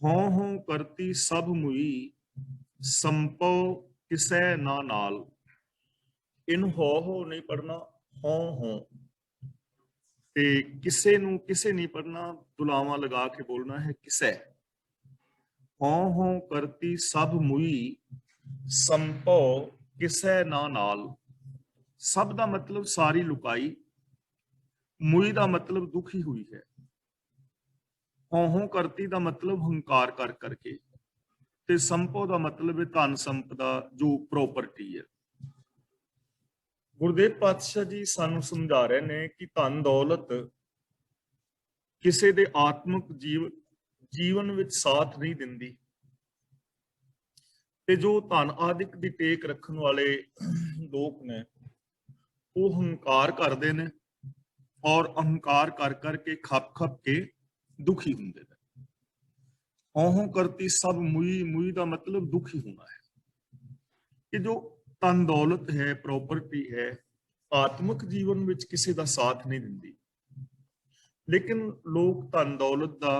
ਹੋਂ ਹੋਂ ਕਰਤੀ ਸਭ ਮੁਈ ਸੰਪਉ ਕਿਸੈ ਨਾ ਨਾਲ। ਇਹਨੂੰ ਹੋ ਨਹੀਂ ਪੜਨਾ, ਹੋਂ ਹੋਂ। ਤੇ ਕਿਸੇ ਨੂੰ ਕਿਸੇ ਨਹੀਂ ਪੜਨਾ, ਦੁਲਾਵਾਂ ਲਗਾ ਕੇ ਬੋਲਣਾ ਹੈ ਕਿਸੈ। ਹੋਂ ਹੋਂ ਕਰਤੀ ਸਭ ਮੁਈ ਸੰਪਉ ਕਿਸੈ ਨਾ ਨਾਲ। ਸਭ ਦਾ ਮਤਲਬ ਸਾਰੀ ਲੁਕਾਈ, ਮੁਈ ਦਾ ਮਤਲਬ ਦੁਖੀ ਹੋਈ ਹੈ। ਹੋਂ ਹੋਂ ਕਰਤੀ ਦਾ ਮਤਲਬ ਹੰਕਾਰ ਕਰ ਕਰਕੇ, ਤੇ ਸੰਪੋ ਦਾ ਮਤਲਬ ਹੈ ਧਨ ਸੰਪਦਾ, ਜੋ ਪ੍ਰੋਪਰਟੀ ਹੈ। ਗੁਰਦੇਵ ਪਾਤਸ਼ਾਹ ਜੀ ਸਾਨੂੰ ਸਮਝਾ ਰਹੇ ਨੇ ਕਿ ਧਨ ਦੌਲਤ ਕਿਸੇ ਦੇ ਆਤਮਿਕ ਜੀਵਨ ਵਿੱਚ ਸਾਥ ਨਹੀਂ ਦਿੰਦੀ, ਤੇ ਜੋ ਧਨ ਆਦਿਕ ਦੀ ਟੇਕ ਰੱਖਣ ਵਾਲੇ ਲੋਕ ਨੇ ਉਹ ਹੰਕਾਰ ਕਰਦੇ ਨੇ, ਔਰ ਅਹੰਕਾਰ ਕਰ ਕਰਕੇ ਖੱਪ ਖੱਪ ਕੇ ਦੁਖੀ ਹੁੰਦੇ ਨੇ। ਹੋਂ ਹੋਂ ਕਰਤੀ ਸਭ ਮੁਈ, ਮੁਈ ਦਾ ਮਤਲਬ ਦੁਖੀ ਹੋਣਾ ਹੈ। ਕਿ ਜੋ ਧਨ ਦੌਲਤ ਹੈ, ਪ੍ਰੋਪਰਟੀ ਹੈ, ਆਤਮਿਕ ਜੀਵਨ ਵਿੱਚ ਕਿਸੇ ਦਾ ਸਾਥ ਨਹੀਂ ਦਿੰਦੀ, ਲੇਕਿਨ ਲੋਕ ਧਨ ਦੌਲਤ ਦਾ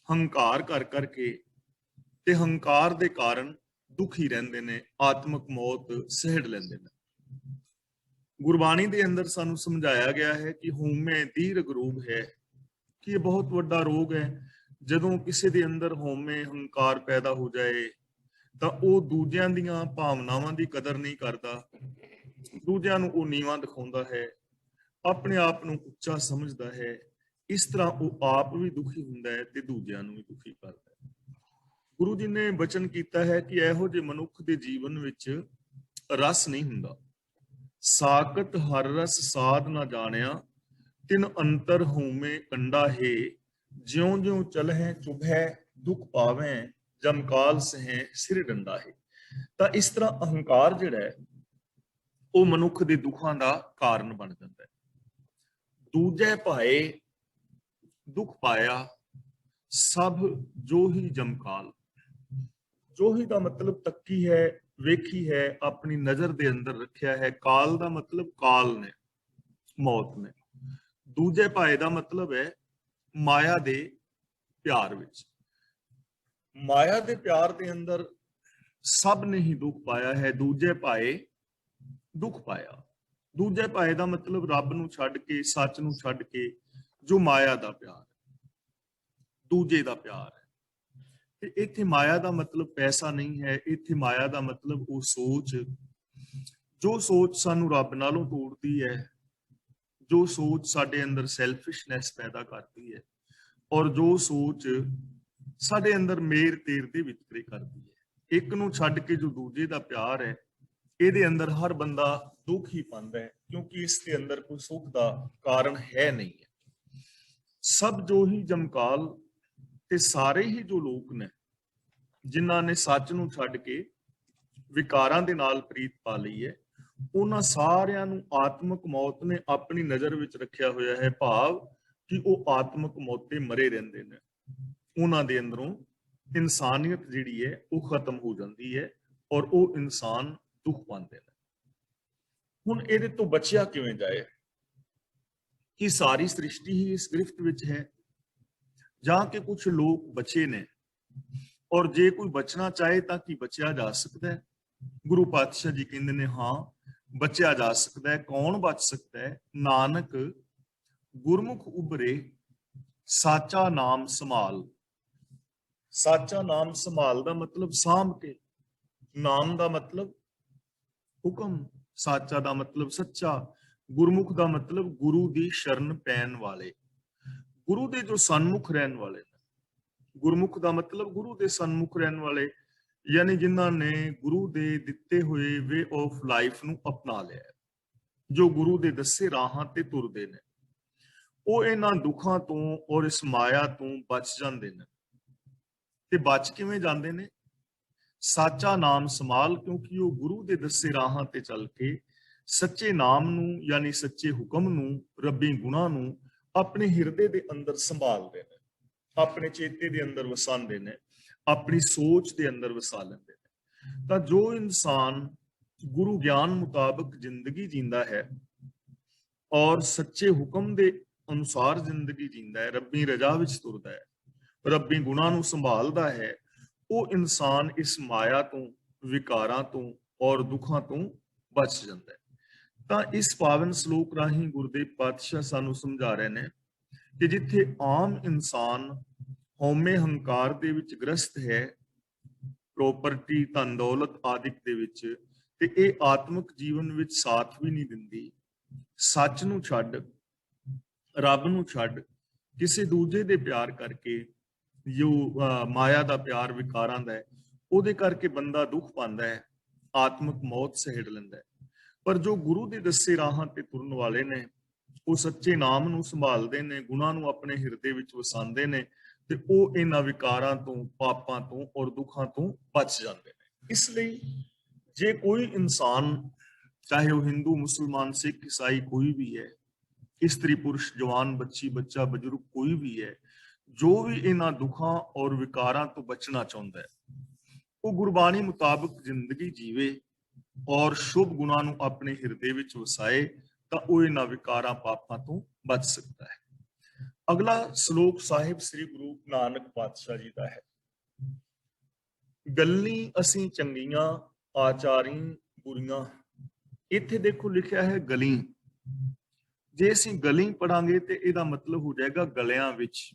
ਹੰਕਾਰ ਕਰ ਕਰਕੇ ਤੇ ਹੰਕਾਰ ਦੇ ਕਾਰਨ ਦੁਖੀ ਰਹਿੰਦੇ ਨੇ, ਆਤਮਿਕ ਮੌਤ ਸਹਿੜ ਲੈਂਦੇ ਨੇ। ਗੁਰਬਾਣੀ ਦੇ ਅੰਦਰ ਸਾਨੂੰ ਸਮਝਾਇਆ ਗਿਆ ਹੈ ਕਿ ਹਉਮੈ ਦੀਰਘ ਰੋਗ ਹੈ, ਕਿ ਇਹ ਬਹੁਤ ਵੱਡਾ ਰੋਗ ਹੈ। ਜਦੋਂ ਕਿਸੇ ਦੇ ਅੰਦਰ ਹਉਮੈ ਹੰਕਾਰ ਪੈਦਾ ਹੋ ਜਾਏ ਤਾਂ ਉਹ ਦੂਜਿਆਂ ਦੀਆਂ ਭਾਵਨਾਵਾਂ ਦੀ ਕਦਰ ਨਹੀਂ ਕਰਦਾ, ਦੂਜਿਆਂ ਨੂੰ ਉਹ ਨੀਵਾਂ ਦਿਖਾਉਂਦਾ ਹੈ, ਆਪਣੇ ਆਪ ਨੂੰ ਉੱਚਾ ਸਮਝਦਾ ਹੈ। ਇਸ ਤਰ੍ਹਾਂ ਉਹ ਆਪ ਵੀ ਦੁਖੀ ਹੁੰਦਾ ਹੈ ਤੇ ਦੂਜਿਆਂ ਨੂੰ ਵੀ ਦੁਖੀ ਕਰਦਾ ਹੈ। ਗੁਰੂ ਜੀ ਨੇ ਬਚਨ ਕੀਤਾ ਹੈ ਕਿ ਇਹੋ ਜਿਹੇ ਮਨੁੱਖ ਦੇ ਜੀਵਨ ਵਿੱਚ ਰਸ ਨਹੀਂ ਹੁੰਦਾ। ਸਾਕਤ ਹਰ ਰਸ ਸਾਧ ਨਾ ਜਾਣਿਆ, ਤਿਨ ਅੰਤਰ ਹਉਮੈ ਕੰਡਾ ਹੈ। ਜਿਉਂ ਜਿਉਂ ਚਲਹਿ ਚੁਭੈ ਦੁੱਖ ਪਾਵੈ, ਜਮਕਾਲ ਸਹਿ ਸਿਰ ਡੰਡਾ ਹੈ। ਤਾਂ ਇਸ ਤਰ੍ਹਾਂ ਅਹੰਕਾਰ ਜਿਹੜਾ ਹੈ ਉਹ ਮਨੁੱਖ ਦੇ ਦੁੱਖਾਂ ਦਾ ਕਾਰਨ ਬਣ ਜਾਂਦਾ ਹੈ। ਦੂਜੇ ਭਾਏ ਦੁੱਖ ਪਾਇਆ, ਸਭ ਜੋ ਹੀ ਜਮਕਾਲ। ਜੋ ਹੀ ਦਾ ਮਤਲਬ ਤੱਕੀ ਹੈ, ਵੇਖੀ ਹੈ, ਆਪਣੀ ਨਜ਼ਰ ਦੇ ਅੰਦਰ ਰੱਖਿਆ ਹੈ। ਕਾਲ ਦਾ ਮਤਲਬ ਕਾਲ ਨੇ, ਮੌਤ ਨੇ। ਦੂਜੇ ਭਾਏ ਦਾ ਮਤਲਬ ਹੈ ਮਾਇਆ ਦੇ ਪਿਆਰ ਵਿੱਚ। ਮਾਇਆ ਦੇ ਪਿਆਰ ਦੇ ਅੰਦਰ ਸਭ ਨੇ ਹੀ ਦੁੱਖ ਪਾਇਆ ਹੈ। ਦੂਜੇ ਭਾਏ ਦੁੱਖ ਪਾਇਆ। ਦੂਜੇ ਭਾਏ ਦਾ ਮਤਲਬ ਰੱਬ ਨੂੰ ਛੱਡ ਕੇ, ਸੱਚ ਨੂੰ ਛੱਡ ਕੇ ਜੋ ਮਾਇਆ ਦਾ ਪਿਆਰ ਹੈ, ਦੂਜੇ ਦਾ ਪਿਆਰ ਹੈ। ਤੇ ਇੱਥੇ ਮਾਇਆ ਦਾ ਮਤਲਬ ਪੈਸਾ ਨਹੀਂ ਹੈ। ਇੱਥੇ ਮਾਇਆ ਦਾ ਮਤਲਬ ਉਹ ਸੋਚ, ਜੋ ਸੋਚ ਸਾਨੂੰ ਰੱਬ ਨਾਲੋਂ ਤੋੜਦੀ ਹੈ, ਜੋ ਸੋਚ ਸਾਡੇ ਅੰਦਰ ਸੈਲਫਿਸ਼ਨੈਸ ਪੈਦਾ ਕਰਦੀ ਹੈ, ਔਰ ਜੋ ਸੋਚ ਸਾਡੇ ਅੰਦਰ ਮੇਰ ਤੇਰ ਦੇ ਵਿਤਕਰੇ ਕਰਦੀ ਹੈ। ਇੱਕ ਨੂੰ ਛੱਡ ਕੇ ਜੋ ਦੂਜੇ ਦਾ ਪਿਆਰ ਹੈ, ਇਹਦੇ ਅੰਦਰ ਹਰ ਬੰਦਾ ਦੁੱਖ ਹੀ ਪਾਉਂਦਾ ਹੈ, ਕਿਉਂਕਿ ਇਸ ਦੇ ਅੰਦਰ ਕੋਈ ਸੁੱਖ ਦਾ ਕਾਰਨ ਹੈ ਨਹੀਂ ਹੈ। ਸਭ ਜੋ ਹੀ ਜਮਕਾਲ, ਤੇ ਸਾਰੇ ਹੀ ਜੋ ਲੋਕ ਨੇ ਜਿਨ੍ਹਾਂ ਨੇ ਸੱਚ ਨੂੰ ਛੱਡ ਕੇ ਵਿਕਾਰਾਂ ਦੇ ਨਾਲ ਪ੍ਰੀਤ ਪਾ ਲਈ ਹੈ, ਉਹਨਾਂ ਸਾਰਿਆਂ ਨੂੰ ਆਤਮਿਕ ਮੌਤ ਨੇ ਆਪਣੀ ਨਜ਼ਰ ਵਿੱਚ ਰੱਖਿਆ ਹੋਇਆ ਹੈ। ਭਾਵ ਕਿ ਉਹ ਆਤਮਿਕ ਮੌਤੇ ਮਰੇ ਰਹਿੰਦੇ ਨੇ। ਉਹਨਾਂ ਦੇ ਅੰਦਰੋਂ ਇਨਸਾਨੀਅਤ ਜਿਹੜੀ ਹੈ ਉਹ ਖਤਮ ਹੋ ਜਾਂਦੀ ਹੈ, ਔਰ ਉਹ ਇਨਸਾਨ ਦੁੱਖ ਪਾਉਂਦੇ ਨੇ। ਹੁਣ ਇਹਦੇ ਤੋਂ ਬਚਿਆ ਕਿਵੇਂ ਜਾਏ? ਕਿ ਸਾਰੀ ਸ੍ਰਿਸ਼ਟੀ ਹੀ ਇਸ ਗ੍ਰਿਫਤ ਵਿੱਚ ਹੈ, ਜਾਂ ਕਿ ਕੁਝ ਲੋਕ ਬਚੇ ਨੇ, ਔਰ ਜੇ ਕੋਈ ਬਚਣਾ ਚਾਹੇ ਤਾਂ ਕੀ ਬਚਿਆ ਜਾ ਸਕਦਾ ਹੈ? ਗੁਰੂ ਪਾਤਸ਼ਾਹ ਜੀ ਕਹਿੰਦੇ ਨੇ ਹਾਂ, ਬਚਿਆ ਜਾ ਸਕਦਾ ਹੈ। ਕੌਣ ਬਚ ਸਕਦਾ ਹੈ? ਨਾਨਕ ਗੁਰਮੁਖ ਉਭਰੇ ਸਾਚਾ ਨਾਮ ਸੰਭਾਲ। ਸਾਚਾ ਨਾਮ ਸੰਭਾਲ ਦਾ ਮਤਲਬ ਸਾਂਭ ਕੇ, ਨਾਮ ਦਾ ਮਤਲਬ ਹੁਕਮ, ਸਾਚਾ ਦਾ ਮਤਲਬ ਸੱਚਾ, ਗੁਰਮੁਖ ਦਾ ਮਤਲਬ ਗੁਰੂ ਦੀ ਸ਼ਰਨ ਪੈਣ ਵਾਲੇ, ਗੁਰੂ ਦੇ ਜੋ ਸਨਮੁਖ ਰਹਿਣ ਵਾਲੇ ਨੇ। ਗੁਰਮੁਖ ਦਾ ਮਤਲਬ ਗੁਰੂ ਦੇ ਸਨਮੁਖ ਰਹਿਣ ਵਾਲੇ, ਯਾਨੀ ਜਿਨ੍ਹਾਂ ਨੇ ਗੁਰੂ ਦੇ ਦਿੱਤੇ ਹੋਏ ਵੇ ਆਫ ਲਾਈਫ ਨੂੰ ਅਪਣਾ ਲਿਆ, ਜੋ ਗੁਰੂ ਦੇ ਦੱਸੇ ਰਾਹਾਂ ਤੇ ਤੁਰਦੇ ਨੇ। ਉਹ ਇਹਨਾਂ ਦੁੱਖਾਂ ਤੋਂ ਔਰ ਇਸ ਮਾਇਆ ਤੋਂ ਬਚ ਜਾਂਦੇ ਨੇ। ਤੇ ਬਚ ਕਿਵੇਂ ਜਾਂਦੇ ਨੇ? ਸਾਚਾ ਨਾਮ ਸੰਭਾਲ, ਕਿਉਂਕਿ ਉਹ ਗੁਰੂ ਦੇ ਦੱਸੇ ਰਾਹਾਂ ਤੇ ਚੱਲ ਕੇ ਸੱਚੇ ਨਾਮ ਨੂੰ, ਯਾਨੀ ਸੱਚੇ ਹੁਕਮ ਨੂੰ, ਰੱਬੀ ਗੁਣਾਂ ਨੂੰ ਆਪਣੇ ਹਿਰਦੇ ਦੇ ਅੰਦਰ ਸੰਭਾਲਦੇ ਨੇ, ਆਪਣੇ ਚੇਤੇ ਦੇ ਅੰਦਰ ਵਸਾਉਂਦੇ ਨੇ, ਆਪਣੀ ਸੋਚ ਦੇ ਅੰਦਰ ਵਸਾ ਲੈਂਦੇ ਨੇ। ਤਾਂ ਜੋ ਇਨਸਾਨ ਗੁਰੂ ਗਿਆਨ ਮੁਤਾਬਕ ਜ਼ਿੰਦਗੀ ਜੀਂਦਾ ਹੈ ਔਰ ਸੱਚੇ ਹੁਕਮ ਦੇ ਅਨੁਸਾਰ ਜ਼ਿੰਦਗੀ ਜੀਂਦਾ ਹੈ, ਰੱਬੀ ਰਜ਼ਾ ਵਿੱਚ ਤੁਰਦਾ ਹੈ, ਰੱਬੀ ਗੁਣਾਂ ਨੂੰ ਸੰਭਾਲਦਾ ਹੈ, ਉਹ ਇਨਸਾਨ ਇਸ ਮਾਇਆ ਤੋਂ, ਵਿਕਾਰਾਂ ਤੋਂ ਔਰ ਦੁੱਖਾਂ ਤੋਂ ਬਚ ਜਾਂਦਾ ਹੈ। ਤਾਂ ਇਸ ਪਾਵਨ ਸ਼ਲੋਕ ਰਾਹੀਂ ਗੁਰਦੇਵ ਪਾਤਸ਼ਾਹ ਸਾਨੂੰ ਸਮਝਾ ਰਹੇ ਨੇ ਕਿ ਜਿੱਥੇ ਆਮ ਇਨਸਾਨ ਹਉਮੈ ਹੰਕਾਰ ਦੇ ਵਿੱਚ ਗ੍ਰਸਤ ਹੈ, ਪ੍ਰੋਪਰਟੀ, ਧਨ ਦੌਲਤ ਆਦਿਕ ਦੇ ਵਿੱਚ, ਤੇ ਇਹ ਆਤਮਿਕ ਜੀਵਨ ਵਿੱਚ ਸਾਥ ਵੀ ਨਹੀਂ ਦਿੰਦੀ, ਸੱਚ ਨੂੰ ਛੱਡ, ਰੱਬ ਨੂੰ ਛੱਡ, ਕਿਸੇ ਦੂਜੇ ਦੇ ਪਿਆਰ ਕਰਕੇ, ਜੋ ਮਾਇਆ ਦਾ ਪਿਆਰ ਵਿਕਾਰਾਂ ਦਾ ਹੈ, ਉਹਦੇ ਕਰਕੇ ਬੰਦਾ ਦੁੱਖ ਪਾਉਂਦਾ ਹੈ, ਆਤਮਿਕ ਮੌਤ ਸਹਿੜ ਲੈਂਦਾ ਹੈ। ਪਰ ਜੋ ਗੁਰੂ ਦੇ ਦੱਸੇ ਰਾਹਾਂ ਤੇ ਤੁਰਨ ਵਾਲੇ ਨੇ, ਉਹ ਸੱਚੇ ਨਾਮ ਨੂੰ ਸੰਭਾਲਦੇ ਨੇ, ਗੁਣਾਂ ਨੂੰ ਆਪਣੇ ਹਿਰਦੇ ਵਿੱਚ ਵਸਾਉਂਦੇ ਨੇ, ਤੇ ਉਹ ਇਹਨਾਂ ਵਿਕਾਰਾਂ ਤੋਂ, ਪਾਪਾਂ ਤੋਂ ਔਰ ਦੁੱਖਾਂ ਤੋਂ ਬਚ ਜਾਂਦੇ ਨੇ। ਇਸ ਲਈ ਜੇ ਕੋਈ ਇਨਸਾਨ, ਚਾਹੇ ਉਹ ਹਿੰਦੂ, ਮੁਸਲਮਾਨ, ਸਿੱਖ, ਈਸਾਈ ਕੋਈ ਵੀ ਹੈ, ਇਸਤਰੀ ਪੁਰਸ਼, ਜਵਾਨ, ਬੱਚੀ, ਬੱਚਾ, ਬਜ਼ੁਰਗ ਕੋਈ ਵੀ ਹੈ, ਜੋ ਵੀ ਇਹਨਾਂ ਦੁੱਖਾਂ ਔਰ ਵਿਕਾਰਾਂ ਤੋਂ ਬਚਣਾ ਚਾਹੁੰਦਾ ਹੈ, ਉਹ ਗੁਰਬਾਣੀ ਮੁਤਾਬਕ ਜ਼ਿੰਦਗੀ ਜੀਵੇ ਔਰ ਸ਼ੁਭ ਗੁਣਾਂ ਨੂੰ ਆਪਣੇ ਹਿਰਦੇ ਵਿੱਚ ਵਸਾਏ, ਤਾਂ ਉਹ ਇਹਨਾਂ ਵਿਕਾਰਾਂ, ਪਾਪਾਂ ਤੋਂ ਬਚ ਸਕਦਾ ਹੈ। ਅਗਲਾ ਸ਼ਲੋਕ ਸਾਹਿਬ ਸ੍ਰੀ ਗੁਰੂ ਨਾਨਕ ਪਾਤਸ਼ਾਹ ਜੀ ਦਾ ਹੈ। ਗੱਲੀ ਅਸੀਂ ਚੰਗੀਆਂ, ਆਚਾਰੀ ਬੁਰੀਆਂ। ਇੱਥੇ ਦੇਖੋ ਲਿਖਿਆ ਹੈ ਗਲੀ। ਜੇ ਅਸੀਂ ਗਲੀ ਪੜਾਂਗੇ ਤੇ ਇਹਦਾ ਮਤਲਬ ਹੋ ਜਾਏਗਾ ਗਲਿਆਂ ਵਿੱਚ।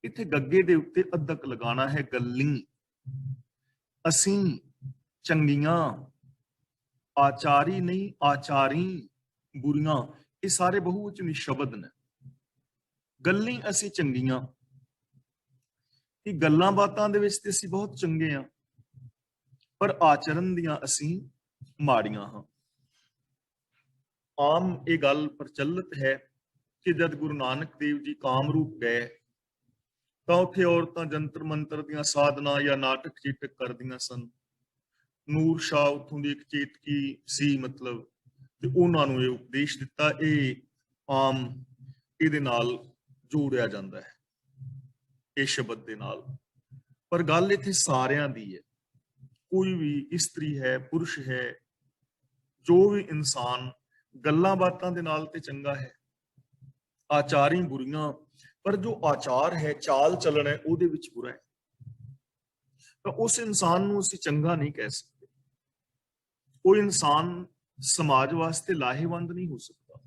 ਇੱਥੇ ਗੱਗੇ ਦੇ ਉੱਤੇ ਅੱਧਕ ਲਗਾਉਣਾ ਹੈ, ਗੱਲੀ। ਅਸੀਂ ਚੰਗੀਆਂ, ਆਚਾਰੀ ਨਹੀਂ, ਆਚਾਰੀ ਬੁਰੀਆਂ, ਇਹ ਸਾਰੇ ਬਹੁਵਚਨੀ ਸ਼ਬਦ ਨੇ। ਗੱਲੀ ਅਸੀਂ ਚੰਗੀਆਂ, ਇਹ ਗੱਲਾਂ ਬਾਤਾਂ ਦੇ ਵਿੱਚ ਤੇ ਅਸੀਂ ਬਹੁਤ ਚੰਗੇ ਹਾਂ, ਪਰ ਆਚਰਨ ਦੀਆਂ ਅਸੀਂ ਮਾੜੀਆਂ ਹਾਂ। ਆਮ ਇਹ ਗੱਲ ਪ੍ਰਚਲਿਤ ਹੈ ਕਿ ਜਦ ਗੁਰੂ ਨਾਨਕ ਦੇਵ ਜੀ ਕਾਮਰੂਪ ਗਏ ਤਾਂ ਉੱਥੇ ਔਰਤਾਂ ਜੰਤਰ ਮੰਤਰ ਦੀਆਂ ਸਾਧਨਾ ਜਾਂ ਨਾਟਕ ਚੀਟਕ ਕਰਦੀਆਂ ਸਨ। ਨੂਰ ਸ਼ਾਹ ਉੱਥੋਂ ਦੀ ਇੱਕ ਚੇਤਕੀ ਸੀ, ਮਤਲਬ, ਤੇ ਉਹਨਾਂ ਨੂੰ ਇਹ ਉਪਦੇਸ਼ ਦਿੱਤਾ। ਇਹ ਆਮ ਇਹਦੇ ਨਾਲ ਜੋੜਿਆ ਜਾਂਦਾ ਹੈ, ਇਹ ਸ਼ਬਦ ਦੇ ਨਾਲ। ਪਰ ਗੱਲ ਇੱਥੇ ਸਾਰਿਆਂ ਦੀ ਹੈ। ਕੋਈ ਵੀ ਇਸਤਰੀ ਹੈ, ਪੁਰਸ਼ ਹੈ, ਜੋ ਵੀ ਇਨਸਾਨ ਗੱਲਾਂ ਬਾਤਾਂ ਦੇ ਨਾਲ ਤੇ ਚੰਗਾ ਹੈ। ਆਚਾਰੀ ਬੁਰੀਆਂ, ਪਰ ਜੋ ਆਚਾਰ ਹੈ, ਚਾਲ ਚੱਲਣ ਹੈ, ਉਹਦੇ ਵਿੱਚ ਬੁਰਾ ਹੈ, ਤਾਂ ਉਸ ਇਨਸਾਨ ਨੂੰ ਅਸੀਂ ਚੰਗਾ ਨਹੀਂ ਕਹਿ ਸਕਦੇ। ਉਹ ਇਨਸਾਨ ਸਮਾਜ ਵਾਸਤੇ ਲਾਹੇਵੰਦ ਨਹੀਂ ਹੋ ਸਕਦਾ,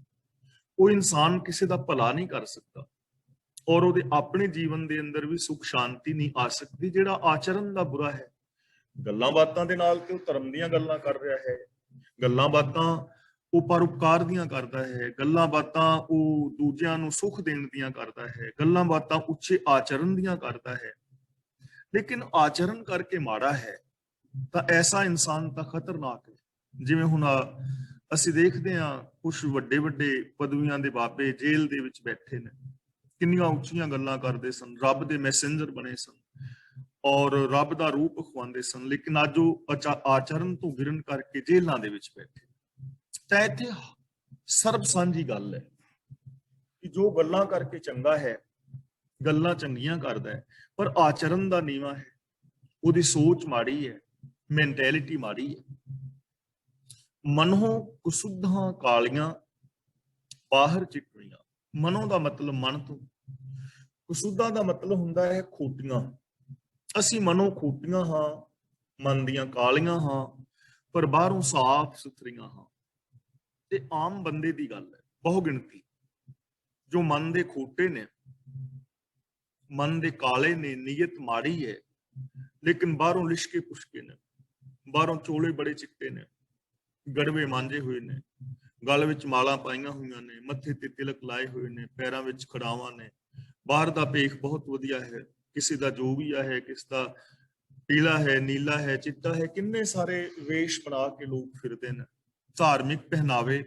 ਉਹ ਇਨਸਾਨ ਕਿਸੇ ਦਾ ਭਲਾ ਨਹੀਂ ਕਰ ਸਕਦਾ, ਔਰ ਉਹਦੇ ਆਪਣੇ ਜੀਵਨ ਦੇ ਅੰਦਰ ਵੀ ਸੁਖ ਸ਼ਾਂਤੀ ਨਹੀਂ ਆ ਸਕਦੀ, ਜਿਹੜਾ ਆਚਰਨ ਦਾ ਬੁਰਾ ਹੈ। ਗੱਲਾਂ ਬਾਤਾਂ ਦੇ ਨਾਲ ਤੇ ਉਹ ਧਰਮ ਦੀਆਂ ਗੱਲਾਂ ਕਰ ਰਿਹਾ ਹੈ, ਗੱਲਾਂ ਬਾਤਾਂ ਉਹ ਪਰਉਪਕਾਰ ਦੀਆਂ ਕਰਦਾ ਹੈ, ਗੱਲਾਂ ਬਾਤਾਂ ਉਹ ਦੂਜਿਆਂ ਨੂੰ ਸੁੱਖ ਦੇਣ ਦੀਆਂ ਕਰਦਾ ਹੈ, ਗੱਲਾਂ ਬਾਤਾਂ ਉੱਚੇ ਆਚਰਨ ਦੀਆਂ ਕਰਦਾ ਹੈ, ਲੇਕਿਨ ਆਚਰਨ ਕਰਕੇ ਮਾੜਾ ਹੈ, ਤਾਂ ਐਸਾ ਇਨਸਾਨ ਤਾਂ ਖਤਰਨਾਕ ਹੈ। ਜਿਵੇਂ ਹੁਣ ਅਸੀਂ ਦੇਖਦੇ ਹਾਂ, ਕੁਛ ਵੱਡੇ ਵੱਡੇ ਪਦਵੀਆਂ ਦੇ ਬਾਬੇ ਜੇਲ੍ਹ ਦੇ ਵਿੱਚ ਬੈਠੇ ਨੇ, ਕਿੰਨੀਆਂ ਉੱਚੀਆਂ ਗੱਲਾਂ ਕਰਦੇ ਸਨ, ਰੱਬ ਦੇ ਮੈਸੇਂਜਰ ਬਣੇ ਸਨ ਔਰ ਰੱਬ ਦਾ ਰੂਪ ਖਵਾਉਂਦੇ ਸਨ, ਲੇਕਿਨ ਅੱਜ ਉਹ ਆਚਰਨ ਤੋਂ ਗਿਰਨ ਕਰਕੇ ਜੇਲ੍ਹਾਂ ਦੇ ਵਿੱਚ ਬੈਠੇ। ਤਾਂ ਇੱਥੇ ਸਰਬ ਸਾਂਝੀ ਗੱਲ ਹੈ ਕਿ ਜੋ ਗੱਲਾਂ ਕਰਕੇ ਚੰਗਾ ਹੈ, ਗੱਲਾਂ ਚੰਗੀਆਂ ਕਰਦਾ ਹੈ, ਪਰ ਆਚਰਨ ਦਾ ਨੀਵਾਂ ਹੈ, ਉਹਦੀ ਸੋਚ ਮਾੜੀ ਹੈ, ਮੈਂਟੈਲਿਟੀ ਮਾੜੀ ਹੈ। ਮਨੋਂ ਕੁਸੁੱਧਾਂ ਕਾਲੀਆਂ, ਬਾਹਰ ਚਿੱਟੀਆਂ। ਮਨੋਂ ਦਾ ਮਤਲਬ ਮਨ ਤੋਂ, ਕੁਸੁੱਧਾਂ ਦਾ ਮਤਲਬ ਹੁੰਦਾ ਹੈ ਖੋਟੀਆਂ। ਅਸੀਂ ਮਨੋਂ ਖੋਟੀਆਂ ਹਾਂ, ਮਨ ਦੀਆਂ ਕਾਲੀਆਂ ਹਾਂ, ਪਰ ਬਾਹਰੋਂ ਸਾਫ਼ ਸੁਥਰੀਆਂ ਹਾਂ। ਤੇ ਆਮ ਬੰਦੇ ਦੀ ਗੱਲ ਹੈ, ਬਹੁ ਗਿਣਤੀ ਜੋ ਮਨ ਦੇ ਖੋਟੇ ਨੇ, ਮਨ ਦੇ ਕਾਲੇ ਨੇ, ਨੀਅਤ ਮਾੜੀ ਹੈ, ਲੇਕਿਨ ਬਾਹਰੋਂ ਲਿਸ਼ਕੇ ਪੁਸ਼ਕੇ ਨੇ, ਬਾਹਰੋਂ ਚੋਲੇ ਬੜੇ ਚਿੱਟੇ ਨੇ, ਗੜਵੇ ਮਾਂਜੇ ਹੋਏ ਨੇ, ਗਲ ਵਿੱਚ ਮਾਲਾਂ ਪਾਈਆਂ ਹੋਈਆਂ ਨੇ, ਮੱਥੇ ਤੇ ਤਿਲਕ ਲਾਏ ਹੋਏ ਨੇ, ਪੈਰਾਂ ਵਿੱਚ ਖੜਾਵਾਂ ਨੇ, ਬਾਹਰ ਦਾ ਭੇਖ ਬਹੁਤ ਵਧੀਆ ਹੈ, ਕਿਸੇ ਦਾ ਜੋਗੀਆ ਹੈ, ਕਿਸੇ ਦਾ ਪੀਲਾ ਹੈ, ਨੀਲਾ ਹੈ, ਚਿੱਟਾ ਹੈ, ਕਿੰਨੇ ਸਾਰੇ ਵੇਸ਼ ਬਣਾ ਕੇ ਲੋਕ ਫਿਰਦੇ ਨੇ। ਧਾਰਮਿਕ ਪਹਿਨਾਵੇ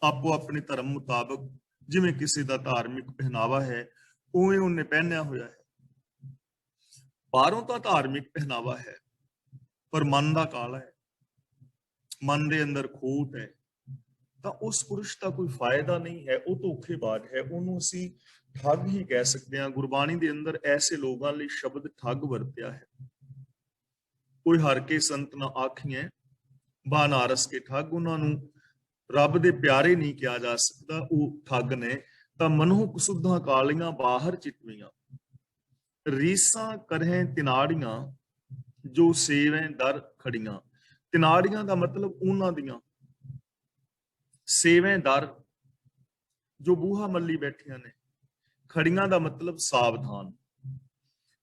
ਆਪੋ ਆਪਣੇ ਧਰਮ ਮੁਤਾਬਕ, ਜਿਵੇਂ ਕਿਸੇ ਦਾ ਧਾਰਮਿਕ ਪਹਿਨਾਵਾ ਹੈ ਉਵੇਂ ਉਹਨੇ ਪਹਿਨਿਆ ਹੋਇਆ ਹੈ। ਬਾਹਰੋਂ ਤਾਂ ਧਾਰਮਿਕ ਪਹਿਨਾਵਾ ਹੈ, ਪਰ ਮਨ ਦਾ ਕਾਲਾ ਹੈ, ਮਨ ਦੇ ਅੰਦਰ ਖੋਟ ਹੈ, ਤਾਂ ਉਸ ਪੁਰਸ਼ ਦਾ ਕੋਈ ਫਾਇਦਾ ਨਹੀਂ ਹੈ, ਉਹ ਧੋਖੇਬਾਜ਼ ਹੈ, ਉਹਨੂੰ ਅਸੀਂ ਠੱਗ ਹੀ ਕਹਿ ਸਕਦੇ ਹਾਂ। ਗੁਰਬਾਣੀ ਦੇ ਅੰਦਰ ਐਸੇ ਲੋਕਾਂ ਲਈ ਸ਼ਬਦ ਠੱਗ ਵਰਤਿਆ ਹੈ। ਕੋਈ ਹਰ ਕੇ ਸੰਤ ਨਾ ਆਖੀਐ, ਬਾਨਾਰਸ ਕੇ ਠੱਗ। ਉਹਨਾਂ ਨੂੰ ਰੱਬ ਦੇ ਪਿਆਰੇ ਨਹੀਂ ਕਿਹਾ ਜਾ ਸਕਦਾ, ਉਹ ਠੱਗ ਨੇ। ਤਾਂ ਮਨੋਂ ਕੁਸੁੱਧਾਂ ਕਾਲੀਆਂ, ਬਾਹਰ ਚਿੱਟਵੀਆਂ। ਰੀਸਾਂ ਕਰਹਿ ਤਿਨਾੜੀਆਂ ਜੋ ਸੇਵੈ ਦਰ ਖੜੀਆਂ। ਤਿਨਾੜੀਆਂ ਦਾ ਮਤਲਬ ਉਹਨਾਂ ਦੀਆਂ, ਸੇਵੈ ਦਰ ਜੋ ਬੂਹਾ ਮੱਲੀ ਬੈਠੀਆਂ ਨੇ, ਖੜੀਆਂ ਦਾ ਮਤਲਬ ਸਾਵਧਾਨ।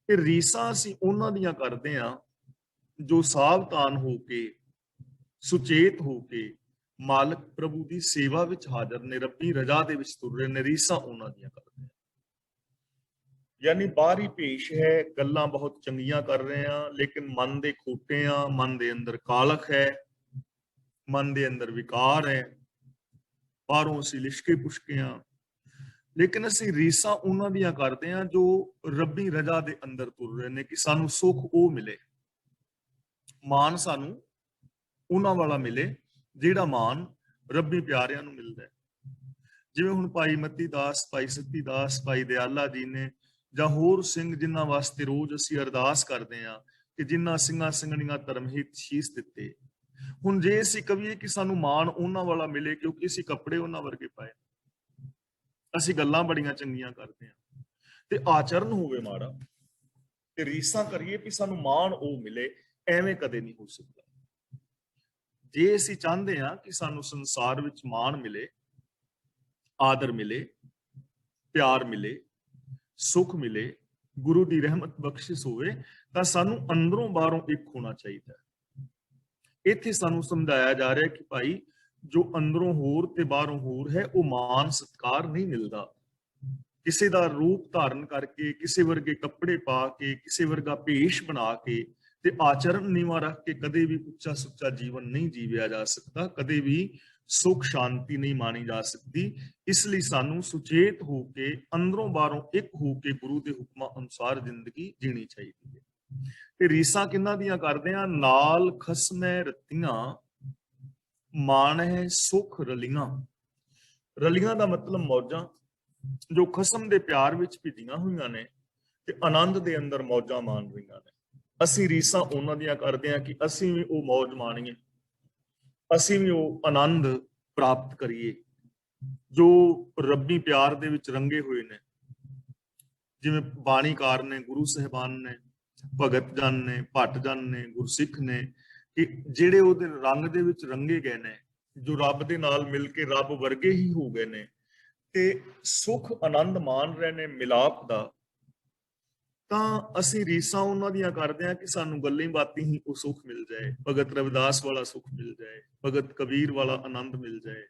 ਤੇ ਰੀਸਾਂ ਅਸੀਂ ਉਹਨਾਂ ਦੀਆਂ ਕਰਦੇ ਆ ਜੋ ਸਾਵਧਾਨ ਹੋ ਕੇ, ਸੁਚੇਤ ਹੋ ਕੇ ਮਾਲਕ ਪ੍ਰਭੂ ਦੀ ਸੇਵਾ ਵਿੱਚ ਹਾਜ਼ਰ ਨੇ, ਰੱਬੀ ਰਜ਼ਾ ਦੇ ਵਿੱਚ ਤੁਰ ਰਹੇ ਨੇ। ਰੀਸਾਂ ਉਹਨਾਂ ਦੀਆਂ ਕਰਦੇ ਆ, ਯਾਨੀ ਬਾਹਰੀ ਭੇਸ਼ ਹੈ, ਗੱਲਾਂ ਬਹੁਤ ਚੰਗੀਆਂ ਕਰ ਰਹੇ ਆ, ਲੇਕਿਨ ਮਨ ਦੇ ਖੋਟੇ ਆ, ਮਨ ਦੇ ਅੰਦਰ ਕਾਲਖ ਹੈ, ਮਨ ਦੇ ਅੰਦਰ ਵਿਕਾਰ ਹੈ, ਬਾਹਰੋਂ ਅਸੀਂ ਲਿਸ਼ਕੇ ਪੁਸ਼ਕੇ ਆ। ਲੇਕਿਨ ਅਸੀਂ ਰੀਸਾਂ ਉਹਨਾਂ ਦੀਆਂ ਕਰਦੇ ਆ ਜੋ ਰੱਬੀ ਰਜ਼ਾ ਦੇ ਅੰਦਰ ਤੁਰ ਰਹੇ ਨੇ, ਕਿ ਸਾਨੂੰ ਸੁੱਖ ਉਹ ਮਿਲੇ, ਮਾਨ ਸਾਨੂੰ ਉਹਨਾਂ ਵਾਲਾ ਮਿਲੇ ਜਿਹੜਾ ਮਾਨ ਰੱਬੀ ਪਿਆਰਿਆਂ ਨੂੰ ਮਿਲਦਾ ਹੈ। ਜਿਵੇਂ ਹੁਣ ਭਾਈ ਮਤੀ ਦਾਸ, ਭਾਈ ਸਤੀ ਦਾਸ, ਭਾਈ ਦਿਆਲਾ ਜੀ ਨੇ, ਜਾਂ ਹੋਰ ਸਿੰਘ ਜਿਨ੍ਹਾਂ ਵਾਸਤੇ ਰੋਜ਼ ਅਸੀਂ ਅਰਦਾਸ ਕਰਦੇ ਆ ਕਿ ਜਿਨ੍ਹਾਂ ਸਿੰਘਾਂ ਸਿੰਘਣੀਆਂ ਧਰਮ ਹਿੱਤ ਸ਼ੀਸ ਦਿੱਤੇ। ਹੁਣ ਜੇ ਅਸੀਂ ਕਹੀਏ ਕਿ ਸਾਨੂੰ ਮਾਣ ਉਹਨਾਂ ਵਾਲਾ ਮਿਲੇ ਕਿਉਂਕਿ ਅਸੀਂ ਕੱਪੜੇ ਉਹਨਾਂ ਵਰਗੇ ਪਾਏ, ਅਸੀਂ ਗੱਲਾਂ ਬੜੀਆਂ ਚੰਗੀਆਂ ਕਰਦੇ ਆ, ਤੇ ਆਚਰਨ ਹੋਵੇ ਮਾੜਾ, ਤੇ ਰੀਸਾਂ ਕਰੀਏ ਕਿ ਸਾਨੂੰ ਮਾਣ ਉਹ ਮਿਲੇ, ਐਵੇਂ ਕਦੇ ਨਹੀਂ ਹੋ ਸਕਦਾ। ਜੇ ਅਸੀਂ ਚਾਹੁੰਦੇ ਆ ਕਿ ਸਾਨੂੰ ਸੰਸਾਰ ਵਿੱਚ ਮਾਣ ਮਿਲੇ, ਆਦਰ ਮਿਲੇ, ਪਿਆਰ ਮਿਲੇ, ਸੁੱਖ ਮਿਲੇ, ਗੁਰੂ ਦੀ ਰਹਿਮਤ ਬਖਸ਼ਿਸ਼ ਹੋਵੇ, ਤਾਂ ਸਾਨੂੰ ਅੰਦਰੋਂ ਬਾਹਰੋਂ ਇੱਕ ਹੋਣਾ ਚਾਹੀਦਾ ਹੈ। ਇੱਥੇ ਸਾਨੂੰ ਸਮਝਾਇਆ ਜਾ ਰਿਹਾ ਕਿ ਭਾਈ ਜੋ ਅੰਦਰੋਂ ਹੋਰ ਤੇ ਬਾਹਰੋਂ ਹੋਰ ਹੈ, ਉਹ ਮਾਨ ਸਤਿਕਾਰ ਨਹੀਂ ਮਿਲਦਾ। ਕਿਸੇ ਦਾ ਰੂਪ ਧਾਰਨ ਕਰਕੇ, ਕਿਸੇ ਵਰਗੇ ਕੱਪੜੇ ਪਾ ਕੇ, ਕਿਸੇ ਵਰਗਾ ਭੇਸ਼ ਬਣਾ ਕੇ ਤੇ ਆਚਰਨ ਨੀਵਾਂ ਰੱਖ ਕੇ ਕਦੇ ਵੀ ਉੱਚਾ ਸੁੱਚਾ ਜੀਵਨ ਨਹੀਂ ਜੀਵਿਆ ਜਾ ਸਕਦਾ, ਕਦੇ ਵੀ ਸੁੱਖ ਸ਼ਾਂਤੀ ਨਹੀਂ ਮਾਣੀ ਜਾ ਸਕਦੀ। ਇਸ ਲਈ ਸਾਨੂੰ ਸੁਚੇਤ ਹੋ ਕੇ, ਅੰਦਰੋਂ ਬਾਹਰੋਂ ਇੱਕ ਹੋ ਕੇ ਗੁਰੂ ਦੇ ਹੁਕਮਾਂ ਅਨੁਸਾਰ ਜ਼ਿੰਦਗੀ ਜੀਣੀ ਚਾਹੀਦੀ ਹੈ। ਤੇ ਰੀਸਾਂ ਕਿਹਨਾਂ ਦੀਆਂ ਕਰਦੇ ਆ? ਨਾਲ ਖਸਮੈ ਰਤੀਆਂ ਮਾਣਹਿ ਸੁਖ ਰਲੀਆਂ। ਰਲੀਆਂ ਦਾ ਮਤਲਬ ਮੌਜਾਂ, ਜੋ ਖਸਮ ਦੇ ਪਿਆਰ ਵਿੱਚ ਭਿੱਜੀਆਂ ਹੋਈਆਂ ਨੇ ਤੇ ਆਨੰਦ ਦੇ ਅੰਦਰ ਮੌਜਾਂ ਮਾਣ ਰਹੀਆਂ ਨੇ। ਅਸੀਂ ਰੀਸਾਂ ਉਹਨਾਂ ਦੀਆਂ ਕਰਦੇ ਆ ਕਿ ਅਸੀਂ ਵੀ ਉਹ ਮੌਜ ਮਾਣੀਏ, ਅਸੀਂ ਵੀ ਉਹ ਆਨੰਦ ਪ੍ਰਾਪਤ ਕਰੀਏ ਜੋ ਰੱਬੀ ਪਿਆਰ ਦੇ ਵਿੱਚ ਰੰਗੇ ਹੋਏ ਨੇ। ਜਿਵੇਂ ਬਾਣੀਕਾਰ ਨੇ, ਗੁਰੂ ਸਾਹਿਬਾਨ ਨੇ, ਭਗਤ ਜਨ ਨੇ, ਭੱਟ ਜਨ ਨੇ, ਗੁਰਸਿੱਖ ਨੇ, ਕਿ ਜਿਹੜੇ ਉਹਦੇ ਰੰਗ ਦੇ ਵਿੱਚ ਰੰਗੇ ਗਏ ਨੇ, ਜੋ ਰੱਬ ਦੇ ਨਾਲ ਮਿਲ ਕੇ ਰੱਬ ਵਰਗੇ ਹੀ ਹੋ ਗਏ ਨੇ ਤੇ ਸੁੱਖ ਆਨੰਦ ਮਾਣ ਰਹੇ ਨੇ ਮਿਲਾਪ ਦਾ, ਤਾਂ ਅਸੀਂ ਰੀਸਾਂ ਉਹਨਾਂ ਦੀਆਂ ਕਰਦੇ ਆ ਕਿ ਸਾਨੂੰ ਗੱਲਾਂ ਬਾਤੀ ਹੀ ਉਹ ਸੁੱਖ ਮਿਲ ਜਾਏ, ਭਗਤ ਰਵਿਦਾਸ ਵਾਲਾ ਸੁੱਖ ਮਿਲ ਜਾਏ, ਭਗਤ ਕਬੀਰ ਵਾਲਾ ਆਨੰਦ ਮਿਲ ਜਾਏ।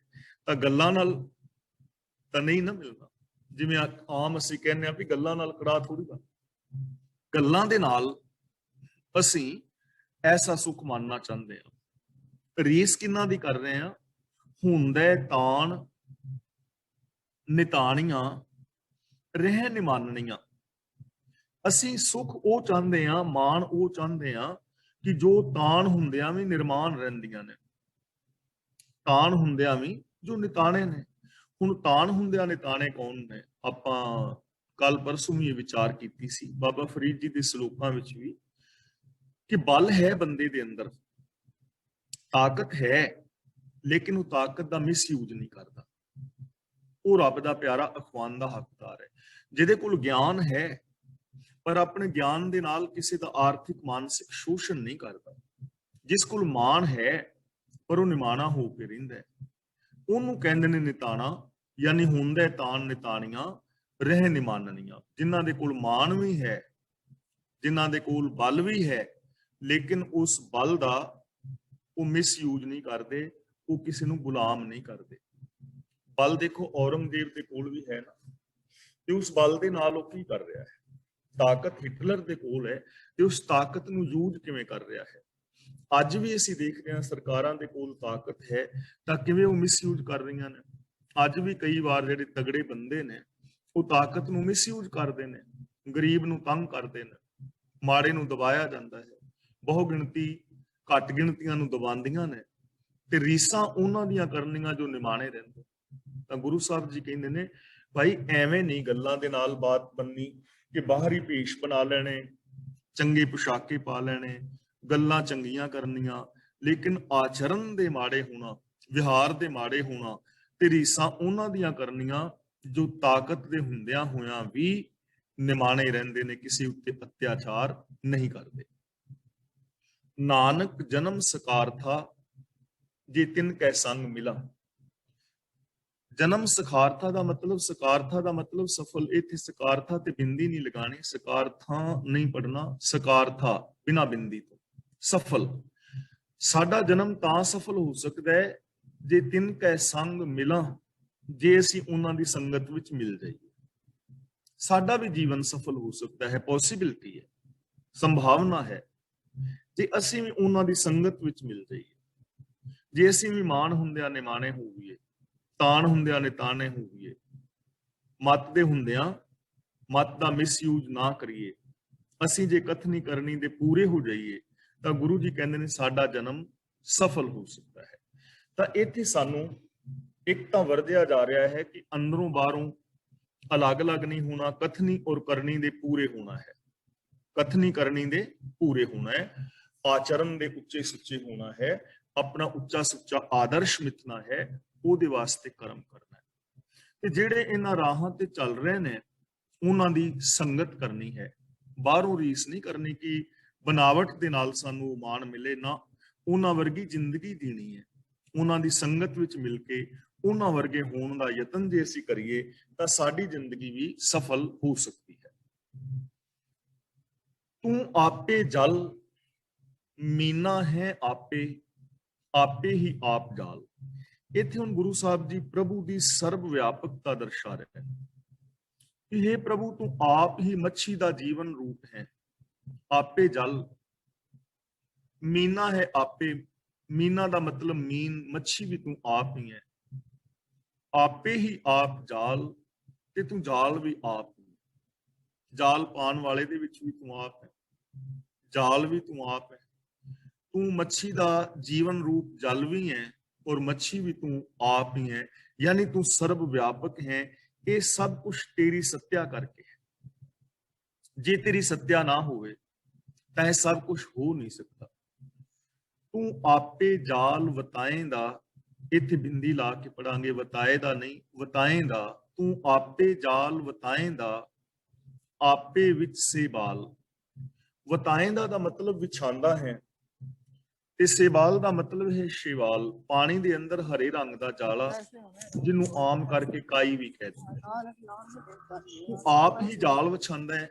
ਤਾਂ ਗੱਲਾਂ ਨਾਲ ਤਾਂ ਨਹੀਂ ਨਾ ਮਿਲਣਾ। ਜਿਵੇਂ ਆਮ ਅਸੀਂ ਕਹਿੰਦੇ ਆ ਵੀ ਗੱਲਾਂ ਨਾਲ ਕੜਾ ਥੋੜੀ ਦਾ, ਗੱਲਾਂ ਦੇ ਨਾਲ ਅਸੀਂ ਐਸਾ ਸੁੱਖ ਮੰਨਣਾ ਚਾਹੁੰਦੇ ਆ। ਰੀਸ ਕਿਹਨਾਂ ਦੀ ਕਰ ਰਹੇ ਆ? ਹੁੰਦੇ ਤਾਣ ਨਿਤਾਣੀਆਂ ਰਹਿ ਨਿਮਾਨਣੀਆਂ। ਅਸੀਂ ਸੁੱਖ ਉਹ ਚਾਹੁੰਦੇ ਆ, ਮਾਣ ਉਹ ਚਾਹੁੰਦੇ ਆ ਕਿ ਜੋ ਤਾਣ ਹੁੰਦਿਆਂ ਵੀ ਨਿਰਮਾਣ ਰਹਿੰਦੀਆਂ ਨੇ, ਤਾਣ ਹੁੰਦਿਆਂ ਵੀ ਜੋ ਨਿਤਾਣੇ ਨੇ। ਹੁਣ ਤਾਣ ਹੁੰਦਿਆਂ ਨਿਤਾਣੇ ਕੌਣ ਨੇ? ਆਪਾਂ ਕੱਲ ਪਰਸੋਂ ਵੀ ਇਹ ਵਿਚਾਰ ਕੀਤੀ ਸੀ ਬਾਬਾ ਫਰੀਦ ਜੀ ਦੇ ਸ਼ਲੋਕਾਂ ਵਿੱਚ ਵੀ, ਕਿ ਬਲ ਹੈ ਬੰਦੇ ਦੇ ਅੰਦਰ, ਤਾਕਤ ਹੈ, ਲੇਕਿਨ ਉਹ ਤਾਕਤ ਦਾ ਮਿਸਯੂਜ ਨਹੀਂ ਕਰਦਾ। ਉਹ ਰੱਬ ਦਾ ਪਿਆਰਾ ਅਖਵਾਨ ਦਾ ਹੱਕਦਾਰ ਹੈ। ਜਿਹਦੇ ਕੋਲ ਗਿਆਨ ਹੈ ਪਰ ਆਪਣੇ ਗਿਆਨ ਦੇ ਨਾਲ ਕਿਸੇ ਦਾ ਆਰਥਿਕ ਮਾਨਸਿਕ ਸ਼ੋਸ਼ਣ ਨਹੀਂ ਕਰਦਾ, ਜਿਸ ਕੋਲ ਮਾਣ ਹੈ ਪਰ ਉਹ ਨਿਮਾਣਾ ਹੋ ਕੇ ਰਹਿੰਦਾ ਹੈ, ਉਹਨੂੰ ਕਹਿੰਦੇ ਨੇ ਨਿਤਾਣਾ। ਯਾਨੀ ਹੁੰਦੇ ਤਾਣ ਨਿਤਾਣੀਆਂ ਰਹਿ ਨਿਮਾਨਣੀਆਂ। ਜਿਨ੍ਹਾਂ ਦੇ ਕੋਲ ਮਾਣ ਵੀ ਹੈ, ਜਿਨ੍ਹਾਂ ਦੇ ਕੋਲ ਬਲ ਵੀ ਹੈ, ਲੇਕਿਨ ਉਸ ਬਲ ਦਾ ਉਹ ਮਿਸਯੂਜ ਨਹੀਂ ਕਰਦੇ, ਉਹ ਕਿਸੇ ਨੂੰ ਗੁਲਾਮ ਨਹੀਂ ਕਰਦੇ। ਬਲ ਦੇਖੋ ਔਰੰਗਜ਼ੇਬ ਦੇ ਕੋਲ ਵੀ ਹੈ ਨਾ, ਤੇ ਉਸ ਬਲ ਦੇ ਨਾਲ ਉਹ ਕੀ ਕਰ ਰਿਹਾ ਹੈ? ਤਾਕਤ ਹਿਟਲਰ ਦੇ ਕੋਲ ਹੈ ਤੇ ਉਸ ਤਾਕਤ ਨੂੰ ਯੂਜ਼ ਕਿਵੇਂ ਕਰ ਰਿਹਾ ਹੈ? ਅੱਜ ਵੀ ਅਸੀਂ ਦੇਖਦੇ ਹਾਂ ਸਰਕਾਰਾਂ ਦੇ ਕੋਲ ਤਾਕਤ ਹੈ ਤਾਂ ਕਿਵੇਂ ਉਹ ਮਿਸਯੂਜ਼ ਕਰ ਰਹੀਆਂ ਨੇ। ਅੱਜ ਵੀ ਕਈ ਵਾਰ ਜਿਹੜੇ ਤਗੜੇ ਬੰਦੇ ਨੇ ਉਹ ਤਾਕਤ ਨੂੰ ਮਿਸਯੂਜ਼ ਕਰਦੇ ਨੇ, ਗਰੀਬ ਨੂੰ ਤੰਗ ਕਰਦੇ ਨੇ, ਮਾੜੇ ਨੂੰ ਦਬਾਇਆ ਜਾਂਦਾ ਹੈ, ਬਹੁ ਗਿਣਤੀ ਘੱਟ ਗਿਣਤੀਆਂ ਨੂੰ ਦਬਾਉਂਦੀਆਂ ਨੇ, ਤੇ ਰੀਸਾਂ ਉਹਨਾਂ ਦੀਆਂ ਕਰਨੀਆਂ ਜੋ ਨਿਮਾਣੇ ਰਹਿੰਦੇ। ਤਾਂ ਗੁਰੂ ਸਾਹਿਬ ਜੀ ਕਹਿੰਦੇ ਨੇ ਭਾਈ ਐਵੇਂ ਨਹੀਂ ਗੱਲਾਂ ਦੇ ਨਾਲ ਬਾਤ ਬੰਨੀ ਕਿ ਬਾਹਰੀ ਭੇਸ਼ ਬਣਾ ਲੈਣੇ, ਚੰਗੇ ਪੁਸ਼ਾਕੇ ਪਾ ਲੈਣੇ, ਗੱਲਾਂ ਚੰਗੀਆਂ ਕਰਨੀਆਂ, ਲੇਕਿਨ ਆਚਰਨ ਦੇ ਮਾੜੇ ਹੋਣਾ, ਵਿਹਾਰ ਦੇ ਮਾੜੇ ਹੋਣਾ, ਤੇ ਰੀਸਾਂ ਉਹਨਾਂ ਦੀਆਂ ਕਰਨੀਆਂ ਜੋ ਤਾਕਤ ਦੇ ਹੁੰਦਿਆਂ ਹੋਇਆਂ ਵੀ ਨਿਮਾਣੇ ਰਹਿੰਦੇ ਨੇ, ਕਿਸੇ ਉੱਤੇ ਅਤਿਆਚਾਰ ਨਹੀਂ ਕਰਦੇ। ਨਾਨਕ ਜਨਮ ਸਕਾਰਥਾ ਜੇ ਤਿਨ ਕੈ ਸੰਗ ਮਿਲਾ। ਜਨਮ ਸਕਾਰਥਾ ਦਾ ਮਤਲਬ, ਸਕਾਰਥਾ ਦਾ ਮਤਲਬ ਸਫਲ। ਇੱਥੇ ਸਕਾਰਥਾ ਤੇ ਬਿੰਦੀ ਨਹੀਂ ਲਗਾਣੀ, ਸਕਾਰਥਾ ਨਹੀਂ ਪੜਨਾ, ਸਕਾਰਥਾ ਬਿਨਾ ਬਿੰਦੀ ਤੋਂ, ਸਫਲ। ਸਾਡਾ ਜਨਮ ਤਾਂ ਸਫਲ ਹੋ ਸਕਦਾ ਹੈ ਜੇ ਤਿਨ ਕੈ ਸੰਗ ਮਿਲਾਂ, ਜੇ ਅਸੀਂ ਉਹਨਾਂ ਦੀ ਸੰਗਤ ਵਿੱਚ ਮਿਲ ਜਾਈਏ। ਸਾਡਾ ਵੀ ਜੀਵਨ ਸਫਲ ਹੋ ਸਕਦਾ ਹੈ, ਪੋਸੀਬਿਲਿਟੀ ਹੈ, ਸੰਭਾਵਨਾ ਹੈ, ਜੇ ਅਸੀਂ ਵੀ ਉਹਨਾਂ ਦੀ ਸੰਗਤ ਵਿੱਚ ਮਿਲ ਜਾਈਏ। ਜੇ ਅਸੀਂ ਵੀ ਮਾਣ ਹੁੰਦਿਆਂ ਨਿਮਾਣੇ ਹੋਈਏ, ਤਾਣ ਹੁੰਦਿਆਂ ਨੇ ਤਾਣੇ ਹੋਈਏ, ਮੱਤ ਦੇ ਹੁੰਦਿਆਂ ਮੱਤ ਦਾ ਮਿਸਯੂਜ ਨਾ ਕਰੀਏ, ਅਸੀਂ ਜੇ ਕਥਨੀ ਕਰਨੀ ਦੇ ਪੂਰੇ ਹੋ ਜਾਈਏ, ਤਾਂ ਗੁਰੂ ਜੀ ਕਹਿੰਦੇ ਨੇ ਸਾਡਾ ਜਨਮ ਸਫਲ ਹੋ ਸਕਦਾ ਹੈ। ਤਾਂ ਇੱਥੇ ਸਾਨੂੰ ਇੱਕ ਤਾਂ ਵਰਜਿਆ ਜਾ ਰਿਹਾ ਹੈ ਕਿ ਅੰਦਰੋਂ ਬਾਹਰੋਂ ਅਲੱਗ-ਅਲੱਗ ਨਹੀਂ ਹੋਣਾ, ਕਥਨੀ ਔਰ ਕਰਨੀ ਦੇ ਪੂਰੇ ਹੋਣਾ ਹੈ। ਕਥਨੀ ਕਰਨੀ ਦੇ ਪੂਰੇ ਹੋਣਾ ਹੈ, ਆਚਰਨ ਦੇ ਉੱਚੇ ਸੁੱਚੇ ਹੋਣਾ ਹੈ, ਆਪਣਾ ਉੱਚਾ ਸੁੱਚਾ ਆਦਰਸ਼ ਮਿਥਣਾ ਹੈ, ਉਹਦੇ ਵਾਸਤੇ ਕਰਮ ਕਰਨਾ ਹੈ। ਤੇ ਜਿਹੜੇ ਇਹਨਾਂ ਰਾਹਾਂ ਤੇ ਚੱਲ ਰਹੇ ਨੇ ਉਹਨਾਂ ਦੀ ਸੰਗਤ ਕਰਨੀ ਹੈ, ਬਾਹਰੋਂ ਰੀਸ ਨਹੀਂ ਕਰਨੀ ਕਿ ਬਨਾਵਟ ਦੇ ਨਾਲ ਸਾਨੂੰ ਮਾਣ ਮਿਲੇ ਨਾ। ਉਹਨਾਂ ਵਰਗੀ ਜ਼ਿੰਦਗੀ ਜੀਣੀ ਹੈ, ਉਹਨਾਂ ਦੀ ਸੰਗਤ ਵਿੱਚ ਮਿਲ ਕੇ ਉਹਨਾਂ ਵਰਗੇ ਹੋਣ ਦਾ ਯਤਨ ਜੇ ਅਸੀਂ ਕਰੀਏ ਤਾਂ ਸਾਡੀ ਜ਼ਿੰਦਗੀ ਵੀ ਸਫਲ ਹੋ ਸਕਦੀ ਹੈ। ਤੂੰ ਆਪੇ ਜਲ ਮੀਨਾ ਹੈ ਆਪੇ, ਆਪੇ ਹੀ ਆਪ ਜਾਲ। ਇੱਥੇ ਹੁਣ ਗੁਰੂ ਸਾਹਿਬ ਜੀ ਪ੍ਰਭੂ ਦੀ ਸਰਬ ਵਿਆਪਕਤਾ ਦਰਸਾ ਰਹੇ ਹਨ ਕਿ हे ਪ੍ਰਭੂ, ਤੂੰ ਆਪ ਹੀ ਮੱਛੀ ਦਾ ਜੀਵਨ ਰੂਪ ਹੈ। ਆਪੇ ਜਲ, ਮੀਨਾ ਹੈ ਆਪੇ, ਮੀਨਾ ਦਾ ਮਤਲਬ ਮੀਨ, ਮੱਛੀ ਵੀ ਤੂੰ ਆਪ ਹੀ ਹੈ। ਆਪੇ ਹੀ ਆਪ ਜਾਲ, ਤੇ ਤੂੰ ਜਾਲ ਵੀ ਆਪ ਹੀ, ਜਾਲ ਪਾਉਣ ਵਾਲੇ ਦੇ ਵਿੱਚ ਵੀ ਤੂੰ ਆਪ ਹੈ, ਜਾਲ ਵੀ ਤੂੰ ਆਪ ਹੈ। ਤੂੰ ਮੱਛੀ ਦਾ ਜੀਵਨ ਰੂਪ ਜਲ ਵੀ ਹੈ ਔਰ ਮੱਛੀ ਵੀ ਤੂੰ ਆਪ ਹੀ ਹੈ, ਯਾਨੀ ਤੂੰ ਸਰਬ ਵਿਆਪਕ ਹੈ। ਇਹ ਸਭ ਕੁਝ ਤੇਰੀ ਸੱਤਿਆ ਕਰਕੇ ਹੈ। ਜੇ ਤੇਰੀ ਸੱਤਿਆ ਨਾ ਹੋਵੇ ਤਾਂ ਇਹ ਸਭ ਕੁਝ ਹੋ ਨਹੀਂ ਸਕਦਾ। ਤੂੰ ਆਪੇ ਜਾਲ ਵਤਾਏਂਦਾ, ਇੱਥੇ ਬਿੰਦੀ ਲਾ ਕੇ ਪੜਾਂਗੇ, ਵਤਾਏ ਦਾ ਨਹੀਂ, ਵਤਾਏਂਦਾ। ਤੂੰ ਆਪੇ ਜਾਲ ਵਤਾਏਂਦਾ, ਆਪੇ ਵਿੱਚ ਸੇਬਾਲ। ਵਤਾਏਂਦਾ ਦਾ ਮਤਲਬ ਵਿਛਾਂਦਾ ਹੈ ਤੇ ਸੇਬਾਲ ਦਾ ਮਤਲਬ ਹੈ ਸ਼ੇਵਾਲ, ਪਾਣੀ ਦੇ ਅੰਦਰ ਹਰੇ ਰੰਗ ਦਾ ਜਾਲਾ, ਜਿਹਨੂੰ ਆਮ ਕਰਕੇ ਕਾਈ ਵੀ ਕਹਿੰਦੇ ਨੇ। ਤੂੰ ਆਪ ਹੀ ਜਾਲ ਵਿਛਾਂਦਾ ਹੈ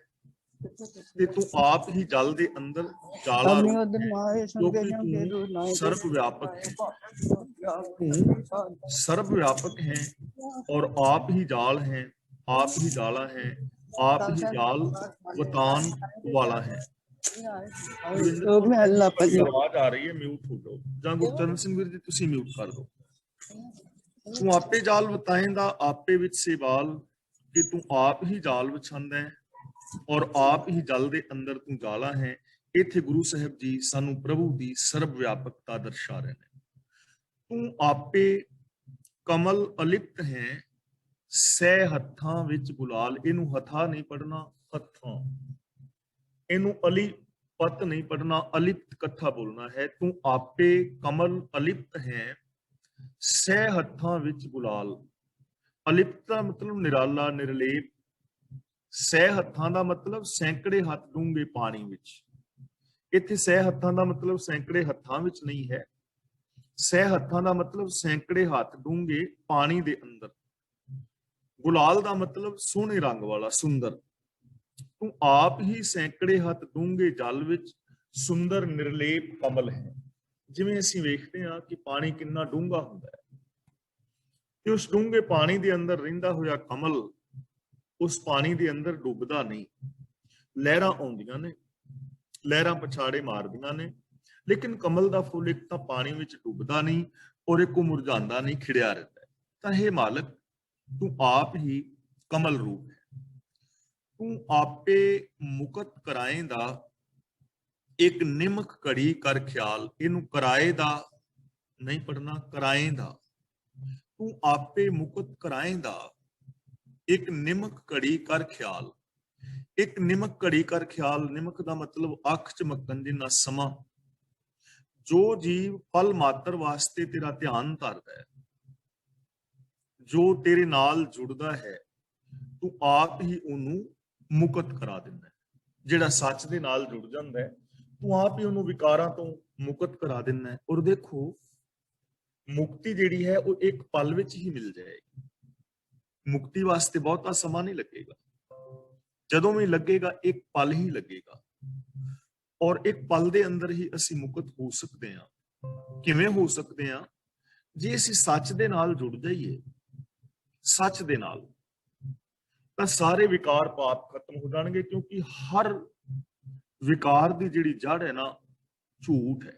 ਤੇ ਤੂੰ ਆਪ ਹੀ ਜਲ ਦੇ ਅੰਦਰ ਜਾਲਾ ਰੂਪ ਹੈ, ਕਿਉਂਕਿ ਤੂੰ ਸਰਬ ਵਿਆਪਕ ਹੈ, ਸਰਬ ਵਿਆਪਕ ਹੈ ਔਰ ਆਪ ਹੀ ਜਾਲ ਹੈ, ਆਪ ਹੀ ਜਾਲਾ ਹੈ, ਆਪ ਹੀ ਜਾਲ ਵਤਾਨ ਵਾਲਾ ਹੈ। ਆਵਾਜ਼ ਆ ਰਹੀ ਹੈ, ਮਿਊਟ ਹੋ ਜਾਓ, ਜਾਂ ਗੁਰਚਰਨ ਸਿੰਘ ਵੀਰ ਜੀ ਤੁਸੀਂ ਮਿਊਟ ਕਰ ਦਿਓ। ਤੂੰ ਆਪੇ ਜਾਲ ਵਤਾਏਂਦਾ, ਆਪੇ ਵਿੱਚ ਸੇਬਾਲ, ਕਿ ਤੂੰ ਆਪ ਹੀ ਜਾਲ ਵਿਛਾਂਦਾ ਹੈ ਔਰ ਆਪ ਹੀ ਜਲ ਦੇ ਅੰਦਰ ਤੂੰ ਜਾਲਾ ਹੈ। ਇੱਥੇ ਗੁਰੂ ਸਾਹਿਬ ਜੀ ਸਾਨੂੰ ਪ੍ਰਭੂ ਦੀ ਸਰਬ ਵਿਆਪਕਤਾ ਦਰਸਾ ਰਹੇ ਨੇ। ਤੂੰ ਆਪੇ ਕਮਲ ਅਲਿਪਤ ਹੈ, ਸੈ ਹੱਥਾਂ ਵਿੱਚ ਗੁਲਾਲ। ਇਹਨੂੰ ਹੱਥਾਂ ਨਹੀਂ ਪੜਨਾ, ਹੱਥਾਂ, ਇਹਨੂੰ ਅਲੀ ਪਤ ਨਹੀਂ ਪੜਨਾ, ਅਲਿਪਤ ਕੱਥਾ ਬੋਲਣਾ ਹੈ। ਤੂੰ ਆਪੇ ਕਮਲ ਅਲਿਪਤ ਹੈ, ਸੈ ਹੱਥਾਂ ਵਿੱਚ ਗੁਲਾਲ। ਅਲਿਪਤ ਦਾ ਮਤਲਬ ਨਿਰਾਲਾ, ਨਿਰਲੇਪ। ਸੈ ਹੱਥਾਂ ਦਾ ਮਤਲਬ ਸੈਂਕੜੇ ਹੱਥ ਡੂੰਘੇ ਪਾਣੀ ਵਿੱਚ। ਇੱਥੇ ਸੈ ਹੱਥਾਂ ਦਾ ਮਤਲਬ ਸੈਂਕੜੇ ਹੱਥਾਂ ਵਿੱਚ ਨਹੀਂ ਹੈ, ਸੈ ਹੱਥਾਂ ਦਾ ਮਤਲਬ ਸੈਂਕੜੇ ਹੱਥ ਡੂੰਘੇ ਪਾਣੀ ਦੇ ਅੰਦਰ। ਗੁਲਾਲ ਦਾ ਮਤਲਬ ਸੋਹਣੇ ਰੰਗ ਵਾਲਾ, ਸੁੰਦਰ। ਤੂੰ ਆਪ ਹੀ ਸੈਂਕੜੇ ਹੱਥ ਡੂੰਘੇ ਜਲ ਵਿੱਚ ਸੁੰਦਰ ਨਿਰਲੇਪ ਕਮਲ ਹੈ। ਜਿਵੇਂ ਅਸੀਂ ਵੇਖਦੇ ਹਾਂ ਕਿ ਪਾਣੀ ਕਿੰਨਾ ਡੂੰਘਾ ਹੁੰਦਾ ਹੈ ਤੇ ਉਸ ਡੂੰਘੇ ਪਾਣੀ ਦੇ ਅੰਦਰ ਰਹਿੰਦਾ ਹੋਇਆ ਕਮਲ ਉਸ ਪਾਣੀ ਦੇ ਅੰਦਰ ਡੁੱਬਦਾ ਨਹੀਂ। ਲਹਿਰਾਂ ਆਉਂਦੀਆਂ ਨੇ, ਲਹਿਰਾਂ ਪਛਾੜੇ ਮਾਰਦੀਆਂ ਨੇ, ਲੇਕਿਨ ਕਮਲ ਦਾ ਫੁੱਲ ਇੱਕ ਤਾਂ ਪਾਣੀ ਵਿੱਚ ਡੁੱਬਦਾ ਨਹੀਂ ਔਰ ਇੱਕ ਮੁਰਝਾਉਂਦਾ ਨਹੀਂ, ਖਿੜਿਆ ਰਹਿੰਦਾ ਹੈ। ਤਾਂ ਇਹ ਮਾਲਕ, ਤੂੰ ਆਪ ਹੀ ਕਮਲ ਰੂਪ ਹੈ। ਤੂੰ ਆਪੇ ਮੁਕਤ ਕਰਾਏਂਦਾ, ਇੱਕ ਨਿਮਕ ਘੜੀ ਕਰ ਖਿਆਲ। ਇਹਨੂੰ ਕਿਰਾਏ ਦਾ ਨਹੀਂ ਪੜਨਾ, ਕਰਾਏਂਦਾ। ਤੂੰ ਆਪੇ ਮੁਕਤ ਕਰਾਏਂਦਾ, ਇੱਕ ਨਿਮਕ ਘੜੀ ਕਰ ਖਿਆਲ। ਇੱਕ ਨਿਮਕ ਘੜੀ ਕਰ ਖਿਆਲ, ਨਿਮਕ ਦਾ ਮਤਲਬ ਅੱਖ ਝਮਕਣ ਜਿੰਨਾ ਸਮਾਂ। ਜੋ ਜੀਵ ਪਲ ਮਾਤਰ ਵਾਸਤੇ ਤੇਰਾ ਧਿਆਨ ਧਰਦਾ ਹੈ, ਜੋ ਤੇਰੇ ਨਾਲ ਜੁੜਦਾ ਹੈ, ਤੂੰ ਆਪ ਹੀ ਉਹਨੂੰ ਮੁਕਤ ਕਰਾ ਦਿੰਦਾ ਹੈ। ਜਿਹੜਾ ਸੱਚ ਦੇ ਨਾਲ ਜੁੜ ਜਾਂਦਾ ਹੈ ਤੂੰ ਆਪ ਹੀ ਉਹਨੂੰ ਵਿਕਾਰਾਂ ਤੋਂ ਮੁਕਤ ਕਰਾ ਦਿੰਦਾ ਹੈ। ਔਰ ਦੇਖੋ ਮੁਕਤੀ ਜਿਹੜੀ ਹੈ ਉਹ ਇੱਕ ਪਲ ਵਿੱਚ ਹੀ ਮਿਲ ਜਾਏਗੀ। ਮੁਕਤੀ ਵਾਸਤੇ ਬਹੁਤਾ ਸਮਾਂ ਨਹੀਂ ਲੱਗੇਗਾ, ਜਦੋਂ ਵੀ ਲੱਗੇਗਾ ਇੱਕ ਪਲ ਹੀ ਲੱਗੇਗਾ। ਔਰ ਇੱਕ ਪਲ ਦੇ ਅੰਦਰ ਹੀ ਅਸੀਂ ਮੁਕਤ ਹੋ ਸਕਦੇ ਹਾਂ। ਕਿਵੇਂ ਹੋ ਸਕਦੇ ਹਾਂ? ਜੇ ਅਸੀਂ ਸੱਚ ਦੇ ਨਾਲ ਜੁੜ ਜਾਈਏ, ਸੱਚ ਦੇ ਨਾਲ, ਤਾਂ ਸਾਰੇ ਵਿਕਾਰ ਪਾਪ ਖਤਮ ਹੋ ਜਾਣਗੇ। ਕਿਉਂਕਿ ਹਰ ਵਿਕਾਰ ਦੀ ਜਿਹੜੀ ਜੜ ਹੈ ਨਾ, ਝੂਠ ਹੈ।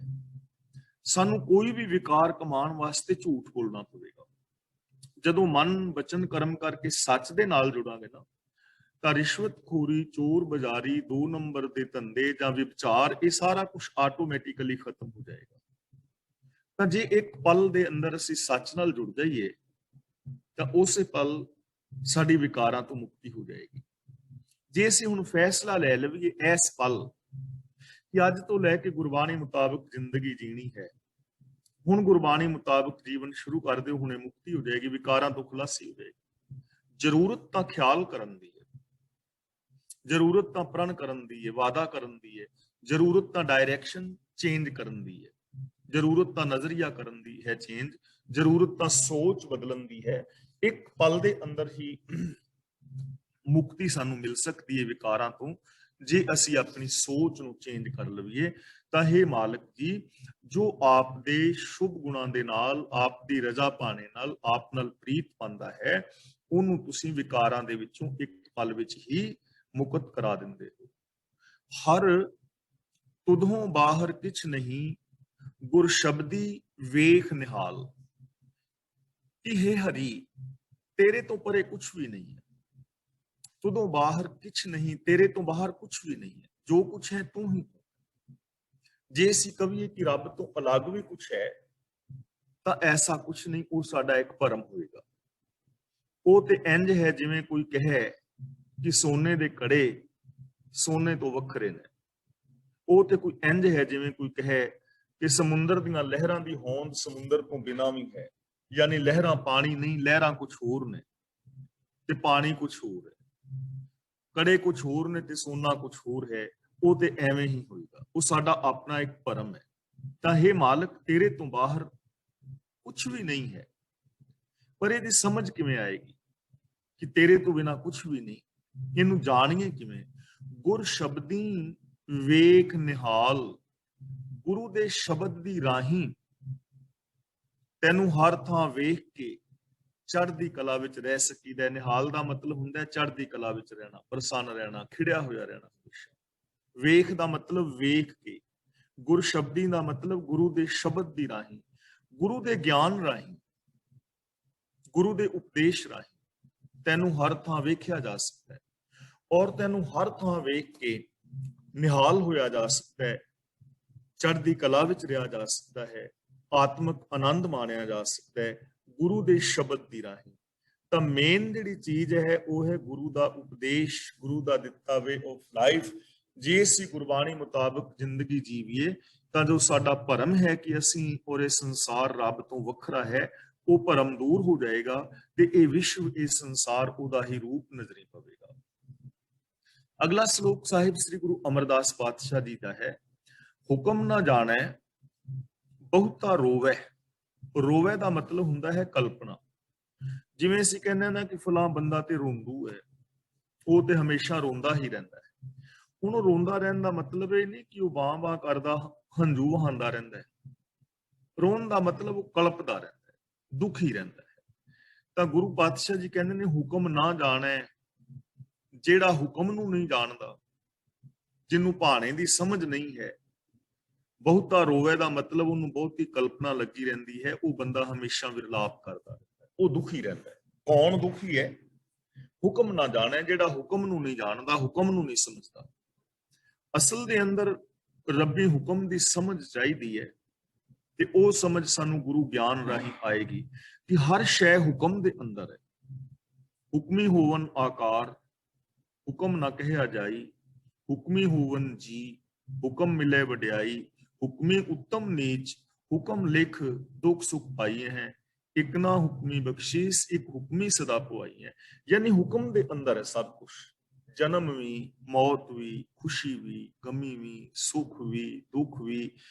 ਸਾਨੂੰ ਕੋਈ ਵੀ ਵਿਕਾਰ ਕਮਾਉਣ ਵਾਸਤੇ ਝੂਠ ਬੋਲਣਾ ਪਵੇਗਾ। ਜਦੋਂ ਮਨ ਬਚਨ ਕਰਮ ਕਰਕੇ ਸੱਚ ਦੇ ਨਾਲ ਜੁੜਾਂਗੇ ਨਾ, ਤਾਂ ਰਿਸ਼ਵਤਖੋਰੀ, ਚੋਰ ਬਜ਼ਾਰੀ, 2 ਨੰਬਰ ਦੇ ਧੰਦੇ ਜਾਂ ਵਿਚਾਰ, ਇਹ ਸਾਰਾ ਕੁਝ ਆਟੋਮੈਟਿਕਲੀ ਖਤਮ ਹੋ ਜਾਏਗਾ। ਤਾਂ ਜੇ ਇੱਕ ਪਲ ਦੇ ਅੰਦਰ ਅਸੀਂ ਸੱਚ ਨਾਲ ਜੁੜ ਜਾਈਏ ਤਾਂ ਉਸੇ ਪਲ ਸਾਡੀ ਵਿਕਾਰਾਂ ਤੋਂ ਮੁਕਤੀ ਹੋ ਜਾਏਗੀ। ਜੇ ਅਸੀਂ ਹੁਣ ਫੈਸਲਾ ਲੈ ਲਈਏ ਇਸ ਪਲ ਕਿ ਅੱਜ ਤੋਂ ਲੈ ਕੇ ਗੁਰਬਾਣੀ ਮੁਤਾਬਕ ਜ਼ਿੰਦਗੀ ਜੀਣੀ ਹੈ, ਹੁਣ ਗੁਰਬਾਣੀ ਮੁਤਾਬਕ ਜੀਵਨ ਸ਼ੁਰੂ ਕਰ ਦਿਓ, ਹੁਣੇ ਮੁਕਤੀ ਹੋ ਜਾਏਗੀ, ਵਿਕਾਰਾਂ ਤੋਂ ਖੁਲਾਸੀ ਹੋ ਜਾਏਗੀ। ਜ਼ਰੂਰਤ ਤਾਂ ਖਿਆਲ ਕਰਨ ਦੀ ਹੈ, ਜ਼ਰੂਰਤ ਤਾਂ ਪ੍ਰਣ ਕਰਨ ਦੀ ਹੈ, ਵਾਅਦਾ ਕਰਨ ਦੀ ਹੈ, ਜ਼ਰੂਰਤ ਤਾਂ ਡਾਇਰੈਕਸ਼ਨ ਚੇਂਜ ਕਰਨ ਦੀ ਹੈ, ਜ਼ਰੂਰਤ ਤਾਂ ਨਜ਼ਰੀਆ ਕਰਨ ਦੀ ਹੈ ਚੇਂਜ, ਜ਼ਰੂਰਤ ਤਾਂ ਸੋਚ ਬਦਲਣ ਦੀ ਹੈ। ਇੱਕ ਪਲ ਦੇ ਅੰਦਰ ਹੀ ਮੁਕਤੀ ਸਾਨੂੰ ਮਿਲ ਸਕਦੀ ਹੈ ਵਿਕਾਰਾਂ ਤੋਂ, ਜੇ ਅਸੀਂ ਆਪਣੀ ਸੋਚ ਨੂੰ ਚੇਂਜ ਕਰ ਲਈਏ। ਤਾਂ ਇਹ ਮਾਲਕ ਜੀ, ਜੋ ਆਪ ਦੇ ਸ਼ੁਭ ਗੁਣਾਂ ਦੇ ਨਾਲ, ਆਪ ਦੀ ਰਜ਼ਾ ਪਾਣੇ ਨਾਲ, ਆਪ ਨਾਲ ਪ੍ਰੀਤ ਪਾਉਂਦਾ ਹੈ, ਉਹਨੂੰ ਤੁਸੀਂ ਵਿਕਾਰਾਂ ਦੇ ਵਿੱਚੋਂ ਇੱਕ ਪਲ ਵਿੱਚ ਹੀ ਮੁਕਤ ਕਰਾ ਦਿੰਦੇ ਹੋ। ਹਰ ਤੁਧੋਂ ਬਾਹਰ ਕਿਛ ਨਹੀਂ, ਗੁਰ ਸ਼ਬਦੀ ਵੇਖ ਨਿਹਾਲ। ਕਿ ਹੈ ਹਰੀ, ਤੇਰੇ ਤੋਂ ਪਰੇ ਕੁਛ ਵੀ ਨਹੀਂ ਹੈ। ਤੁਧੋਂ ਬਾਹਰ ਕਿਛ ਨਹੀਂ, ਤੇਰੇ ਤੋਂ ਬਾਹਰ ਕੁਛ ਵੀ ਨਹੀਂ ਹੈ। ਜੋ ਕੁਛ ਹੈ ਤੂੰ ਹੀ ਤੂੰ। ਜੇ ਅਸੀਂ ਕਹੀਏ ਕਿ ਰੱਬ ਤੋਂ ਅਲੱਗ ਵੀ ਕੁਛ ਹੈ, ਤਾਂ ਐਸਾ ਕੁਛ ਨਹੀਂ, ਉਹ ਸਾਡਾ ਇੱਕ ਭਰਮ ਹੋਏਗਾ। ਉਹ ਤੇ ਇੰਜ ਹੈ ਜਿਵੇਂ ਕੋਈ ਕਹੇ ਕਿ ਸੋਨੇ ਦੇ ਕੜੇ ਸੋਨੇ ਤੋਂ ਵੱਖਰੇ ਨੇ। ਉਹ ਤੇ ਕੋਈ ਇੰਜ ਹੈ ਜਿਵੇਂ ਕੋਈ ਕਹੇ ਕਿ ਸਮੁੰਦਰ ਦੀਆਂ ਲਹਿਰਾਂ ਦੀ ਹੋਂਦ ਸਮੁੰਦਰ ਤੋਂ ਬਿਨਾਂ ਵੀ ਹੈ। ਯਾਨੀ ਲਹਿਰਾਂ ਪਾਣੀ ਨਹੀਂ, ਲਹਿਰਾਂ ਕੁਛ ਹੋਰ ਨੇ ਤੇ ਪਾਣੀ ਕੁਛ ਹੋਰ ਹੈ, ਕੜੇ ਕੁਛ ਹੋਰ ਨੇ ਤੇ ਸੋਨਾ ਕੁਛ ਹੋਰ ਹੈ। ਉਹ ਤੇ ਐਵੇਂ ਹੀ ਹੋਏਗਾ, ਉਹ ਸਾਡਾ ਆਪਣਾ ਇੱਕ ਭਰਮ ਹੈ। ਤਾਂ ਇਹ ਮਾਲਕ, ਤੇਰੇ ਤੋਂ ਬਾਹਰ ਕੁਛ ਵੀ ਨਹੀਂ ਹੈ। ਪਰ ਇਹਦੀ ਸਮਝ ਕਿਵੇਂ ਆਏਗੀ ਕਿ ਤੇਰੇ ਤੋਂ ਬਿਨਾਂ ਕੁਛ ਵੀ ਨਹੀਂ? ਇਹਨੂੰ ਜਾਣੀਏ ਕਿਵੇਂ? ਗੁਰ ਸ਼ਬਦੀ ਵੇਖ ਨਿਹਾਲ। ਗੁਰੂ ਦੇ ਸ਼ਬਦ ਦੀ ਰਾਹੀਂ ਤੈਨੂੰ ਹਰ ਥਾਂ ਵੇਖ ਕੇ ਚੜ੍ਹਦੀ ਕਲਾ ਵਿੱਚ ਰਹਿ ਸਕੀਦਾ। ਨਿਹਾਲ ਦਾ ਮਤਲਬ ਹੁੰਦਾ ਹੈ ਚੜ੍ਹਦੀ ਕਲਾ ਵਿੱਚ ਰਹਿਣਾ, ਪ੍ਰਸੰਨ ਰਹਿਣਾ, ਖਿੜਿਆ ਹੋਇਆ ਰਹਿਣਾ। ਵੇਖ ਦਾ ਮਤਲਬ ਵੇਖ ਕੇ, ਗੁਰ ਸ਼ਬਦੀ ਦਾ ਮਤਲਬ ਗੁਰੂ ਦੇ ਸ਼ਬਦ ਦੀ ਰਾਹੀਂ, ਗੁਰੂ ਦੇ ਗਿਆਨ ਰਾਹੀਂ, ਗੁਰੂ ਦੇ ਉਪਦੇਸ਼ ਰਾਹੀਂ ਤੈਨੂੰ ਹਰ ਥਾਂ ਵੇਖਿਆ ਜਾ ਸਕਦਾ ਹੈ। ਔਰ ਤੈਨੂੰ ਹਰ ਥਾਂ ਵੇਖ ਕੇ ਨਿਹਾਲ ਹੋਇਆ ਜਾ ਸਕਦਾ ਹੈ, ਚੜ੍ਹਦੀ ਕਲਾ ਵਿੱਚ ਰਿਹਾ ਜਾ ਸਕਦਾ ਹੈ, ਆਤਮਿਕ ਆਨੰਦ ਮਾਣਿਆ ਜਾ ਸਕਦਾ ਹੈ ਗੁਰੂ ਦੇ ਸ਼ਬਦ ਦੀ ਰਾਹੀਂ। ਤਾਂ ਮੇਨ ਜਿਹੜੀ ਚੀਜ਼ ਹੈ ਉਹ ਹੈ ਗੁਰੂ ਦਾ ਉਪਦੇਸ਼, ਗੁਰੂ ਦਾ ਦਿੱਤਾ ਵੇ ਆਫ ਲਾਈਫ। ਜੇ ਅਸੀਂ ਗੁਰਬਾਣੀ ਮੁਤਾਬਕ ਜ਼ਿੰਦਗੀ ਜੀਵੀਏ ਤਾਂ ਜੋ ਸਾਡਾ ਭਰਮ ਹੈ ਕਿ ਅਸੀਂ ਔਰ ਇਹ ਸੰਸਾਰ ਰੱਬ ਤੋਂ ਵੱਖਰਾ ਹੈ, ਉਹ ਭਰਮ ਦੂਰ ਹੋ ਜਾਏਗਾ ਤੇ ਇਹ ਵਿਸ਼ਵ, ਇਹ ਸੰਸਾਰ ਉਹਦਾ ਹੀ ਰੂਪ ਨਜ਼ਰੀ ਪਵੇਗਾ। ਅਗਲਾ ਸ਼ਲੋਕ ਸਾਹਿਬ ਸ੍ਰੀ ਗੁਰੂ ਅਮਰਦਾਸ ਪਾਤਸ਼ਾਹ ਜੀ ਦਾ ਹੈ। ਹੁਕਮ ਨਾ ਜਾਣੈ ਬਹੁਤਾ ਰੋਵੈ। ਰੋਵੈ ਦਾ ਮਤਲਬ ਹੁੰਦਾ ਹੈ ਕਲਪਨਾ। ਜਿਵੇਂ ਅਸੀਂ ਕਹਿੰਦੇ ਨਾ ਕਿ ਫਲਾਂ ਬੰਦਾ ਤੇ ਰੋਂਦੂ ਹੈ, ਉਹ ਤੇ ਹਮੇਸ਼ਾ ਰੋਂਦਾ ਹੀ ਰਹਿੰਦਾ ਹੈ। ਹੁਣ ਉਹ ਰੋਂਦਾ ਰਹਿਣ ਦਾ ਮਤਲਬ ਇਹ ਨਹੀਂ ਕਿ ਉਹ ਬਾਂਹ ਕਰਦਾ ਹੰਝੂ ਵਹਾਉਂਦਾ ਰਹਿੰਦਾ ਹੈ। ਰੋਣ ਦਾ ਮਤਲਬ ਉਹ ਕਲਪਦਾ ਰਹਿੰਦਾ ਹੈ, ਦੁਖੀ ਰਹਿੰਦਾ ਹੈ। ਤਾਂ ਗੁਰੂ ਪਾਤਸ਼ਾਹ ਜੀ ਕਹਿੰਦੇ ਨੇ ਹੁਕਮ ਨਾ ਜਾਣੈ। ਜਿਹੜਾ ਹੁਕਮ ਨੂੰ ਨਹੀਂ ਜਾਣਦਾ, ਜਿਹਨੂੰ ਭਾਣੇ ਦੀ ਸਮਝ ਨਹੀਂ ਹੈ, ਬਹੁਤਾ ਰੋਵੇ ਦਾ ਮਤਲਬ ਉਹਨੂੰ ਬਹੁਤੀ ਕਲਪਨਾ ਲੱਗੀ ਰਹਿੰਦੀ ਹੈ, ਉਹ ਬੰਦਾ ਹਮੇਸ਼ਾ ਵਿਰਲਾਪ ਕਰਦਾ ਰਹਿੰਦਾ ਹੈ, ਉਹ ਦੁਖੀ ਰਹਿੰਦਾ ਹੈ। ਕੌਣ ਦੁਖੀ ਹੈ? ਹੁਕਮ ਨਾ ਜਾਣੈ, ਜਿਹੜਾ ਹੁਕਮ ਨੂੰ ਨਹੀਂ ਜਾਣਦਾ, ਹੁਕਮ ਨੂੰ ਨਹੀਂ ਸਮਝਦਾ। ਅਸਲ ਦੇ ਅੰਦਰ ਰੱਬੀ ਹੁਕਮ ਦੀ ਸਮਝ ਚਾਹੀਦੀ ਹੈ ਤੇ ਉਹ ਸਮਝ ਸਾਨੂੰ ਗੁਰੂ ਗਿਆਨ ਰਾਹੀਂ ਆਏਗੀ ਕਿ ਹਰ ਸ਼ੈ ਹੁਕਮ ਦੇ ਅੰਦਰ ਹੈ। ਹੁਕਮੀ ਹੋਵਨ ਆਕਾਰ, ਹੁਕਮ ਨਾ ਕਹਿਆ ਜਾਈ। ਹੁਕਮੀ ਹੋਵਨ ਜੀ, ਹੁਕਮ ਮਿਲੇ ਵਡਿਆਈ। ਹੁਕਮੀ ਉੱਤਮ ਨੀਚ, ਹੁਕਮ ਲਿਖ ਦੁੱਖ ਸੁਖ ਪਾਈਏ ਹੈ। ਇੱਕ ਨਾ ਹੁਕਮੀ ਬਖਸ਼ੀਸ, ਇੱਕ ਹੁਕਮੀ ਸਦਾ ਪੁਆਈ ਹੈ। ਯਾਨੀ ਹੁਕਮ ਦੇ ਅੰਦਰ ਹੈ ਸਭ ਕੁਛ। जन्म भी, मौत भी, खुशी भी, गमी भी, सुख भी, दुख भी,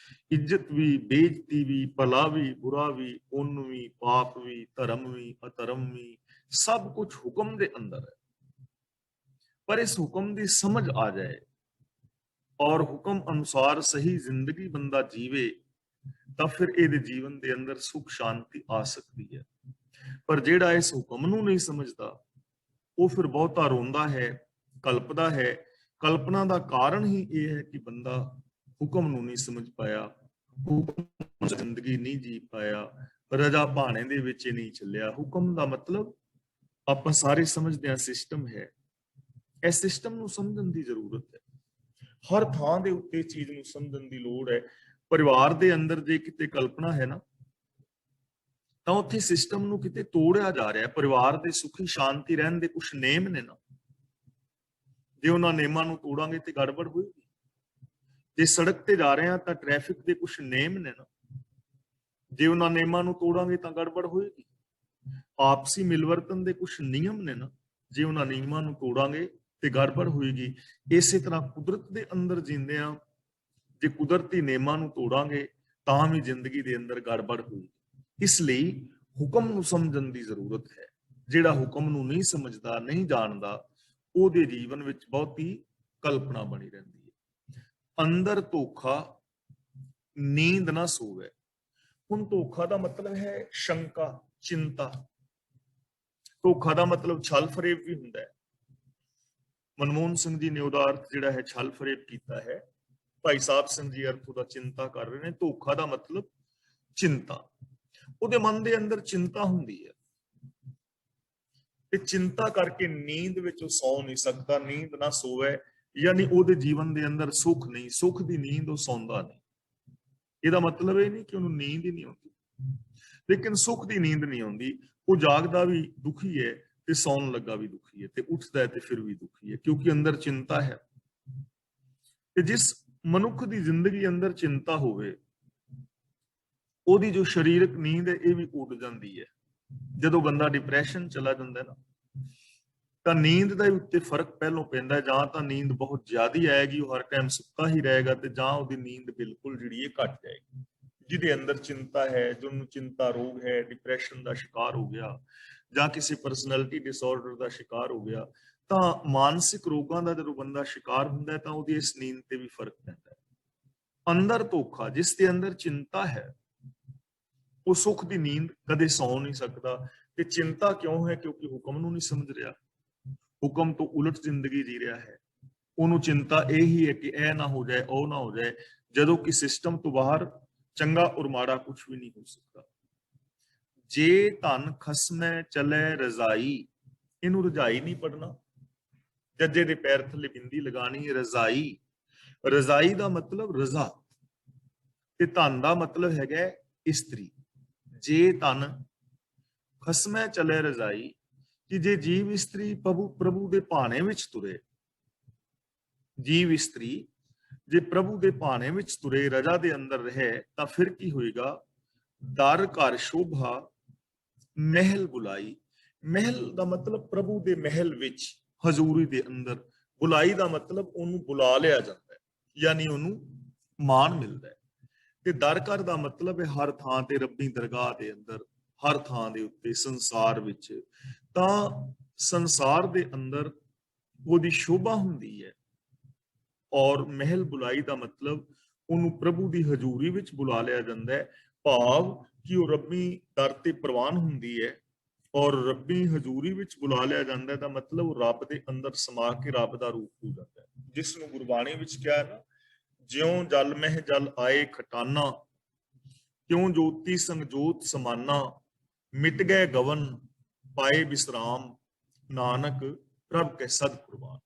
इज्जत भी, बेइज्जती भी, भला भी, बुरा भी, पुण्य भी, पाप भी, धर्म भी, अधर्म भी, सब कुछ हुक्म दे अंदर है। पर इस हुक्म की समझ आ जाए और हुक्म अनुसार सही जिंदगी बंदा जीवे, ਤਾਂ ਫਿਰ ਇਹਦੇ ਜੀਵਨ ਦੇ ਅੰਦਰ ਸੁਖ ਸ਼ਾਂਤੀ ਆ ਸਕਦੀ ਹੈ। ਪਰ ਜਿਹੜਾ ਇਸ ਹੁਕਮ ਨੂੰ ਨਹੀਂ ਸਮਝਦਾ, ਉਹ ਫਿਰ ਬਹੁਤਾ ਰੋਂਦਾ ਹੈ, ਕਲਪਦਾ ਹੈ। ਕਲਪਨਾ ਦਾ ਕਾਰਨ ਹੀ ਇਹ ਹੈ ਕਿ ਬੰਦਾ ਹੁਕਮ ਨੂੰ ਨਹੀਂ ਸਮਝ ਪਾਇਆ, ਹੁਕਮ ਜ਼ਿੰਦਗੀ ਨਹੀਂ ਜੀ ਪਾਇਆ, ਰਜਾ ਭਾਣੇ ਦੇ ਵਿੱਚ ਹੀ ਨਹੀਂ ਚੱਲਿਆ। ਹੁਕਮ ਦਾ ਮਤਲਬ ਆਪਾਂ ਸਾਰੇ ਸਮਝਦੇ ਹਾਂ ਸਿਸਟਮ ਹੈ। ਇਸ ਸਿਸਟਮ ਨੂੰ ਸਮਝਣ ਦੀ ਜ਼ਰੂਰਤ ਹੈ। ਹਰ ਥਾਂ ਦੇ ਉੱਤੇ ਚੀਜ਼ ਨੂੰ ਸਮਝਣ ਦੀ ਲੋੜ ਹੈ। ਪਰਿਵਾਰ ਦੇ ਅੰਦਰ ਜੇ ਕਿਤੇ ਕਲਪਨਾ ਹੈ ਨਾ, ਤਾਂ ਉੱਥੇ ਸਿਸਟਮ ਨੂੰ ਕਿਤੇ ਤੋੜਿਆ ਜਾ ਰਿਹਾ। ਪਰਿਵਾਰ ਦੇ ਸੁਖੀ ਸ਼ਾਂਤੀ ਰਹਿਣ ਦੇ ਕੁਝ ਨੇਮ ਨੇ ਨਾ, ਜੇ ਉਹਨਾਂ ਨੇਮਾਂ ਨੂੰ ਤੋੜਾਂਗੇ ਤੇ ਗੜਬੜ ਹੋਏਗੀ। ਜੇ ਸੜਕ ਤੇ ਜਾ ਰਹੇ ਹਾਂ ਤਾਂ ਟ੍ਰੈਫਿਕ ਦੇ ਕੁਝ ਨੇਮ ਨੇ ਨਾ, ਜੇ ਉਹਨਾਂ ਨੇਮਾਂ ਨੂੰ ਤੋੜਾਂਗੇ ਤਾਂ ਗੜਬੜ ਹੋਏਗੀ। ਆਪਸੀ ਮਿਲਵਰਤਨ ਦੇ ਕੁਝ ਨਿਯਮ ਨੇ ਨਾ, ਜੇ ਉਹਨਾਂ ਨਿਯਮਾਂ ਨੂੰ ਤੋੜਾਂਗੇ ਤੇ ਗੜਬੜ ਹੋਏਗੀ। ਇਸੇ ਤਰ੍ਹਾਂ ਕੁਦਰਤ ਦੇ ਅੰਦਰ ਜੀਂਦੇ ਆ, ਜੇ ਕੁਦਰਤੀ ਨਿਯਮਾਂ ਨੂੰ ਤੋੜਾਂਗੇ ਤਾਂ ਵੀ ਜ਼ਿੰਦਗੀ ਦੇ ਅੰਦਰ ਗੜਬੜ ਹੋਏਗੀ। ਇਸ ਲਈ ਹੁਕਮ ਨੂੰ ਸਮਝਣ ਦੀ ਜ਼ਰੂਰਤ ਹੈ। ਜਿਹੜਾ ਹੁਕਮ ਨੂੰ ਨਹੀਂ ਸਮਝਦਾ, ਨਹੀਂ ਜਾਣਦਾ, ਉਹਦੇ ਜੀਵਨ ਵਿੱਚ ਬਹੁਤੀ ਕਲਪਨਾ ਬਣੀ ਰਹਿੰਦੀ ਹੈ। ਅੰਦਰ ਧੋਖਾ, ਨੀਂਦ ਨਾ ਸੋਵੇ। ਹੁਣ ਧੋਖਾ ਦਾ ਮਤਲਬ ਹੈ ਸ਼ੰਕਾ, ਚਿੰਤਾ। ਧੋਖਾ ਦਾ ਮਤਲਬ ਛਲ ਫਰੇਬ ਵੀ ਹੁੰਦਾ ਹੈ। ਮਨਮੋਹਨ ਸਿੰਘ ਜੀ ਨੇ ਉਹਦਾ ਅਰਥ ਜਿਹੜਾ ਹੈ ਛਲ ਫਰੇਬ ਕੀਤਾ ਹੈ। ਭਾਈ ਸਾਹਿਬ ਸਿੰਘ ਜੀ ਅਰਥ ਉਹਦਾ ਚਿੰਤਾ ਕਰ ਰਹੇ ਨੇ। ਧੋਖਾ ਦਾ ਮਤਲਬ ਚਿੰਤਾ। ਉਹਦੇ ਮਨ ਦੇ ਅੰਦਰ ਚਿੰਤਾ ਹੁੰਦੀ ਹੈ ਤੇ ਚਿੰਤਾ ਕਰਕੇ ਨੀਂਦ ਵਿੱਚ ਉਹ ਸੌ ਨਹੀਂ ਸਕਦਾ। ਨੀਂਦ ਨਾ ਸੋਵੇ ਯਾਨੀ ਉਹਦੇ ਜੀਵਨ ਦੇ ਅੰਦਰ ਸੁੱਖ ਨਹੀਂ, ਸੁੱਖ ਦੀ ਨੀਂਦ ਉਹ ਸੌਂਦਾ ਨਹੀਂ। ਇਹਦਾ ਮਤਲਬ ਇਹ ਨਹੀਂ ਕਿ ਉਹਨੂੰ ਨੀਂਦ ਹੀ ਨਹੀਂ ਆਉਂਦੀ, ਲੇਕਿਨ ਸੁੱਖ ਦੀ ਨੀਂਦ ਨਹੀਂ ਆਉਂਦੀ। ਉਹ ਜਾਗਦਾ ਵੀ ਦੁਖੀ ਹੈ ਤੇ ਸੌਣ ਲੱਗਾ ਵੀ ਦੁਖੀ ਹੈ, ਤੇ ਉੱਠਦਾ ਹੈ ਤੇ ਫਿਰ ਵੀ ਦੁਖੀ ਹੈ, ਕਿਉਂਕਿ ਅੰਦਰ ਚਿੰਤਾ ਹੈ। ਤੇ ਜਿਸ ਮਨੁੱਖ ਦੀ ਜ਼ਿੰਦਗੀ ਅੰਦਰ ਚਿੰਤਾ ਹੋਵੇ, ਉਹਦੀ ਜੋ ਸਰੀਰਕ ਨੀਂਦ ਹੈ ਇਹ ਵੀ ਉੱਡ ਜਾਂਦੀ ਹੈ। ਜਦੋਂ ਬੰਦਾ ਡਿਪਰੈਸ਼ਨ ਚਲਾ ਜਾਂਦਾ ਨਾ, ਤਾਂ ਨੀਂਦ ਦੇ ਉੱਤੇ ਫਰਕ ਪਹਿਲੋਂ ਪੈਂਦਾ। ਜਾਂ ਤਾਂ ਨੀਂਦ ਬਹੁਤ ਜ਼ਿਆਦਾ ਆਏਗੀ, ਉਹ ਹਰ ਟਾਈਮ ਸੁੱਤਾ ਹੀ ਰਹੇਗਾ, ਤੇ ਜਾਂ ਉਹਦੀ ਨੀਂਦ ਬਿਲਕੁਲ ਜਿਹੜੀ ਹੈ ਘਟ ਜਾਏਗੀ। ਜਿਹਦੇ ਅੰਦਰ ਚਿੰਤਾ ਹੈ, ਜਿਹਨੂੰ ਚਿੰਤਾ ਰੋਗ ਹੈ, ਡਿਪਰੈਸ਼ਨ ਦਾ ਸ਼ਿਕਾਰ ਹੋ ਗਿਆ ਜਾਂ ਕਿਸੇ ਪਰਸਨੈਲਿਟੀ ਡਿਸਆਰਡਰ ਦਾ ਸ਼ਿਕਾਰ ਹੋ ਗਿਆ, ਤਾਂ ਮਾਨਸਿਕ ਰੋਗਾਂ ਦਾ ਜਦੋਂ ਬੰਦਾ ਸ਼ਿਕਾਰ ਹੁੰਦਾ ਹੈ ਤਾਂ ਉਹਦੀ ਇਸ ਨੀਂਦ ਤੇ ਵੀ ਫਰਕ ਪੈਂਦਾ ਹੈ। ਅੰਦਰ ਧੋਖਾ, ਜਿਸ ਦੇ ਅੰਦਰ ਚਿੰਤਾ ਹੈ, ਉਹ ਸੁੱਖ ਦੀ ਨੀਂਦ ਕਦੇ ਸੌ ਨਹੀਂ ਸਕਦਾ। ਤੇ ਚਿੰਤਾ ਕਿਉਂ ਹੈ? ਕਿਉਂਕਿ ਹੁਕਮ ਨੂੰ ਨਹੀਂ ਸਮਝ ਰਿਹਾ, ਹੁਕਮ ਤੋਂ ਉਲਟ ਜ਼ਿੰਦਗੀ ਜੀ ਰਿਹਾ ਹੈ। ਉਹਨੂੰ ਚਿੰਤਾ ਇਹੀ ਹੈ ਕਿ ਇਹ ਨਾ ਹੋ ਜਾਏ, ਉਹ ਨਾ ਹੋ ਜਾਏ, ਜਦੋਂ ਕਿ ਸਿਸਟਮ ਤੋਂ ਬਾਹਰ ਚੰਗਾ ਔਰ ਮਾੜਾ ਕੁਝ ਵੀ ਨਹੀਂ ਹੋ ਸਕਦਾ। ਜੇ ਧਨ ਖਸਮੈ ਚਲੇ ਰਜ਼ਾਈ, ਇਹਨੂੰ ਰਜ਼ਾਈ ਨਹੀਂ ਪੜਨਾ, ਜੱਜੇ ਦੇ ਪੈਰ ਥੱਲੇ ਬਿੰਦੀ ਲਗਾਣੀ ਹੈ। ਰਜ਼ਾਈ, ਰਜ਼ਾਈ ਦਾ ਮਤਲਬ ਰਜ਼ਾ, ਤੇ ਧਨ ਦਾ ਮਤਲਬ ਹੈਗਾ ਇਸਤਰੀ। ਜੇ ਧਨ ਖਸਮੈ ਚਲੇ ਰਜ਼ਾਈ, ਕਿ ਜੇ ਜੀਵ ਇਸਤਰੀ ਪ੍ਰਭੂ ਦੇ ਭਾਣੇ ਵਿੱਚ ਤੁਰੇ, ਜੀਵ ਇਸਤਰੀ ਜੇ ਪ੍ਰਭੂ ਦੇ ਭਾਣੇ ਵਿੱਚ ਤੁਰੇ, ਰਜਾ ਦੇ ਅੰਦਰ ਰਹੇ, ਤਾਂ ਫਿਰ ਕੀ ਹੋਏਗਾ? ਦਰ ਘਰ ਸ਼ੋਭਾ ਮਹਿਲ ਬੁਲਾਈ। ਮਹਿਲ ਦਾ ਮਤਲਬ ਪ੍ਰਭੂ ਦੇ ਮਹਿਲ ਵਿੱਚ, ਹਜ਼ੂਰੀ ਦੇ ਅੰਦਰ। ਬੁਲਾਈ ਦਾ ਮਤਲਬ ਉਹਨੂੰ ਬੁਲਾ ਲਿਆ ਜਾਂਦਾ ਹੈ, ਯਾਨੀ ਉਹਨੂੰ ਮਾਣ ਮਿਲਦਾ ਹੈ। ਤੇ ਦਰ ਘਰ ਦਾ ਮਤਲਬ ਹੈ ਹਰ ਥਾਂ ਤੇ, ਰੱਬੀ ਦਰਗਾਹ ਦੇ ਅੰਦਰ, ਹਰ ਥਾਂ ਦੇ ਉੱਤੇ, ਸੰਸਾਰ ਵਿੱਚ। ਤਾਂ ਸੰਸਾਰ ਦੇ ਅੰਦਰ ਉਹਦੀ ਸ਼ੋਭਾ ਹੁੰਦੀ ਹੈ। ਔਰ ਮਹਿਲ ਬੁਲਾਈ ਦਾ ਮਤਲਬ ਉਹਨੂੰ ਪ੍ਰਭੂ ਦੀ ਹਜ਼ੂਰੀ ਵਿੱਚ ਬੁਲਾ ਲਿਆ ਜਾਂਦਾ ਹੈ। ਭਾਵ ਕਿ ਉਹ ਰੱਬੀ ਦਰ ਤੇ ਪ੍ਰਵਾਨ ਹੁੰਦੀ ਹੈ ਔਰ ਰੱਬੀ ਹਜ਼ੂਰੀ ਵਿੱਚ ਬੁਲਾ ਲਿਆ ਜਾਂਦਾ ਹੈ। ਦਾ ਮਤਲਬ ਉਹ ਰੱਬ ਦੇ ਅੰਦਰ ਸਮਾ ਕੇ ਰੱਬ ਦਾ ਰੂਪ ਹੋ ਜਾਂਦਾ ਹੈ, ਜਿਸ ਨੂੰ ਗੁਰਬਾਣੀ ਵਿੱਚ ਕਿਹਾ ਨਾ, ਜਿਉਂ ਜਲ ਮਹਿ ਜਲ ਆਏ ਖਟਾਨਾ, ਕਿਉਂ ਜੋਤੀ ਸੰਗ ਜੋਤ ਸਮਾਨਾ, ਮਿਟ ਗਏ ਗਵਨ ਪਾਏ ਵਿਸਰਾਮ, ਨਾਨਕ ਪ੍ਰਭ ਕੇ ਸਦ ਕੁਰਬਾਨ।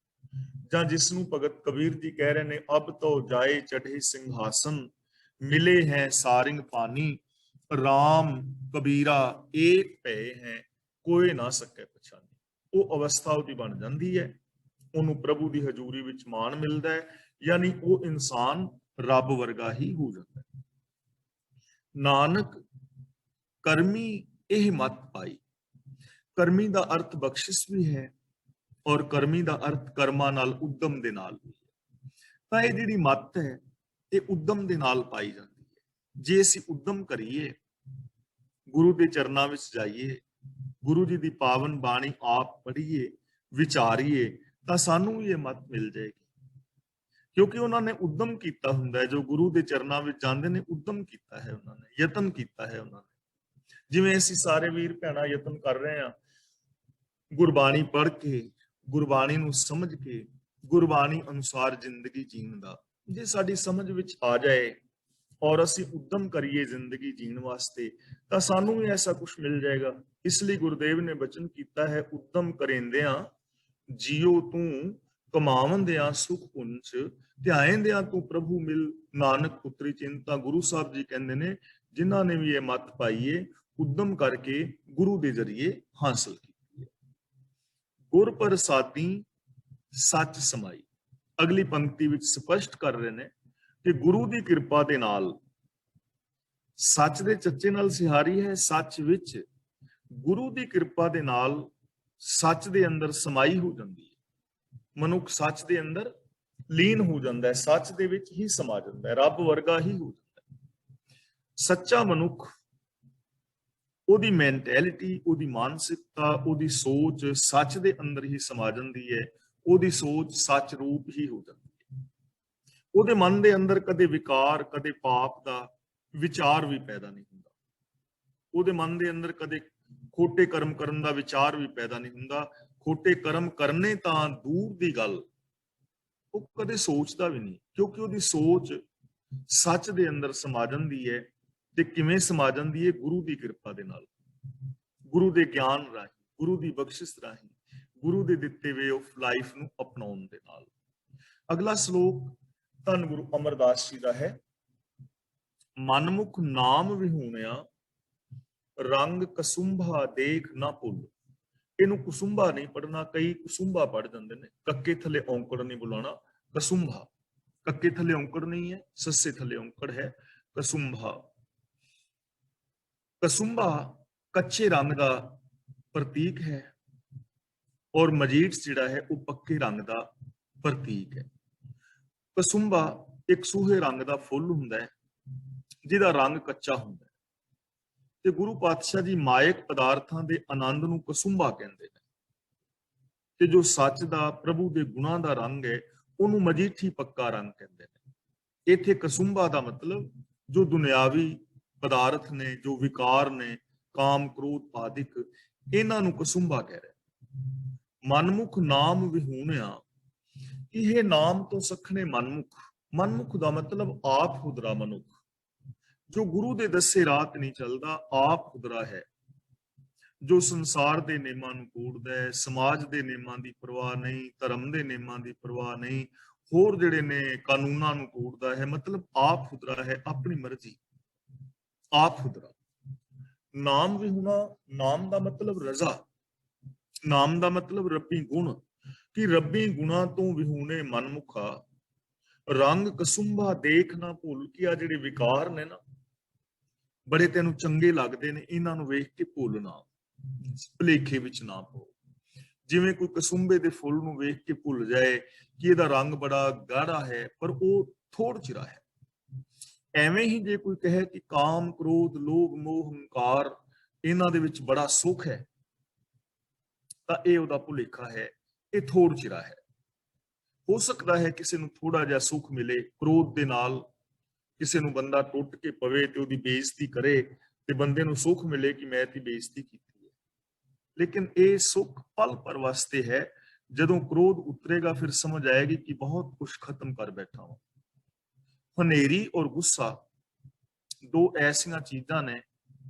ਜਾਂ ਜਿਸ ਨੂੰ ਭਗਤ ਕਬੀਰ ਜੀ ਕਹਿ ਰਹੇ ਨੇ, ਅਬ ਤੋ ਜਾਏ ਚੜ੍ਹੇ ਸਿੰਘਾਸਨ, ਮਿਲੇ ਹੈ ਸਾਰਿੰਗ ਪਾਨੀ, ਰਾਮ ਕਬੀਰਾ ਏਕ ਭਏ ਹੈ, ਕੋਈ ਨਾ ਸਕੇ ਪਛਾਨੀ। ਉਹ ਅਵਸਥਾ ਉਹਦੀ ਬਣ ਜਾਂਦੀ ਹੈ, ਉਹਨੂੰ ਪ੍ਰਭੂ ਦੀ ਹਜ਼ੂਰੀ ਵਿੱਚ ਮਾਣ ਮਿਲਦਾ ਹੈ, ਯਾਨੀ ਉਹ ਇਨਸਾਨ ਰੱਬ ਵਰਗਾ ਹੀ ਹੋ ਜਾਂਦਾ ਹੈ। ਨਾਨਕ ਕਰਮੀ ਇਹ ਮਤ ਪਾਈ। ਕਰਮੀ ਦਾ ਅਰਥ ਬਖਸ਼ਿਸ਼ ਵੀ ਹੈ ਔਰ ਕਰਮੀ ਦਾ ਅਰਥ ਕਰਮਾਂ ਨਾਲ, ਉਦਮ ਦੇ ਨਾਲ ਵੀ ਹੈ। ਤਾਂ ਇਹ ਜਿਹੜੀ ਮੱਤ ਹੈ ਇਹ ਉਦਮ ਦੇ ਨਾਲ ਪਾਈ ਜਾਂਦੀ ਹੈ। ਜੇ ਅਸੀਂ ਉਦਮ ਕਰੀਏ, ਗੁਰੂ ਦੇ ਚਰਨਾਂ ਵਿੱਚ ਜਾਈਏ, ਗੁਰੂ ਜੀ ਦੀ ਪਾਵਨ ਬਾਣੀ ਆਪ ਪੜ੍ਹੀਏ, ਵਿਚਾਰੀਏ, ਤਾਂ ਸਾਨੂੰ ਵੀ ਇਹ ਮੱਤ ਮਿਲ ਜਾਏਗੀ। ਕਿਉਂਕਿ ਉਹਨਾਂ ਨੇ ਉਦਮ ਕੀਤਾ ਹੁੰਦਾ ਹੈ। ਜੋ ਗੁਰੂ ਦੇ ਚਰਨਾਂ ਵਿੱਚ ਜਾਂਦੇ ਨੇ, ਉਦਮ ਕੀਤਾ ਹੈ ਉਹਨਾਂ ਨੇ, ਯਤਨ ਕੀਤਾ ਹੈ ਉਹਨਾਂ ਨੇ। ਜਿਵੇਂ ਅਸੀਂ ਸਾਰੇ ਵੀਰ ਭੈਣਾਂ ਯਤਨ ਕਰ ਰਹੇ ਹਾਂ ਗੁਰਬਾਣੀ ਪੜ੍ਹ ਕੇ, ਗੁਰਬਾਣੀ ਨੂੰ ਸਮਝ ਕੇ, ਗੁਰਬਾਣੀ ਅਨੁਸਾਰ ਜ਼ਿੰਦਗੀ ਜੀਣ ਦਾ। ਜੇ ਸਾਡੀ ਸਮਝ ਵਿੱਚ ਆ ਜਾਏ ਔਰ ਅਸੀਂ ਉਦਮ ਕਰੀਏ ਜ਼ਿੰਦਗੀ ਜੀਣ ਵਾਸਤੇ, ਤਾਂ ਸਾਨੂੰ ਵੀ ਐਸਾ ਕੁਝ ਮਿਲ ਜਾਏਗਾ। ਇਸ ਲਈ ਗੁਰਦੇਵ ਨੇ ਬਚਨ ਕੀਤਾ ਹੈ, ਉਦਮ ਕਰੇਂਦਿਆਂ ਜੀਓ ਤੂੰ, ਕਮਾਵੰਦਿਆਂ ਸੁਖ ਪੁੰਚ, ਧਿਆਏਂਦਿਆਂ ਤੂੰ ਪ੍ਰਭੂ ਮਿਲ, ਨਾਨਕ ਉਤਰੀ ਚਿੰਤਾ। ਗੁਰੂ ਸਾਹਿਬ ਜੀ ਕਹਿੰਦੇ ਨੇ, ਜਿਨ੍ਹਾਂ ਨੇ ਵੀ ਇਹ ਮੱਤ ਪਾਈਏ, ਉਦਮ ਕਰਕੇ ਗੁਰੂ ਦੇ ਜ਼ਰੀਏ ਹਾਸਲ ਕੀਤੀ ਹੈ। ਗੁਰ ਪ੍ਰਸਾਦੀ ਸੱਚ ਸਮਾਈ। ਅਗਲੀ ਪੰਕਤੀ ਵਿੱਚ ਸਪਸ਼ਟ ਕਰ ਰਹੇ ਨੇ ਕਿ ਗੁਰੂ ਦੀ ਕਿਰਪਾ ਦੇ ਨਾਲ, ਸੱਚ ਦੇ ਚੱਚੇ ਨਾਲ ਸਿਹਾਰੀ ਹੈ। ਸੱਚ ਵਿੱਚ ਗੁਰੂ ਦੀ ਕਿਰਪਾ ਦੇ ਨਾਲ ਸੱਚ ਦੇ ਅੰਦਰ ਸਮਾਈ ਹੋ ਜਾਂਦੀ ਹੈ। ਮਨੁੱਖ ਸੱਚ ਦੇ ਅੰਦਰ ਲੀਨ ਹੋ ਜਾਂਦਾ ਹੈ, ਸੱਚ ਦੇ ਵਿੱਚ ਹੀ ਸਮਾ ਜਾਂਦਾ ਹੈ, ਰੱਬ ਵਰਗਾ ਹੀ ਹੋ ਜਾਂਦਾ ਹੈ। ਸੱਚਾ ਮਨੁੱਖ, ਉਹਦੀ ਮੈਂਟੈਲਿਟੀ, ਉਹਦੀ ਮਾਨਸਿਕਤਾ, ਉਹਦੀ ਸੋਚ ਸੱਚ ਦੇ ਅੰਦਰ ਹੀ ਸਮਾ ਜਾਂਦੀ ਹੈ। ਉਹਦੀ ਸੋਚ ਸੱਚ ਰੂਪ ਹੀ ਹੋ ਜਾਂਦੀ ਹੈ। ਉਹਦੇ ਮਨ ਦੇ ਅੰਦਰ ਕਦੇ ਵਿਕਾਰ, ਕਦੇ ਪਾਪ ਦਾ ਵਿਚਾਰ ਵੀ ਪੈਦਾ ਨਹੀਂ ਹੁੰਦਾ। ਉਹਦੇ ਮਨ ਦੇ ਅੰਦਰ ਕਦੇ ਖੋਟੇ ਕਰਮ ਕਰਨ ਦਾ ਵਿਚਾਰ ਵੀ ਪੈਦਾ ਨਹੀਂ ਹੁੰਦਾ। ਖੋਟੇ ਕਰਮ ਕਰਨੇ ਤਾਂ ਦੂਰ ਦੀ ਗੱਲ, ਉਹ ਕਦੇ ਸੋਚਦਾ ਵੀ ਨਹੀਂ, ਕਿਉਂਕਿ ਉਹਦੀ ਸੋਚ ਸੱਚ ਦੇ ਅੰਦਰ ਸਮਾ ਜਾਂਦੀ ਹੈ। ਤੇ ਕਿਵੇਂ ਸਮਾ ਜਾਂਦੀ ਹੈ? ਗੁਰੂ ਦੀ ਕਿਰਪਾ ਦੇ ਨਾਲ, ਗੁਰੂ ਦੇ ਗਿਆਨ ਰਾਹੀਂ, ਗੁਰੂ ਦੀ ਬਖਸ਼ਿਸ਼ ਰਾਹੀਂ, ਗੁਰੂ ਦੇ ਦਿੱਤੇ ਵੇ ਆਫ ਲਾਈਫ ਨੂੰ ਅਪਣਾਉਣ ਦੇ ਨਾਲ। ਅਗਲਾ ਸ਼ਲੋਕ ਧੰਨ ਗੁਰੂ ਅਮਰਦਾਸ ਜੀ ਦਾ ਹੈ। ਮਨਮੁਖ ਨਾਮ ਵਿਹੂਣਿਆ, ਰੰਗ ਕਸੁੰਭਾ ਦੇਖ ਨਾ ਭੁੱਲ। ਇਹਨੂੰ ਕੁਸੁੰਭਾ ਨਹੀਂ ਪੜਨਾ, ਕਈ ਕੁਸੁੰਭਾ ਪੜ ਜਾਂਦੇ ਨੇ। ਕੱਕੇ ਥੱਲੇ ਔਂਕੜ ਨਹੀਂ ਬੁਲਾਉਣਾ, ਕਸੁੰਭਾ। ਕੱਕੇ ਥੱਲੇ ਔਂਕੜ ਨਹੀਂ ਹੈ, ਸੱਸੇ ਥੱਲੇ ਔਂਕੜ ਹੈ, ਕਸੁੰਭਾ। ਕਸੁੰਭਾ ਕੱਚੇ ਰੰਗ ਦਾ ਪ੍ਰਤੀਕ ਹੈ ਔਰ ਮਜੀਠ ਜਿਹੜਾ ਹੈ ਉਹ ਪੱਕੇ ਰੰਗ ਦਾ ਪ੍ਰਤੀਕ ਹੈ। ਕਸੁੰਭਾ ਇੱਕ ਸੂਹੇ ਰੰਗ ਦਾ ਫੁੱਲ ਹੁੰਦਾ ਹੈ ਜਿਹਦਾ ਰੰਗ ਕੱਚਾ ਹੁੰਦਾ ਹੈ। ਤੇ ਗੁਰੂ ਪਾਤਸ਼ਾਹ ਜੀ ਮਾਇਕ ਪਦਾਰਥਾਂ ਦੇ ਆਨੰਦ ਨੂੰ ਕਸੁੰਭਾ ਕਹਿੰਦੇ ਨੇ। ਤੇ ਜੋ ਸੱਚ ਦਾ, ਪ੍ਰਭੂ ਦੇ ਗੁਣਾਂ ਦਾ ਰੰਗ ਹੈ, ਉਹਨੂੰ ਮਜੀਠੀ ਪੱਕਾ ਰੰਗ ਕਹਿੰਦੇ ਨੇ। ਇੱਥੇ ਕਸੁੰਭਾ ਦਾ ਮਤਲਬ ਜੋ ਦੁਨਿਆਵੀ ਪਦਾਰਥ ਨੇ, ਜੋ ਵਿਕਾਰ ਨੇ, ਕਾਮ, ਕ੍ਰੋਧ ਆਦਿਕ, ਇਹਨਾਂ ਨੂੰ ਕਸੁੰਭਾ ਕਹਿ ਰਿਹਾ। ਮਨਮੁਖ ਨਾਮ ਵਿਹੂਣਿਆ, ਇਹ ਨਾਮ ਤੋਂ ਸਖਣੇ ਮਨਮੁਖ। ਮਨਮੁਖ ਦਾ ਮਤਲਬ ਆਪ ਖੁਦਰਾ ਮਨੁੱਖ, ਜੋ ਗੁਰੂ ਦੇ ਦੱਸੇ ਰਾਹ ਨਹੀਂ ਚੱਲਦਾ, ਆਪ ਖੁਦਰਾ ਹੈ। ਜੋ ਸੰਸਾਰ ਦੇ ਨਿਯਮਾਂ ਨੂੰ ਤੋੜਦਾ ਹੈ, ਸਮਾਜ ਦੇ ਨਿਯਮਾਂ ਦੀ ਪਰਵਾਹ ਨਹੀਂ, ਧਰਮ ਦੇ ਨਿਯਮਾਂ ਦੀ ਪਰਵਾਹ ਨਹੀਂ, ਹੋਰ ਜਿਹੜੇ ਨੇ ਕਾਨੂੰਨਾਂ ਨੂੰ ਤੋੜਦਾ ਹੈ। ਮਤਲਬ ਆਪ ਖੁਦਰਾ ਹੈ, ਆਪਣੀ ਮਰਜ਼ੀ, ਆਪ ਖੁਦਰਾ। ਨਾਮ ਵਿਹੂਣਾ, ਨਾਮ ਦਾ ਮਤਲਬ ਰਜ਼ਾ, ਨਾਮ ਦਾ ਮਤਲਬ ਰੱਬੀ ਗੁਣ। ਕਿ ਰੱਬੀ ਗੁਣਾਂ ਤੋਂ ਵਿਹੂਣੇ ਮਨਮੁਖਾ, ਰੰਗ ਕਸੁੰਭਾ ਦੇਖ ਨਾ ਭੁੱਲ। ਕਿ ਆ ਜਿਹੜੇ ਵਿਕਾਰ ਨੇ ਨਾ, ਬੜੇ ਤੈਨੂੰ ਚੰਗੇ ਲੱਗਦੇ ਨੇ, ਇਹਨਾਂ ਨੂੰ ਵੇਖ ਕੇ ਭੁੱਲ ਨਾ, ਭੁਲੇਖੇ ਵਿੱਚ ਨਾ ਪਓ। ਜਿਵੇਂ ਕੋਈ ਕਸੁੰਭੇ ਦੇ ਫੁੱਲ ਨੂੰ ਵੇਖ ਕੇ ਭੁੱਲ ਜਾਏ ਕਿ ਇਹਦਾ ਰੰਗ ਬੜਾ ਗਾੜਾ ਹੈ ਪਰ ਉਹ ਥੋੜ ਚਿਰਾ ਹੈ, ਐਵੇਂ ਹੀ ਜੇ ਕੋਈ ਕਹੇ ਕਿ ਕਾਮ, ਕ੍ਰੋਧ, ਲੋਭ, ਮੋਹ, ਹੰਕਾਰ, ਇਹਨਾਂ ਦੇ ਵਿੱਚ ਬੜਾ ਸੁੱਖ ਹੈ, ਤਾਂ ਇਹ ਉਹਦਾ ਭੁਲੇਖਾ ਹੈ, ਇਹ ਥੋੜ ਚਿਰਾ ਹੈ। ਹੋ ਸਕਦਾ ਹੈ ਕਿਸੇ ਨੂੰ ਥੋੜਾ ਜਿਹਾ ਸੁੱਖ ਮਿਲੇ, ਕ੍ਰੋਧ ਦੇ ਨਾਲ ਕਿਸੇ ਨੂੰ ਬੰਦਾ ਟੁੱਟ ਕੇ ਪਵੇ ਤੇ ਉਹਦੀ ਬੇਇੱਜ਼ਤੀ ਕਰੇ ਤੇ ਬੰਦੇ ਨੂੰ ਸੁੱਖ ਮਿਲੇ ਕਿ ਮੈਂ ਤੇ ਬੇਇੱਜ਼ਤੀ ਕੀਤੀ ਹੈ। ਲੇਕਿਨ ਇਹ ਸੁੱਖ ਪਲ ਭਰ ਵਾਸਤੇ ਹੈ। ਜਦੋਂ ਕ੍ਰੋਧ ਉਤਰੇਗਾ ਫਿਰ ਸਮਝ ਆਏਗੀ ਕਿ ਬਹੁਤ ਕੁਝ ਖਤਮ ਕਰ ਬੈਠਾ ਹਾਂ। ਹਨੇਰੀ ਔਰ ਗੁੱਸਾ ਦੋ ਐਸੀਆਂ ਚੀਜ਼ਾਂ ਨੇ,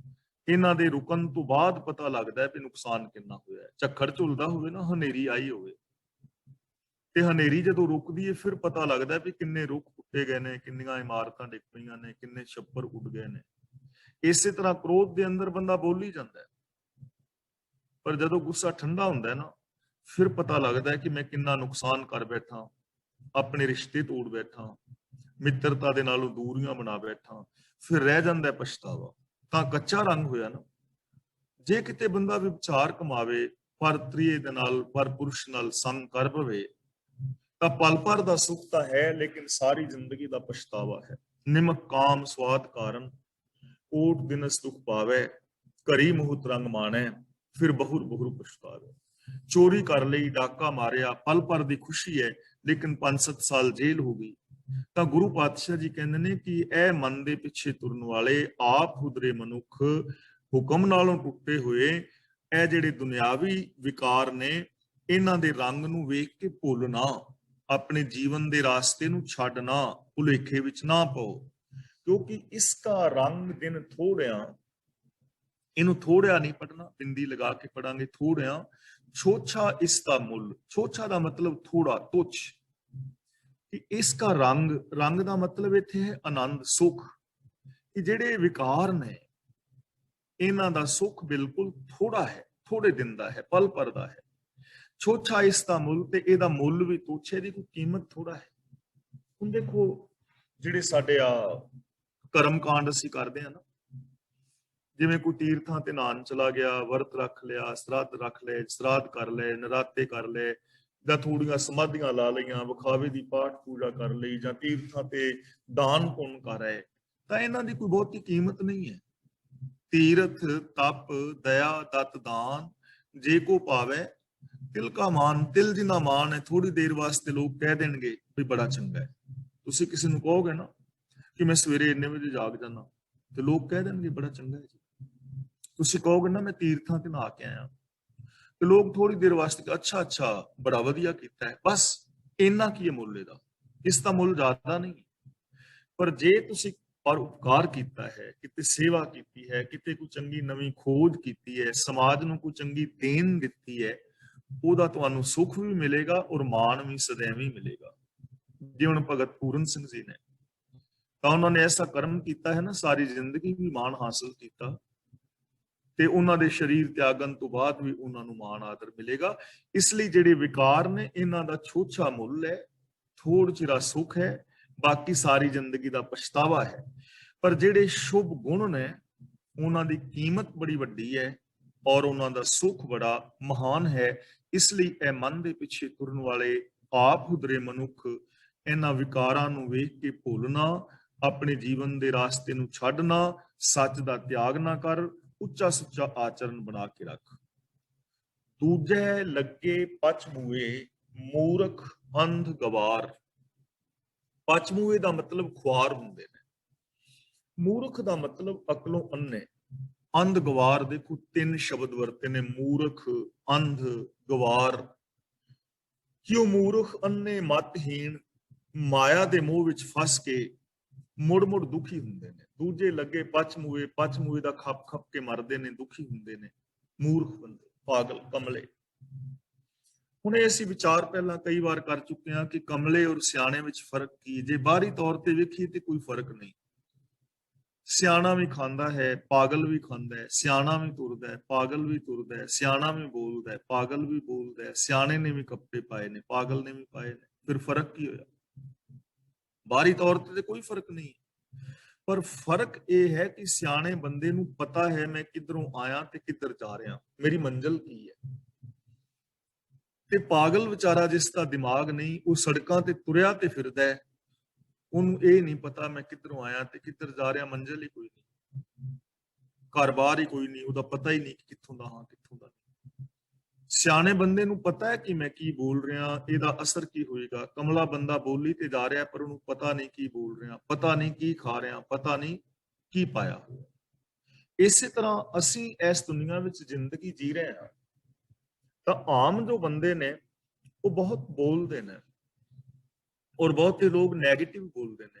ਇਹਨਾਂ ਦੇ ਰੁਕਣ ਤੋਂ ਬਾਅਦ ਪਤਾ ਲੱਗਦਾ ਹੈ ਕਿ ਨੁਕਸਾਨ ਕਿੰਨਾ ਹੋਇਆ ਹੈ। ਝੱਖੜ ਝੁੱਲਦਾ ਹੋਵੇ ਨਾ, ਹਨੇਰੀ ਆਈ ਹੋਵੇ, ਤੇ ਹਨੇਰੀ ਜਦੋਂ ਰੁਕਦੀ ਹੈ ਫਿਰ ਪਤਾ ਲੱਗਦਾ ਵੀ ਕਿੰਨੇ ਰੁੱਖ ਪੁੱਟੇ ਗਏ ਨੇ, ਕਿੰਨੀਆਂ ਇਮਾਰਤਾਂ ਡਿੱਗ ਪਈਆਂ ਨੇ, ਕਿੰਨੇ ਛੱਪਰ ਉੱਡ ਗਏ ਨੇ। ਇਸੇ ਤਰ੍ਹਾਂ ਕ੍ਰੋਧ ਦੇ ਅੰਦਰ ਬੰਦਾ ਬੋਲ ਹੀ ਜਾਂਦਾ ਹੈ, ਪਰ ਜਦੋਂ ਗੁੱਸਾ ਠੰਡਾ ਹੁੰਦਾ ਹੈ ਨਾ, ਫਿਰ ਪਤਾ ਲੱਗਦਾ ਹੈ ਕਿ ਮੈਂ ਕਿੰਨਾ ਨੁਕਸਾਨ ਕਰ ਬੈਠਾ, ਆਪਣੇ ਰਿਸ਼ਤੇ ਤੋੜ ਬੈਠਾ, ਮਿੱਤਰਤਾ ਦੇ ਨਾਲੋਂ ਦੂਰੀਆਂ ਬਣਾ ਬੈਠਾ, ਫਿਰ ਰਹਿ ਜਾਂਦਾ ਪਛਤਾਵਾ। ਤਾਂ ਕੱਚਾ ਰੰਗ ਹੋਇਆ ਨਾ। ਜੇ ਕਿਤੇ ਬੰਦਾ ਵਿਚਾਰ ਕਮਾਵੇ ਪਰ ਤ੍ਰਿਏ ਦੇ ਨਾਲ, ਪਰ ਪੁਰਸ਼ ਨਾਲ ਸੰਗ ਕਰ ਪਵੇ ਤਾਂ ਪਲ ਭਰ ਦਾ ਸੁੱਖ ਤਾਂ ਹੈ, ਲੇਕਿਨ ਸਾਰੀ ਜ਼ਿੰਦਗੀ ਦਾ ਪਛਤਾਵਾ ਹੈ। ਨਿਮਕ ਕਾਮ ਸਵਾਦ ਕਾਰਨ ਕੋਟ ਦਿਨਸ ਦੁਖ ਪਾਵੇ, ਘਰੀ ਮੁਹਤ ਰੰਗ ਮਾਣੈ ਫਿਰ ਬਹੁਰ ਬਹੁਰ ਪਛਤਾਵੇ। ਚੋਰੀ ਕਰ ਲਈ, ਡਾਕਾ ਮਾਰਿਆ, ਪਲ ਭਰ ਦੀ ਖੁਸ਼ੀ ਹੈ, ਲੇਕਿਨ 5-7 ਸਾਲ ਜੇਲ੍ਹ ਹੋ ਗਈ। ਤਾਂ ਗੁਰੂ ਪਾਤਸ਼ਾਹ ਜੀ ਕਹਿੰਦੇ ਨੇ ਕਿ ਇਹ ਮਨ ਦੇ ਪਿੱਛੇ ਤੁਰਨ ਵਾਲੇ ਆਪ ਹੁਦਰੇ ਮਨੁੱਖ, ਹੁਕਮ ਨਾਲੋਂ ਟੁੱਟੇ ਹੋਏ, ਇਹ ਜਿਹੜੇ ਦੁਨਿਆਵੀ ਵਿਕਾਰ ਨੇ, ਇਹਨਾਂ ਦੇ ਰੰਗ ਨੂੰ ਵੇਖ ਕੇ ਭੁੱਲਣਾ, ਆਪਣੇ ਜੀਵਨ ਦੇ ਰਾਸਤੇ ਨੂੰ ਛੱਡਣਾ, ਭੁਲੇਖੇ ਵਿੱਚ ਨਾ ਪਾਓ, ਕਿਉਂਕਿ ਇਸਕਾ ਰੰਗ ਦਿਨ ਥੋੜਿਆ, ਇਹਨੂੰ ਥੋੜਿਆ ਨਹੀਂ ਪੜਨਾ, ਬਿੰਦੀ ਲਗਾ ਕੇ ਪੜਾਂਗੇ ਥੋੜਿਆ। ਛੋਛਾ ਇਸ ਦਾ ਮੁੱਲ, ਛੋਛਾ ਦਾ ਮਤਲਬ ਥੋੜਾ, ਤੁੱਛ। ਕਿ ਇਸਕਾ ਰੰਗ, ਰੰਗ ਦਾ ਮਤਲਬ ਇੱਥੇ ਹੈ ਆਨੰਦ, ਸੁੱਖ। ਕਿ ਜਿਹੜੇ ਵਿਕਾਰ ਨੇ ਇਹਨਾਂ ਦਾ ਸੁੱਖ ਬਿਲਕੁਲ ਥੋੜਾ ਹੈ, ਥੋੜੇ ਦਿਨ ਦਾ ਹੈ, ਪਲ ਭਰ ਦਾ ਹੈ। ਛੋਛਾ ਇਸ ਦਾ ਮੁੱਲ, ਤੇ ਇਹਦਾ ਮੁੱਲ ਵੀ ਤੁੱਛ ਹੈ, ਇਹਦੀ ਕੋਈ ਕੀਮਤ ਥੋੜਾ ਹੈ। ਹੁਣ ਦੇਖੋ ਜਿਹੜੇ ਸਾਡੇ ਕਰਮ ਕਾਂਡ ਅਸੀਂ ਕਰਦੇ ਆ ਨਾ, ਜਿਵੇਂ ਕੋਈ ਤੀਰਥਾਂ ਤੇ ਨਹਾਉਣ ਚਲਾ ਗਿਆ, ਵਰਤ ਰੱਖ ਲਿਆ, ਸ਼ਰਾਧ ਰੱਖ ਲਏ, ਸ਼ਰਾਧ ਕਰ ਲਏ, ਨਰਾਤੇ ਕਰ ਲਏ, ਜਾਂ ਥੋੜੀਆਂ ਸਮਾਧੀਆਂ ਲਾ ਲਈਆਂ, ਵਿਖਾਵੇ ਦੀ ਪਾਠ ਪੂਜਾ ਕਰ ਲਈ, ਜਾਂ ਤੀਰਥਾਂ ਤੇ ਦਾਨ ਪੁੰਨ ਕਰ ਆਏ, ਤਾਂ ਇਹਨਾਂ ਦੀ ਕੋਈ ਬਹੁਤੀ ਕੀਮਤ ਨਹੀਂ ਹੈ। ਤੀਰਥ ਤਪ ਦਇਆ ਦਤ ਦਾਨ ਜੇ ਕੋ ਪਾਵੇ ਤਿਲ ਕਾ ਮਾਨ, ਤਿਲ ਜਿਨਾ ਮਾਨ ਹੈ, ਥੋੜੀ ਦੇਰ ਵਾਸਤੇ ਲੋਕ ਕਹਿ ਦੇਣਗੇ ਵੀ ਬੜਾ ਚੰਗਾ ਹੈ। ਤੁਸੀਂ ਕਿਸੇ ਨੂੰ ਕਹੋਗੇ ਨਾ ਕਿ ਮੈਂ ਸਵੇਰੇ ਇੰਨੇ ਵਜੇ ਜਾਗ ਜਾਣਾ, ਤੇ ਲੋਕ ਕਹਿ ਦੇਣਗੇ ਬੜਾ ਚੰਗਾ ਹੈ ਜੀ। ਤੁਸੀਂ ਕਹੋਗੇ ਨਾ ਮੈਂ ਤੀਰਥਾਂ ਤੇ ਨਹਾ ਕੇ ਆਇਆ, ਤੇ ਲੋਕ ਥੋੜੀ ਦੇਰ ਵਾਸਤੇ ਅੱਛਾ ਅੱਛਾ ਬੜਾ ਵਧੀਆ ਕੀਤਾ ਹੈ, ਬਸ ਇੰਨਾ ਕੀ ਹੈ ਮੁੱਲ ਇਹਦਾ, ਇਸ ਦਾ ਮੁੱਲ ਜ਼ਿਆਦਾ ਨਹੀਂ। ਪਰ ਜੇ ਤੁਸੀਂ ਪਰ ਉਪਕਾਰ ਕੀਤਾ ਹੈ, ਕਿਤੇ ਸੇਵਾ ਕੀਤੀ ਹੈ, ਕਿਤੇ ਕੋਈ ਚੰਗੀ ਨਵੀਂ ਖੋਜ ਕੀਤੀ ਹੈ, ਸਮਾਜ ਨੂੰ ਕੋਈ ਚੰਗੀ ਦੇਣ ਦਿੱਤੀ ਹੈ, ਉਹਦਾ ਤੁਹਾਨੂੰ ਸੁੱਖ ਵੀ ਮਿਲੇਗਾ ਔਰ ਮਾਣ ਵੀ ਸदैव ਹੀ ਮਿਲੇਗਾ। ਜੇ ਹੁਣ ਭਗਤ ਪੂਰਨ ਸਿੰਘ ਜੀ ਨੇ, ਤਾਂ ਉਹਨਾਂ ਨੇ ਐਸਾ ਕਰਮ ਕੀਤਾ ਹੈ ਨਾ, ਸਾਰੀ ਜ਼ਿੰਦਗੀ ਵੀ ਮਾਣ ਹਾਸਲ ਕੀਤਾ, ਤੇ ਉਹਨਾਂ ਦੇ ਸਰੀਰ ਤਿਆਗਣ ਤੋਂ ਬਾਅਦ ਵੀ ਉਹਨਾਂ ਨੂੰ ਮਾਣ ਆਦਰ ਮਿਲੇਗਾ। ਇਸ ਲਈ ਜਿਹੜੇ ਵਿਕਾਰ ਨੇ, ਇਹਨਾਂ ਦਾ ਛੋਛਾ ਮੁੱਲ ਹੈ, ਥੋੜ ਚਿਰਾ ਸੁੱਖ ਹੈ, ਬਾਕੀ ਸਾਰੀ ਜ਼ਿੰਦਗੀ ਦਾ ਪਛਤਾਵਾ ਹੈ। ਪਰ ਜਿਹੜੇ ਸ਼ੁਭ ਗੁਣ ਨੇ, ਉਹਨਾਂ ਦੀ ਕੀਮਤ ਬੜੀ ਵੱਡੀ ਹੈ, ਔਰ ਉਹਨਾਂ ਦਾ ਸੁੱਖ ਬੜਾ ਮਹਾਨ ਹੈ। ਇਸ ਲਈ ਇਹ ਮਨ ਦੇ ਪਿੱਛੇ ਤੁਰਨ ਵਾਲੇ ਆਪ ਹੁਦਰੇ ਮਨੁੱਖ, ਇਹਨਾਂ ਵਿਕਾਰਾਂ ਨੂੰ ਵੇਖ ਕੇ ਭੁੱਲਣਾ, ਆਪਣੇ ਜੀਵਨ ਦੇ ਰਾਸਤੇ ਨੂੰ ਛੱਡਣਾ, ਸੱਚ ਦਾ ਤਿਆਗ ਨਾ ਕਰ, ਉੱਚਾ ਸੁੱਚਾ ਆਚਰਨ ਬਣਾ ਕੇ ਰੱਖ। ਦੂਜੇ ਲੱਗੇ ਪਛਮੂਏ, ਮੂਰਖ ਅੰਧ ਗਵਾਰ। ਪਛਮੂਏ ਦਾ ਮਤਲਬ ਖੁਆਰ ਹੁੰਦੇ ਨੇ, ਮੂਰਖ ਦਾ ਮਤਲਬ ਅਕਲੋਂ ਅੰਨੇ, ਅੰਧ ਗਵਾਰ। ਦੇਖੋ 3 ਸ਼ਬਦ ਵਰਤੇ ਨੇ, ਮੂਰਖ, ਅੰਧ, ਗਵਾਰ। ਕਿਉਂ? ਮੂਰਖ ਅੰਨੇ ਮਤਹੀਣ ਮਾਇਆ ਦੇ ਮੋਹ ਵਿੱਚ ਫਸ ਕੇ ਮੁੜ ਮੁੜ ਦੁਖੀ ਹੁੰਦੇ ਨੇ। ਦੂਜੇ ਲੱਗੇ ਪਛਮੂਏ, ਪਛਮੂਏ ਦਾ ਖੱਪ ਖੱਪ ਕੇ ਮਰਦੇ ਨੇ, ਦੁਖੀ ਹੁੰਦੇ ਨੇ। ਮੂਰਖ ਬੰਦੇ, ਪਾਗਲ, ਕਮਲੇ। ਹੁਣ ਇਹ ਅਸੀਂ ਵਿਚਾਰ ਪਹਿਲਾਂ ਕਈ ਵਾਰ ਕਰ ਚੁੱਕੇ ਹਾਂ ਕਿ ਕਮਲੇ ਔਰ ਸਿਆਣੇ ਵਿੱਚ ਫਰਕ ਕੀ। ਜੇ ਬਾਹਰੀ ਤੌਰ ਤੇ ਵੇਖੀਏ ਤੇ ਕੋਈ ਫਰਕ ਨਹੀਂ। ਸਿਆਣਾ ਵੀ ਖਾਂਦਾ ਹੈ, ਪਾਗਲ ਵੀ ਖਾਂਦਾ ਹੈ, ਸਿਆਣਾ ਵੀ ਤੁਰਦਾ ਹੈ, ਪਾਗਲ ਵੀ ਤੁਰਦਾ ਹੈ, ਸਿਆਣਾ ਵੀ ਬੋਲਦਾ ਹੈ, ਪਾਗਲ ਵੀ ਬੋਲਦਾ ਹੈ, ਸਿਆਣੇ ਨੇ ਵੀ ਕੱਪੜੇ ਪਾਏ ਨੇ, ਪਾਗਲ ਨੇ ਵੀ ਪਾਏ ਨੇ। ਫਿਰ ਫਰਕ ਕੀ ਹੋਇਆ? ਬਾਹਰੀ ਤੌਰ ਤੇ ਕੋਈ ਫਰਕ ਨਹੀਂ, ਪਰ ਫਰਕ ਇਹ ਹੈ ਕਿ ਸਿਆਣੇ ਬੰਦੇ ਨੂੰ ਪਤਾ ਹੈ ਮੈਂ ਕਿੱਧਰੋਂ ਆਇਆ ਤੇ ਕਿੱਧਰ ਜਾ ਰਿਹਾ, ਮੇਰੀ ਮੰਜ਼ਿਲ ਕੀ ਹੈ। ਤੇ ਪਾਗਲ ਵਿਚਾਰਾ, ਜਿਸ ਦਾ ਦਿਮਾਗ ਨਹੀਂ, ਉਹ ਸੜਕਾਂ ਤੇ ਤੁਰਿਆ ਤੇ ਫਿਰਦਾ ਹੈ, ਉਹਨੂੰ ਇਹ ਨਹੀਂ ਪਤਾ ਮੈਂ ਕਿੱਧਰੋਂ ਆਇਆ ਤੇ ਕਿੱਧਰ ਜਾ ਰਿਹਾ, ਮੰਜ਼ਿਲ ਹੀ ਕੋਈ ਨਹੀਂ, ਘਰ-ਬਾਰ ਹੀ ਕੋਈ ਨਹੀਂ, ਉਹਦਾ ਪਤਾ ਹੀ ਨਹੀਂ ਕਿ ਕਿੱਥੋਂ ਦਾ ਹਾਂ ਕਿੱਥੋਂ ਦਾ। ਸਿਆਣੇ ਬੰਦੇ ਨੂੰ ਪਤਾ ਹੈ ਕਿ ਮੈਂ ਕੀ ਬੋਲ ਰਿਹਾ, ਇਹਦਾ ਅਸਰ ਕੀ ਹੋਏਗਾ। ਕਮਲਾ ਬੰਦਾ ਬੋਲੀ ਤੇ ਜਾ ਰਿਹਾ, ਪਰ ਉਹਨੂੰ ਪਤਾ ਨਹੀਂ ਕੀ ਬੋਲ ਰਿਹਾ, ਪਤਾ ਨਹੀਂ ਕੀ ਖਾ ਰਿਹਾ, ਪਤਾ ਨਹੀਂ ਕੀ ਪਾਇਆ। ਇਸੇ ਤਰ੍ਹਾਂ ਅਸੀਂ ਇਸ ਦੁਨੀਆ ਵਿੱਚ ਜ਼ਿੰਦਗੀ ਜੀ ਰਹੇ ਹਾਂ, ਤਾਂ ਆਮ ਜੋ ਬੰਦੇ ਨੇ ਉਹ ਬਹੁਤ ਬੋਲਦੇ ਨੇ, ਔਰ ਬਹੁਤੇ ਲੋਕ ਨੈਗੇਟਿਵ ਬੋਲਦੇ ਨੇ।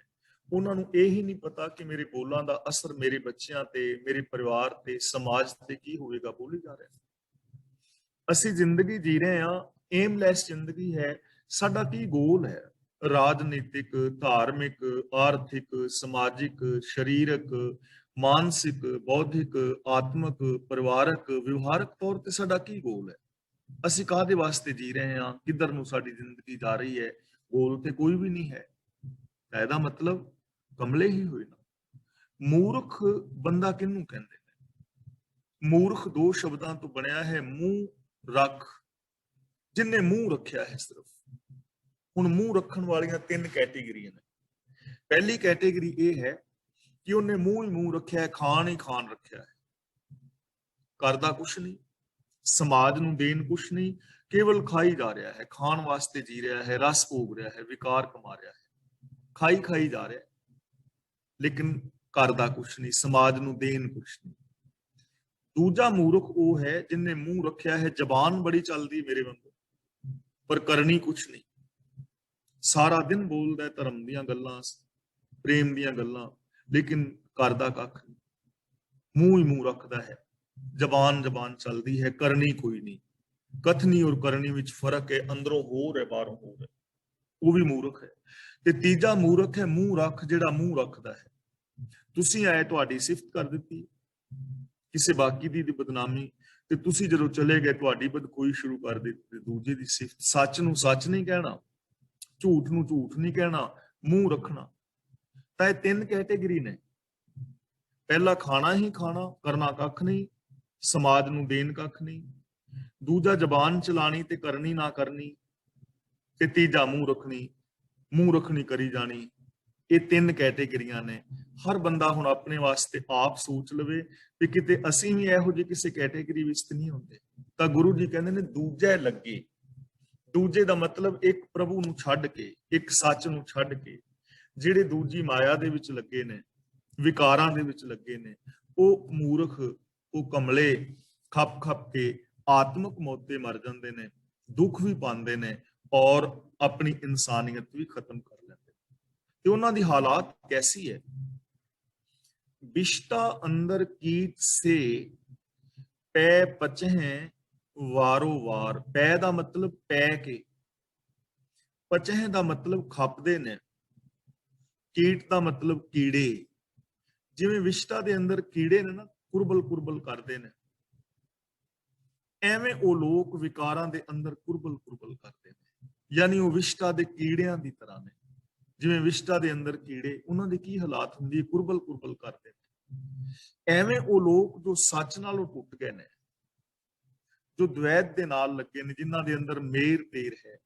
ਉਹਨਾਂ ਨੂੰ ਇਹ ਹੀ ਨਹੀਂ ਪਤਾ ਕਿ ਮੇਰੇ ਬੋਲਾਂ ਦਾ ਅਸਰ ਮੇਰੇ ਬੱਚਿਆਂ ਤੇ, ਮੇਰੇ ਪਰਿਵਾਰ ਤੇ, ਸਮਾਜ ਤੇ ਕੀ ਹੋਵੇਗਾ। ਬੋਲੀ ਜਾ ਰਿਹਾ। ਅਸੀਂ ਜ਼ਿੰਦਗੀ ਜੀ ਰਹੇ ਹਾਂ, ਏਮਲੈਸ ਜ਼ਿੰਦਗੀ ਹੈ। ਸਾਡਾ ਕੀ ਗੋਲ ਹੈ? ਰਾਜਨੀਤਿਕ, ਧਾਰਮਿਕ, ਆਰਥਿਕ, ਸਮਾਜਿਕ, ਸਰੀਰਕ, ਮਾਨਸਿਕ, ਬੌਧਿਕ, ਆਤਮਿਕ, ਪਰਿਵਾਰਕ, ਵਿਵਹਾਰਕ ਤੌਰ ਤੇ ਸਾਡਾ ਕੀ ਗੋਲ ਹੈ? ਅਸੀਂ ਕਾਹਦੇ ਵਾਸਤੇ ਜੀ ਰਹੇ ਹਾਂ? ਕਿੱਧਰ ਨੂੰ ਸਾਡੀ ਜ਼ਿੰਦਗੀ ਜਾ ਰਹੀ ਹੈ? ਗੋਲ ਤੇ ਕੋਈ ਵੀ ਨਹੀਂ ਹੈ। ਇਹਦਾ ਮਤਲਬ ਕਮਲੇ ਹੀ ਹੋਏ ਨਾ। ਮੂਰਖ ਬੰਦਾ ਕਿਹਨੂੰ ਕਹਿੰਦੇ ਨੇ? ਮੂਰਖ 2 ਸ਼ਬਦਾਂ ਤੋਂ ਬਣਿਆ ਹੈ, ਮੂੰਹ रख, जिन्हें मूंह रखिया है सिर्फ। हुण मूंह रखण वालियां तीन कैटेगरियां ने। पहली कैटेगरी ये है कि उन्हें मूंह ही मूंह रखिया है, खान ही खान रखिया है, करदा कुछ नहीं, समाज नूं देन कुछ नहीं, केवल खाई जा रहा है, खान वास्ते जी रहा है, रस भोग रहा है, विकार कमा रहा है, खाई खाई जा रहा है, लेकिन करदा कुछ नहीं, समाज नूं देन कुछ नहीं। दूजा मूर्ख वो है जिन्हें मूंह रखिया है, जबान बड़ी चलदी मेरे वांगू, पर करनी कुछ नहीं, सारा दिन बोलदा धर्म दीयां गल्लां, प्रेम दीयां गल्लां, लेकिन करदा कख नहीं, मूंह ही मूंह रखदा है, जबान जबान चलदी है, करनी कोई नहीं। कथनी और करनी विच फर्क है, अंदरों होर है, बाहरों होर है, वो भी मूर्ख है। ते तीजा मूर्ख है मूंह रख, जिहड़ा मूंह रखदा है। तुसीं आए तुहाडी सिफत कर दित्ती, किसी बाकी दी बदनामी, ते तुसीं जदों चले गए तुहाडी बदखोई शुरू कर दित्ती, दूजे दी सिफत। सच नूं सच नहीं कहना, झूठ नूं झूठ नहीं कहना, मूंह रखना। तां इह तीन कैटेगरी ने। पहला खाना ही खाना, करना कख नहीं, समाज नूं देन कख नहीं। दूजा जबान चलानी ते करनी ना करनी, ते तीजा मूंह रखनी करी जानी। ये तीन कैटेगरियां ने। हर बंदा हुण अपने वास्ते आप सोच लवे कि किते असीं भी इहो ਜਿਹੀ किसी कैटेगरी विच नहीं होंदे। तां गुरु जी कहंदे ने दूजे लगे। दूजे दा मतलब एक प्रभु नूं छड्ड के, एक सच नूं छड्ड के, ਜਿਹੜੇ ਦੂਜੀ ਮਾਇਆ ਦੇ ਵਿੱਚ ਲੱਗੇ ਨੇ, ਵਿਕਾਰਾਂ ਦੇ ਵਿੱਚ ਲੱਗੇ ਨੇ, ਉਹ ਮੂਰਖ, ਉਹ ਕਮਲੇ ਖੱਪ ਖੱਪ ਕੇ ਆਤਮਿਕ ਮੌਤ ਤੇ ਮਰ ਜਾਂਦੇ ਨੇ, ਦੁੱਖ ਵੀ ਪਾਉਂਦੇ ਨੇ ਔਰ ਆਪਣੀ ਇਨਸਾਨੀਅਤ ਵੀ ਖਤਮ ਕਰ ਲੈਂਦੇ। ਤੇ ਉਹਨਾਂ ਦੀ ਹਾਲਾਤ ਕੈਸੀ ਹੈ? बिष्टा अंदर कीट से पै पचहें वारो वार। पै दा मतलब पै के, पचहें दा मतलब खपदे ने, कीट दा मतलब कीड़े। जिवें विष्टा दे अंदर कीड़े ने ना, कुरबल कुरबल करदे ने, ਐਵੇਂ ਉਹ ਲੋਕ ਵਿਕਾਰਾਂ ਦੇ ਅੰਦਰ ਕੁਰਬਲ ਕੁਰਬਲ ਕਰਦੇ ਨੇ, ਯਾਨੀ ਉਹ ਵਿਸ਼ਟਾ ਦੇ ਕੀੜਿਆਂ ਦੀ ਤਰ੍ਹਾਂ ਨੇ। ਜਿਵੇਂ ਵਿਸ਼ਟਾ ਦੇ ਅੰਦਰ ਕੀੜੇ, ਉਹਨਾਂ ਦੀ ਕੀ ਹਾਲਾਤ ਹੁੰਦੀ ਹੈ? ਕੁਰਬਲ ਕੁਰਬਲ ਕਰਦੇ ਨੇ। ਐਵੇਂ ਉਹ ਲੋਕ ਜੋ ਸੱਚ ਨਾਲੋਂ ਟੁੱਟ ਗਏ ਨੇ, ਜੋ ਦ્વੈਤ ਦੇ ਨਾਲ ਲੱਗੇ ਨੇ, ਜਿਨ੍ਹਾਂ ਦੇ ਅੰਦਰ ਮੇਰ ਤੇਰ ਹੈ,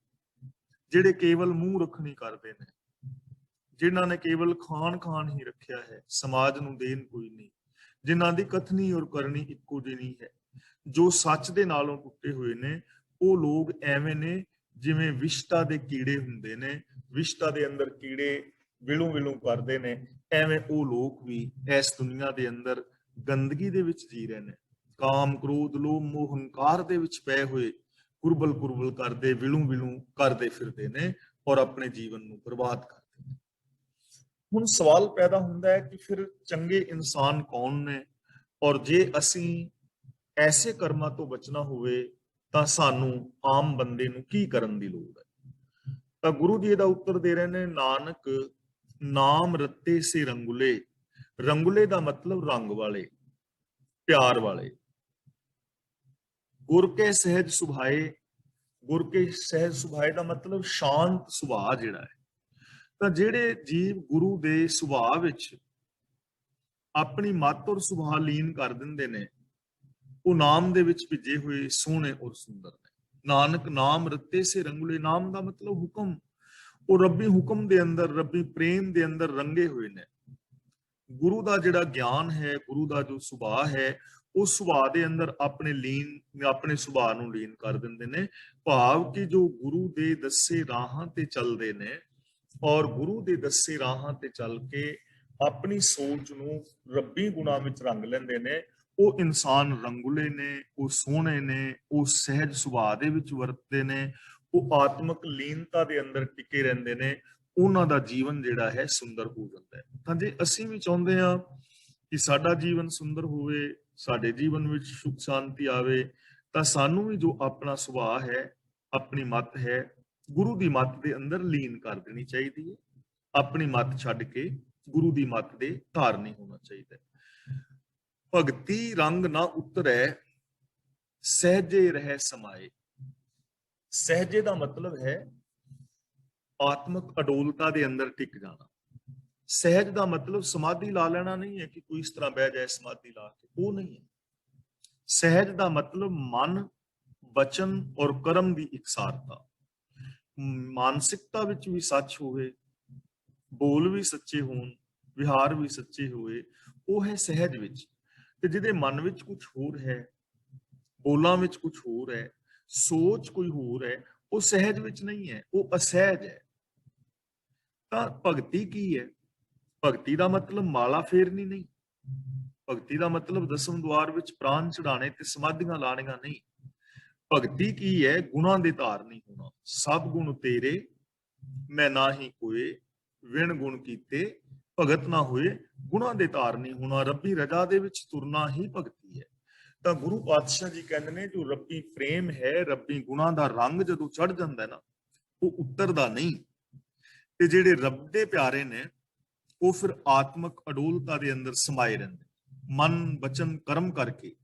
ਜਿਹੜੇ ਕੇਵਲ ਮੂੰਹ ਰੱਖਣੀ ਕਰਦੇ ਨੇ, ਜਿਨ੍ਹਾਂ ਨੇ ਕੇਵਲ ਖਾਣ ਖਾਣ ਹੀ ਰੱਖਿਆ ਹੈ, ਸਮਾਜ ਨੂੰ ਦੇਣ ਕੋਈ ਨਹੀਂ, ਜਿਨ੍ਹਾਂ ਦੀ ਕਥਨੀ ਔਰ ਕਰਨੀ ਇੱਕੋ ਜਿਹੀ ਨਹੀਂ ਹੈ, ਜੋ ਸੱਚ ਦੇ ਨਾਲੋਂ ਟੁੱਟੇ ਹੋਏ ਨੇ, ਉਹ ਲੋਕ ਐਵੇਂ ਨੇ ਜਿਵੇਂ ਵਿਸ਼ਟਾ ਦੇ ਕੀੜੇ ਹੁੰਦੇ ਨੇ। ਵਿਸ਼ਟਾ ਦੇ ਅੰਦਰ ਕੀੜੇ ਵਿਲੂ ਵਿਲੂ ਕਰਦੇ ਨੇ, ਐਵੇਂ ਉਹ ਲੋਕ ਵੀ ਇਸ ਦੁਨੀਆ ਦੇ ਅੰਦਰ ਗੰਦਗੀ ਦੇ ਵਿੱਚ ਜੀ ਰਹੇ ਨੇ। ਕਾਮ ਕ੍ਰੋਧ ਲੋਭ ਮੋਹ ਹੰਕਾਰ ਦੇ ਵਿੱਚ ਪਏ ਹੋਏ ਕੁਰਬਲ ਕੁਰਬਲ ਕਰਦੇ, ਵਿਲੂ ਵਿਲੂ ਕਰਦੇ ਫਿਰਦੇ ਨੇ ਔਰ ਆਪਣੇ ਜੀਵਨ ਨੂੰ ਬਰਬਾਦ ਕਰਦੇ ਨੇ। ਹੁਣ ਸਵਾਲ ਪੈਦਾ ਹੁੰਦਾ ਹੈ ਕਿ ਫਿਰ ਚੰਗੇ ਇਨਸਾਨ ਕੌਣ ਨੇ, ਔਰ ਜੇ ਅਸੀਂ ਐਸੇ ਕਰਮਾਂ ਤੋਂ ਬਚਣਾ ਹੋਵੇ ਤਾਂ ਸਾਨੂੰ ਆਮ ਬੰਦੇ ਨੂੰ ਕੀ ਕਰਨ ਦੀ ਲੋੜ ਹੈ? ਤਾਂ ਗੁਰੂ ਜੀ ਇਹਦਾ ਉੱਤਰ ਦੇ ਰਹੇ ਨੇ, ਨਾਨਕ ਨਾਮ ਰਤੇ ਸੇ ਰੰਗੁਲੇ। ਰੰਗੁਲੇ ਦਾ ਮਤਲਬ ਰੰਗ ਵਾਲੇ, ਪਿਆਰ ਵਾਲੇ। ਗੁਰ ਕੇ ਸਹਿਜ ਸੁਭਾਏ। ਗੁਰ ਕੇ ਸਹਿਜ ਸੁਭਾਏ ਦਾ ਮਤਲਬ ਸ਼ਾਂਤ ਸੁਭਾਅ ਜਿਹੜਾ ਹੈ। ਤਾਂ ਜਿਹੜੇ ਜੀਵ ਗੁਰੂ ਦੇ ਸੁਭਾਅ ਵਿੱਚ ਆਪਣੀ ਮੱਤ ਔਰ ਸੁਭਾਅ ਲੀਨ ਕਰ ਦਿੰਦੇ ਨੇ, ਉਹ ਨਾਮ ਦੇ ਵਿੱਚ ਭਿੱਜੇ ਹੋਏ ਸੋਹਣੇ ਔਰ ਸੁੰਦਰ ਨੇ। ਨਾਨਕ ਨਾਮ ਰਤੇ ਸੇ ਰੰਗੁਲੇ। ਨਾਮ ਦਾ ਮਤਲਬ ਹੁਕਮ। ਉਹ ਰੱਬੀ ਹੁਕਮ ਦੇ ਅੰਦਰ, ਰੱਬੀ ਪ੍ਰੇਮ ਦੇ ਅੰਦਰ ਰੰਗੇ ਹੋਏ ਨੇ। ਗੁਰੂ ਦਾ ਜਿਹੜਾ ਗਿਆਨ ਹੈ, ਗੁਰੂ ਦਾ ਜੋ ਸੁਭਾਅ ਹੈ, ਉਹ ਸੁਭਾਅ ਦੇ ਅੰਦਰ ਆਪਣੇ ਸੁਭਾਅ ਨੂੰ ਲੀਨ ਕਰ ਦਿੰਦੇ ਨੇ। ਭਾਵ ਕਿ ਜੋ ਗੁਰੂ ਦੇ ਦੱਸੇ ਰਾਹਾਂ ਤੇ ਚੱਲਦੇ ਨੇ ਔਰ ਗੁਰੂ ਦੇ ਦੱਸੇ ਰਾਹਾਂ ਤੇ ਚੱਲ ਕੇ ਆਪਣੀ ਸੋਚ ਨੂੰ ਰੱਬੀ ਗੁਣਾਂ ਵਿੱਚ ਰੰਗ ਲੈਂਦੇ ਨੇ, ਉਹ ਇਨਸਾਨ ਰੰਗੁਲੇ ਨੇ, ਉਹ ਸੋਹਣੇ ਨੇ, ਉਹ ਸਹਿਜ ਸੁਭਾਅ ਦੇ ਵਿੱਚ ਵਰਤਦੇ ਨੇ, ਉਹ ਆਤਮਿਕ ਲੀਨਤਾ ਦੇ ਅੰਦਰ ਟਿਕੇ ਰਹਿੰਦੇ ਨੇ। ਉਹਨਾਂ ਦਾ ਜੀਵਨ ਜਿਹੜਾ ਹੈ ਸੁੰਦਰ ਹੋ ਜਾਂਦਾ ਹੈ। ਤਾਂ ਜੇ ਅਸੀਂ ਵੀ ਚਾਹੁੰਦੇ ਹਾਂ ਕਿ ਸਾਡਾ ਜੀਵਨ ਸੁੰਦਰ ਹੋਵੇ, ਸਾਡੇ ਜੀਵਨ ਵਿੱਚ ਸੁਖ ਸ਼ਾਂਤੀ ਆਵੇ, ਤਾਂ ਸਾਨੂੰ ਵੀ ਜੋ ਆਪਣਾ ਸੁਭਾਅ ਹੈ, ਆਪਣੀ ਮੱਤ ਹੈ, ਗੁਰੂ ਦੀ ਮੱਤ ਦੇ ਅੰਦਰ ਲੀਨ ਕਰ ਦੇਣੀ ਚਾਹੀਦੀ ਹੈ। ਆਪਣੀ ਮੱਤ ਛੱਡ ਕੇ ਗੁਰੂ ਦੀ ਮੱਤ ਦੇ ਧਾਰਨੀ ਹੋਣਾ ਚਾਹੀਦਾ ਹੈ। ਭਗਤੀ ਰੰਗ ਨਾ ਉਤਰੈ, ਸਹਿਜੇ ਰਹਿ ਸਮਾਏ। ਸਹਿਜੇ ਦਾ ਮਤਲਬ ਹੈ ਆਤਮਿਕ ਅਡੋਲਤਾ ਦੇ ਅੰਦਰ ਟਿਕ ਜਾਣਾ। ਸਹਿਜ ਦਾ ਮਤਲਬ ਸਮਾਧੀ ਲਾ ਲੈਣਾ ਨਹੀਂ ਹੈ ਕਿ ਕੋਈ ਇਸ ਤਰ੍ਹਾਂ ਬਹਿ ਜਾਏ ਸਮਾਧੀ ਲਾ ਕੇ, ਉਹ ਨਹੀਂ ਹੈ। ਸਹਿਜ ਦਾ ਮਤਲਬ ਮਨ ਬਚਨ ਔਰ ਕਰਮ ਦੀ ਇਕਸਾਰਤਾ, ਮਾਨਸਿਕਤਾ ਵਿੱਚ ਵੀ ਸੱਚ ਹੋਵੇ, ਬੋਲ ਵੀ ਸੱਚੇ ਹੋਣ, ਵਿਹਾਰ ਵੀ ਸੱਚੇ ਹੋਏ, ਉਹ ਹੈ ਸਹਿਜ ਵਿੱਚ। ਤੇ ਜਿਹਦੇ ਮਨ ਵਿੱਚ ਕੁਝ ਹੋਰ ਹੈ, ਬੋਲਾਂ ਵਿੱਚ ਕੁਝ ਹੋਰ ਹੈ, ਸੋਚ ਕੋਈ ਹੋਰ ਹੈ, ਉਹ ਸਹਿਜ ਵਿੱਚ ਨਹੀਂ ਹੈ, ਉਹ ਅਸਹਿਜ ਹੈ। ਤਾਂ ਭਗਤੀ ਕੀ ਹੈ? ਭਗਤੀ ਦਾ ਮਤਲਬ ਮਾਲਾ ਫੇਰਨੀ ਨਹੀਂ, ਭਗਤੀ ਦਾ ਮਤਲਬ ਦਸਮ ਦੁਆਰ ਵਿੱਚ ਪ੍ਰਾਣ ਚੜਾਣੇ ਤੇ ਸਮਾਧੀਆਂ ਲਾਣੀਆਂ ਨਹੀਂ। ਭਗਤੀ ਕੀ ਹੈ? ਗੁਣਾਂ ਦੇ ਧਾਰਨੀ ਹੋਣਾ। ਸਭ ਗੁਣ ਤੇਰੇ ਮੈਂ ਨਾਹੀ ਕੋਏ, ਵਿਣ ਗੁਣ ਕੀਤੇ ਭਗਤ ਨਾ ਹੋਏ। ਗੁਣਾਂ ਦੇ ਧਾਰਨੀ ਹੋਣਾ, ਰੱਬੀ ਰਜਾ ਦੇ ਵਿੱਚ ਤੁਰਨਾ ਹੀ ਭਗਤੀ ਹੈ। ਤਾਂ ਗੁਰੂ ਪਾਤਸ਼ਾਹ ਜੀ ਕਹਿੰਦੇ ਨੇ, ਜੋ ਰੱਬੀ ਪ੍ਰੇਮ ਹੈ, ਰੱਬੀ ਗੁਣਾਂ ਦਾ ਰੰਗ ਜਦੋਂ ਚੜ ਜਾਂਦਾ ਨਾ, ਉਹ ਉਤਰਦਾ ਨਹੀਂ। ਤੇ ਜਿਹੜੇ ਰੱਬ ਦੇ ਪਿਆਰੇ ਨੇ, ਉਹ ਫਿਰ ਆਤਮਕ ਅਡੋਲਤਾ ਦੇ ਅੰਦਰ ਸਮਾਏ ਰਹਿੰਦੇ, ਮਨ ਬਚਨ ਕਰਮ ਕਰਕੇ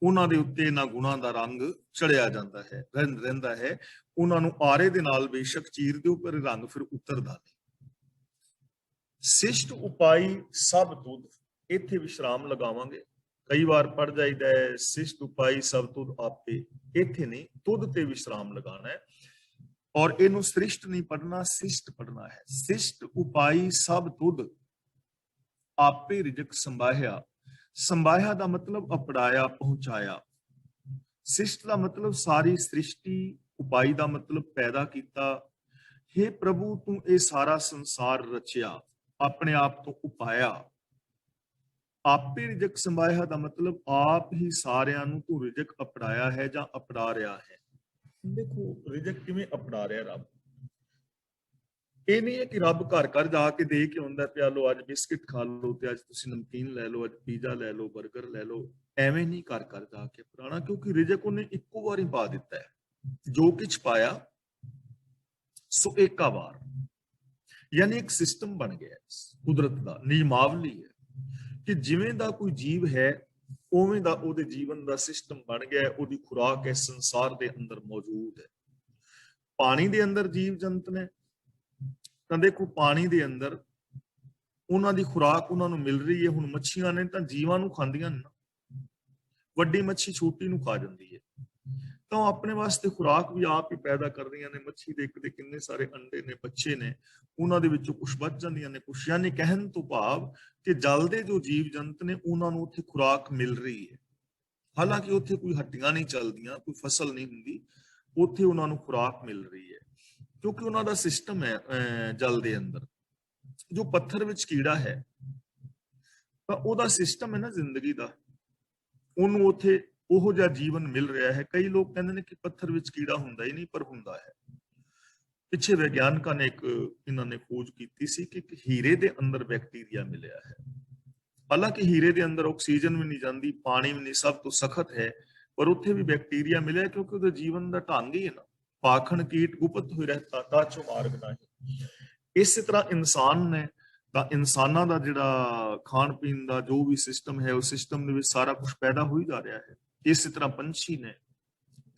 ਉਹਨਾਂ ਦੇ ਉੱਤੇ ਇਹਨਾਂ ਗੁਣਾਂ ਦਾ ਰੰਗ ਚੜਿਆ ਜਾਂਦਾ ਹੈ, ਰਹਿੰਦਾ ਹੈ। ਉਹਨਾਂ ਨੂੰ ਆਰੇ ਦੇ ਨਾਲ ਬੇਸ਼ੱਕ ਚੀਰ ਦਿਓ, ਪਰ ਰੰਗ ਫਿਰ ਉਤਰਦਾ ਨਹੀਂ। ਸਿਸ਼ਟ ਉਪਾਈ ਸਭ ਤੁਧ, ਇੱਥੇ ਵਿਸ਼ਰਾਮ ਲਗਾਵਾਂਗੇ। ਕਈ ਵਾਰ ਪੜ ਜਾਈਦਾ ਹੈ ਸਿਸ਼ਟ ਉਪਾਈ ਸਭ ਤੁਧ ਆਪੇ, ਇੱਥੇ ਨਹੀਂ, ਤੁਧ ਤੇ ਵਿਸ਼ਰਾਮ ਲਗਾਣਾ ਹੈ। ਔਰ ਇਹਨੂੰ ਸ੍ਰਿਸ਼ਟ ਨਹੀਂ ਪੜਨਾ, ਸਿਸ਼ਟ ਪੜਨਾ ਹੈ। ਸਿਸ਼ਟ ਉਪਾਈ ਸਭ ਤੁਧ ਆਪੇ ਰਿਜਕ ਸੰਭਾਹਿਆ। ਸੰਭਾਹਿਆ ਦਾ ਮਤਲਬ ਅਪੜਾਇਆ, ਪਹੁੰਚਾਇਆ। ਸਿਸ਼ਟ ਦਾ ਮਤਲਬ ਸਾਰੀ ਸ੍ਰਿਸ਼ਟੀ, ਉਪਾਈ ਦਾ ਮਤਲਬ ਪੈਦਾ ਕੀਤਾ। हे ਪ੍ਰਭੂ, ਤੂੰ ਇਹ ਸਾਰਾ ਸੰਸਾਰ ਰਚਿਆ, ਆਪਣੇ ਆਪ ਤੋਂ ਉਪਾਇਆ। ਆਪੇ ਰਿਜਕ ਸੰਭਾਹਿਆ ਦਾ ਮਤਲਬ ਆਪ ਹੀ ਸਾਰਿਆਂ ਨੂੰ ਤੂੰ ਰਿਜਕ ਅਪੜਾਇਆ ਹੈ ਜਾਂ ਅਪੜਾ ਰਿਹਾ ਹੈ। ਦੇਖੋ ਰਿਜਕ ਕਿਵੇਂ ਅਪੜਾ ਰਿਹਾ ਰੱਬ। ਇਹ ਨਹੀਂ ਹੈ ਕਿ ਰੱਬ ਘਰ ਘਰ ਜਾ ਕੇ ਦੇ ਕੇ ਆਉਂਦਾ ਪਿਆ, ਲੋ ਅੱਜ ਬਿਸਕਿਟ ਖਾ ਲਓ, ਤੇ ਅੱਜ ਤੁਸੀਂ ਨਮਕੀਨ ਲੈ ਲਓ, ਅੱਜ ਪੀਜ਼ਾ ਲੈ ਲਓ, 버ਗਰ ਲੈ ਲਓ। ਐਵੇਂ ਨਹੀਂ ਘਰ ਘਰ ਜਾ ਕੇ ਅਪੜਾਣਾ, ਕਿਉਂਕਿ ਰਿਜਕ ਉਹਨੇ ਇੱਕੋ ਵਾਰੀ ਪਾ ਦਿੱਤਾ ਹੈ। ਜੋ ਕੁਛ ਪਾਇਆ ਸੋ ਏਕਾ ਵਾਰ, ਯਾਨੀ ਇੱਕ ਸਿਸਟਮ ਬਣ ਗਿਆ ਕੁਦਰਤ ਦਾ, ਨਿਯਮਾਵਲੀ ਹੈ ਕਿ ਜਿਵੇਂ ਦਾ ਕੋਈ ਜੀਵ ਹੈ ਉਵੇਂ ਦਾ ਉਹਦੇ ਜੀਵਨ ਦਾ ਸਿਸਟਮ ਬਣ ਗਿਆ। ਉਹਦੀ ਖੁਰਾਕ ਇਸ ਸੰਸਾਰ ਦੇ ਅੰਦਰ ਮੌਜੂਦ ਹੈ। ਪਾਣੀ ਦੇ ਅੰਦਰ ਜੀਵ ਜੰਤ ਨੇ, ਤਾਂ ਦੇਖੋ ਪਾਣੀ ਦੇ ਅੰਦਰ ਉਹਨਾਂ ਦੀ ਖੁਰਾਕ ਉਹਨਾਂ ਨੂੰ ਮਿਲ ਰਹੀ ਹੈ। ਹੁਣ ਮੱਛੀਆਂ ਨੇ ਤਾਂ ਜੀਵਾਂ ਨੂੰ ਖਾਂਦੀਆਂ ਨੇ, ਵੱਡੀ ਮੱਛੀ ਛੋਟੀ ਨੂੰ ਖਾ ਜਾਂਦੀ ਹੈ, ਤਾਂ ਉਹ ਆਪਣੇ ਵਾਸਤੇ ਖੁਰਾਕ ਵੀ ਆਪ ਹੀ ਪੈਦਾ ਕਰ ਰਹੀਆਂ ਨੇ। ਮੱਛੀ ਦੇ ਇੱਕ ਦੇ ਕਿੰਨੇ ਸਾਰੇ ਅੰਡੇ ਨੇ, ਬੱਚੇ ਨੇ, ਉਹਨਾਂ ਦੇ ਵਿੱਚੋਂ ਕੁਛ ਬਚ ਜਾਂਦੀਆਂ ਨੇ, ਕੁਛ। ਯਾਨੀ ਕਹਿਣ ਤੋਂ ਭਾਵ ਕਿ ਜਲ ਦੇ ਜੋ ਜੀਵ ਜੰਤ ਨੇ ਉਹਨਾਂ ਨੂੰ ਉੱਥੇ ਖੁਰਾਕ ਮਿਲ ਰਹੀ ਹੈ। ਹਾਲਾਂਕਿ ਉੱਥੇ ਕੋਈ ਹੱਡੀਆਂ ਨਹੀਂ ਚੱਲਦੀਆਂ, ਕੋਈ ਫਸਲ ਨਹੀਂ ਹੁੰਦੀ, ਉੱਥੇ ਉਹਨਾਂ ਨੂੰ ਖੁਰਾਕ ਮਿਲ ਰਹੀ ਹੈ, ਕਿਉਂਕਿ ਉਹਨਾਂ ਦਾ ਸਿਸਟਮ ਹੈ ਜਲ ਦੇ ਅੰਦਰ। ਜੋ ਪੱਥਰ ਵਿੱਚ ਕੀੜਾ ਹੈ, ਤਾਂ ਉਹਦਾ ਸਿਸਟਮ ਹੈ ਨਾ ਜ਼ਿੰਦਗੀ ਦਾ, ਉਹਨੂੰ ਉੱਥੇ ਉਹੋ ਜਿਹਾ ਜੀਵਨ ਮਿਲ ਰਿਹਾ ਹੈ। ਕਈ ਲੋਕ ਕਹਿੰਦੇ ਨੇ ਕਿ ਪੱਥਰ ਵਿੱਚ ਕੀੜਾ ਹੁੰਦਾ ਹੀ ਨਹੀਂ, ਪਰ ਹੁੰਦਾ ਹੈ। ਪਿੱਛੇ ਵਿਗਿਆਨਕਾਂ ਨੇ ਇਹਨਾਂ ਨੇ ਖੋਜ ਕੀਤੀ ਸੀ ਕਿ ਹੀਰੇ ਦੇ ਅੰਦਰ ਬੈਕਟੀਰੀਆ ਮਿਲਿਆ ਹੈ। ਹਾਲਾਂਕਿ ਹੀਰੇ ਦੇ ਅੰਦਰ ਆਕਸੀਜਨ ਵੀ ਨਹੀਂ ਜਾਂਦੀ, ਪਾਣੀ ਵੀ ਨਹੀਂ, ਸਭ ਤੋਂ ਸਖਤ ਹੈ, ਪਰ ਉੱਥੇ ਵੀ ਬੈਕਟੀਰੀਆ ਮਿਲਿਆ, ਕਿਉਂਕਿ ਉਹਦੇ ਜੀਵਨ ਦਾ ਢੰਗ ਹੀ ਹੈ ਨਾ, ਪਾਖਣ ਕੀਟ ਗੁਪਤ ਹੋਏ ਰਹਿਤਾ ਤਾਚੋ ਮਾਰਗ ਨਹੀਂ। ਇਸੇ ਤਰ੍ਹਾਂ ਇਨਸਾਨ ਨੇ, ਤਾਂ ਇਨਸਾਨਾਂ ਦਾ ਜਿਹੜਾ ਖਾਣ ਪੀਣ ਦਾ ਜੋ ਵੀ ਸਿਸਟਮ ਹੈ, ਉਸ ਸਿਸਟਮ ਦੇ ਵਿੱਚ ਸਾਰਾ ਕੁਝ ਪੈਦਾ ਹੋ ਹੀ ਜਾ ਰਿਹਾ ਹੈ। ਇਸੇ ਤਰ੍ਹਾਂ ਪੰਛੀ ਨੇ,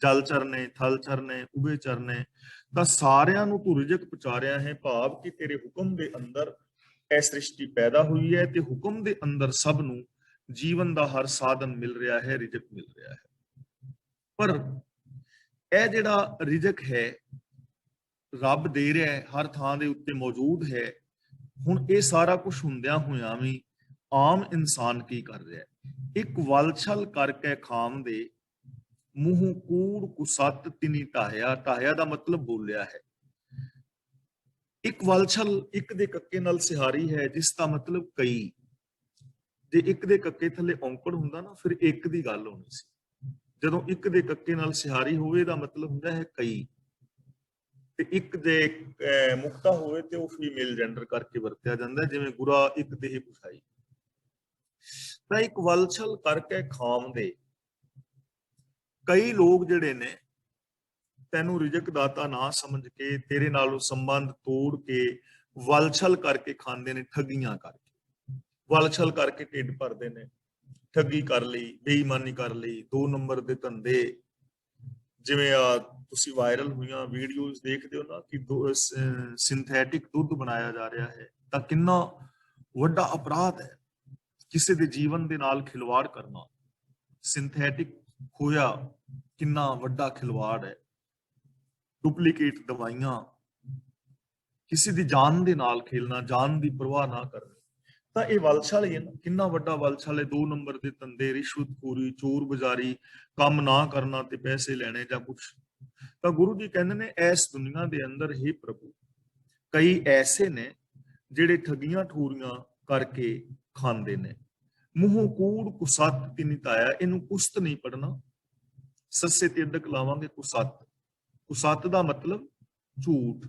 ਜਲ ਚਰਨੇ, ਥਲ ਚਰਨੇ, ਉਭੇ ਚਰਨੇ, ਤਾਂ ਸਾਰਿਆਂ ਨੂੰ ਤੂੰ ਰਿਜਕ ਪਹੁੰਚਾ ਰਿਹਾ ਹੈ। ਭਾਵ ਕਿ ਤੇਰੇ ਹੁਕਮ ਦੇ ਅੰਦਰ ਇਹ ਸ੍ਰਿਸ਼ਟੀ ਪੈਦਾ ਹੋਈ ਹੈ, ਤੇ ਹੁਕਮ ਦੇ ਅੰਦਰ ਸਭ ਨੂੰ ਜੀਵਨ ਦਾ ਹਰ ਸਾਧਨ ਮਿਲ ਰਿਹਾ ਹੈ, ਰਿਜਕ ਮਿਲ ਰਿਹਾ ਹੈ। ਪਰ ਇਹ ਜਿਹੜਾ ਰਿਜਕ ਹੈ ਰੱਬ ਦੇ ਰਿਹਾ ਹੈ, ਹਰ ਥਾਂ ਦੇ ਉੱਤੇ ਮੌਜੂਦ ਹੈ। ਹੁਣ ਇਹ ਸਾਰਾ ਕੁਝ ਹੁੰਦਿਆਂ ਹੋਇਆਂ ਵੀ ਆਮ ਇਨਸਾਨ ਕੀ ਕਰ ਰਿਹਾ ਹੈ? ਇੱਕ ਵਲਛਲ ਕਰਕੇ ਖਾਮ ਦੇ ਮੂੰਹ ਕੂੜ ਕੁਸਤ ਤਿਨੀ ਢਾਹਿਆ। ਢਾਹਿਆ ਦਾ ਮਤਲਬ ਬੋਲਿਆ ਹੈ। ਇੱਕ ਵਲਛਲ, ਇੱਕ ਦੇ ਕੱਕੇ ਨਾਲ ਸਿਹਾਰੀ ਹੈ, ਜਿਸ ਦਾ ਮਤਲਬ ਕਈ। ਜੇ ਇੱਕ ਦੇ ਕੱਕੇ ਥੱਲੇ ਔਂਕੜ ਹੁੰਦਾ ਨਾ, ਫਿਰ ਇੱਕ ਦੀ ਗੱਲ ਹੋਣੀ ਸੀ। ਜਦੋਂ ਇੱਕ ਦੇ ਕੱਕੇ ਨਾਲ ਸਿਹਾਰੀ ਹੋਵੇ ਦਾ ਮਤਲਬ ਹੁੰਦਾ ਹੈ ਕਈ, ਤੇ ਇੱਕ ਦੇ ਮੁਕਤਾ ਹੋਵੇ ਤੇ ਉਹ ਫੀਮੇਲ ਜੈਂਡਰ ਕਰਕੇ ਵਰਤਿਆ ਜਾਂਦਾ, ਜਿਵੇਂ ਗੁਰਾ ਇੱਕ ਦੇਹ ਪੁਛਾਈ। ਤਾਂ ਇੱਕ ਵਲਛਲ ਕਰਕੇ ਖਾਮ ਦੇ ਕਈ ਲੋਕ ਜਿਹੜੇ ਨੇ ਤੈਨੂੰ ਰਿਜਕ ਦਾਤਾ ਨਾ ਸਮਝ ਕੇ, ਤੇਰੇ ਨਾਲੋਂ ਸੰਬੰਧ ਤੋੜ ਕੇ ਵਲਛਲ ਕਰਕੇ ਖਾਂਦੇ ਨੇ, ਠੱਗੀਆਂ ਕਰਕੇ। ਵਲਛਲ ਕਰਕੇ ਢਿੱਡ ਭਰਦੇ ਨੇ, ਠੱਗੀ ਕਰ ਲਈ, ਬੇਈਮਾਨੀ ਕਰ ਲਈ, 2 ਨੰਬਰ ਦੇ ਧੰਦੇ। ਜਿਵੇਂ ਤੁਸੀਂ ਵਾਇਰਲ ਹੋਈਆਂ ਵੀਡੀਓਜ਼ ਦੇਖਦੇ ਹੋ ਨਾ ਕਿ ਸਿੰਥੈਟਿਕ ਦੁੱਧ ਬਣਾਇਆ ਜਾ ਰਿਹਾ ਹੈ, ਤਾਂ ਕਿੰਨਾ ਵੱਡਾ ਅਪਰਾਧ ਹੈ ਕਿਸੇ ਦੇ ਜੀਵਨ ਦੇ ਨਾਲ ਖਿਲਵਾੜ ਕਰਨਾ। ਸਿੰਥੈਟਿਕ ਹੋਇਆ ਕਿੰਨਾ ਵੱਡਾ ਖਿਲਵਾੜ ਹੈ। ਡੁਪਲੀਕੇਟ ਦਵਾਈਆਂ, ਕਿਸੇ ਦੀ ਜਾਨ ਦੇ ਨਾਲ ਖੇਲਣਾ, ਜਾਨ ਦੀ ਪਰਵਾਹ ਨਾ ਕਰਨੀ, ਤਾਂ ਇਹ ਵਲਛਲ ਹੈ ਨਾ। ਕਿੰਨਾ ਵੱਡਾ ਵਲਛਲ ਹੈ। 2 ਨੰਬਰ ਦੇ ਧੰਦੇ, ਰਿਸ਼ਵਤਖੋਰੀ, ਚੋਰ ਬਜ਼ਾਰੀ, ਕੰਮ ਨਾ ਕਰਨਾ ਤੇ ਪੈਸੇ ਲੈਣੇ ਜਾਂ ਕੁਛ। ਤਾਂ ਗੁਰੂ ਜੀ ਕਹਿੰਦੇ ਨੇ ਇਸ ਦੁਨੀਆ ਦੇ ਅੰਦਰ ਹੀ ਪ੍ਰਭੂ ਕਈ ਐਸੇ ਨੇ ਜਿਹੜੇ ਠੱਗੀਆਂ ਠੂਰੀਆਂ ਕਰਕੇ ਖਾਂਦੇ ਨੇ। ਮੂੰਹੋਂ ਕੂੜ ਕੁਸੱਤ ਤਿਨਿ ਧਾਇਆ, ਇਹਨੂੰ ਕੁਸਤ ਨਹੀਂ ਪੜਨਾ, ਸੱਸੇ ਤੇ ਅੱਧਕ ਲਾਵਾਂਗੇ ਕੁਸੱਤ। ਕੁਸੱਤ ਦਾ ਮਤਲਬ ਝੂਠ,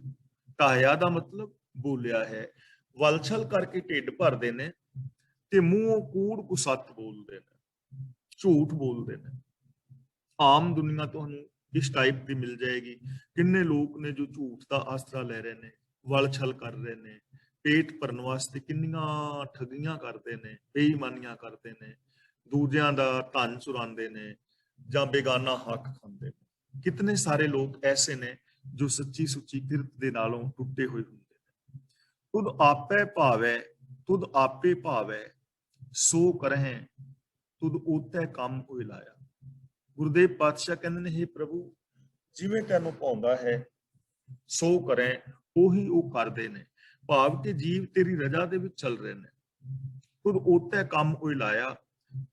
ਢਾਇਆ ਦਾ ਮਤਲਬ ਬੋਲਿਆ ਹੈ। ਵਲਛਲ ਕਰਕੇ ਢਿੱਡ ਭਰਦੇ ਨੇ ਤੇ ਮੂੰਹੋਂ ਕੂੜ ਕੁਸੱਤ ਬੋਲਦੇ ਨੇ, ਝੂਠ ਬੋਲਦੇ ਨੇ। ਆਮ ਦੁਨੀਆ ਤੁਹਾਨੂੰ ਇਸ ਟਾਈਪ ਦੀ ਮਿਲ ਜਾਏਗੀ। ਕਿੰਨੇ ਲੋਕ ਨੇ ਜੋ ਝੂਠ ਦਾ ਆਸਰਾ ਲੈ ਰਹੇ ਨੇ, ਵਲਛਲ ਕਰ ਰਹੇ ਨੇ, ਪੇਟ ਭਰਨ ਵਾਸਤੇ ਕਿੰਨੀਆਂ ਠੱਗੀਆਂ ਕਰਦੇ ਨੇ, ਬੇਈਮਾਨੀਆਂ ਕਰਦੇ ਨੇ, ਦੂਜਿਆਂ ਦਾ ਧਨ ਚੁਰਾਉਂਦੇ ਨੇ ਜਾਂ ਬੇਗਾਨਾ ਹੱਕ ਖਾਂਦੇ ਨੇ। ਕਿਤਨੇ ਸਾਰੇ ਲੋਕ ਐਸੇ ਨੇ ਜੋ ਸੱਚੀ ਸੁੱਚੀ ਕਿਰਤ ਦੇ ਨਾਲੋਂ ਟੁੱਟੇ ਹੋਏ ਹੁੰਦੇ ਨੇ। ਤੁਧ ਆਪੇ ਭਾਵੈ, ਤੁਧ ਆਪੇ ਭਾਵੈ, ਸੋ ਕਰਹਿ, ਤੁਧ ਓਤੈ ਕੰਮ ਹੋਇ ਲਾਇਆ। ਗੁਰਦੇਵ ਪਾਤਸ਼ਾਹ ਕਹਿੰਦੇ ਨੇ, ਹੇ ਪ੍ਰਭੂ, ਜਿਵੇਂ ਤੈਨੂੰ ਭਾਉਂਦਾ ਹੈ ਸੋ ਕਰੇ, ਉਹੀ ਉਹ ਕਰਦੇ ਨੇ। ਭਾਵ ਕਿ ਜੀਵ ਤੇਰੀ ਰਜਾ ਦੇ ਵਿੱਚ ਚੱਲ ਰਹੇ ਨੇ। ਤੁਧ ਓਤੈ ਕੰਮ ਹੋਇ ਲਾਇਆ,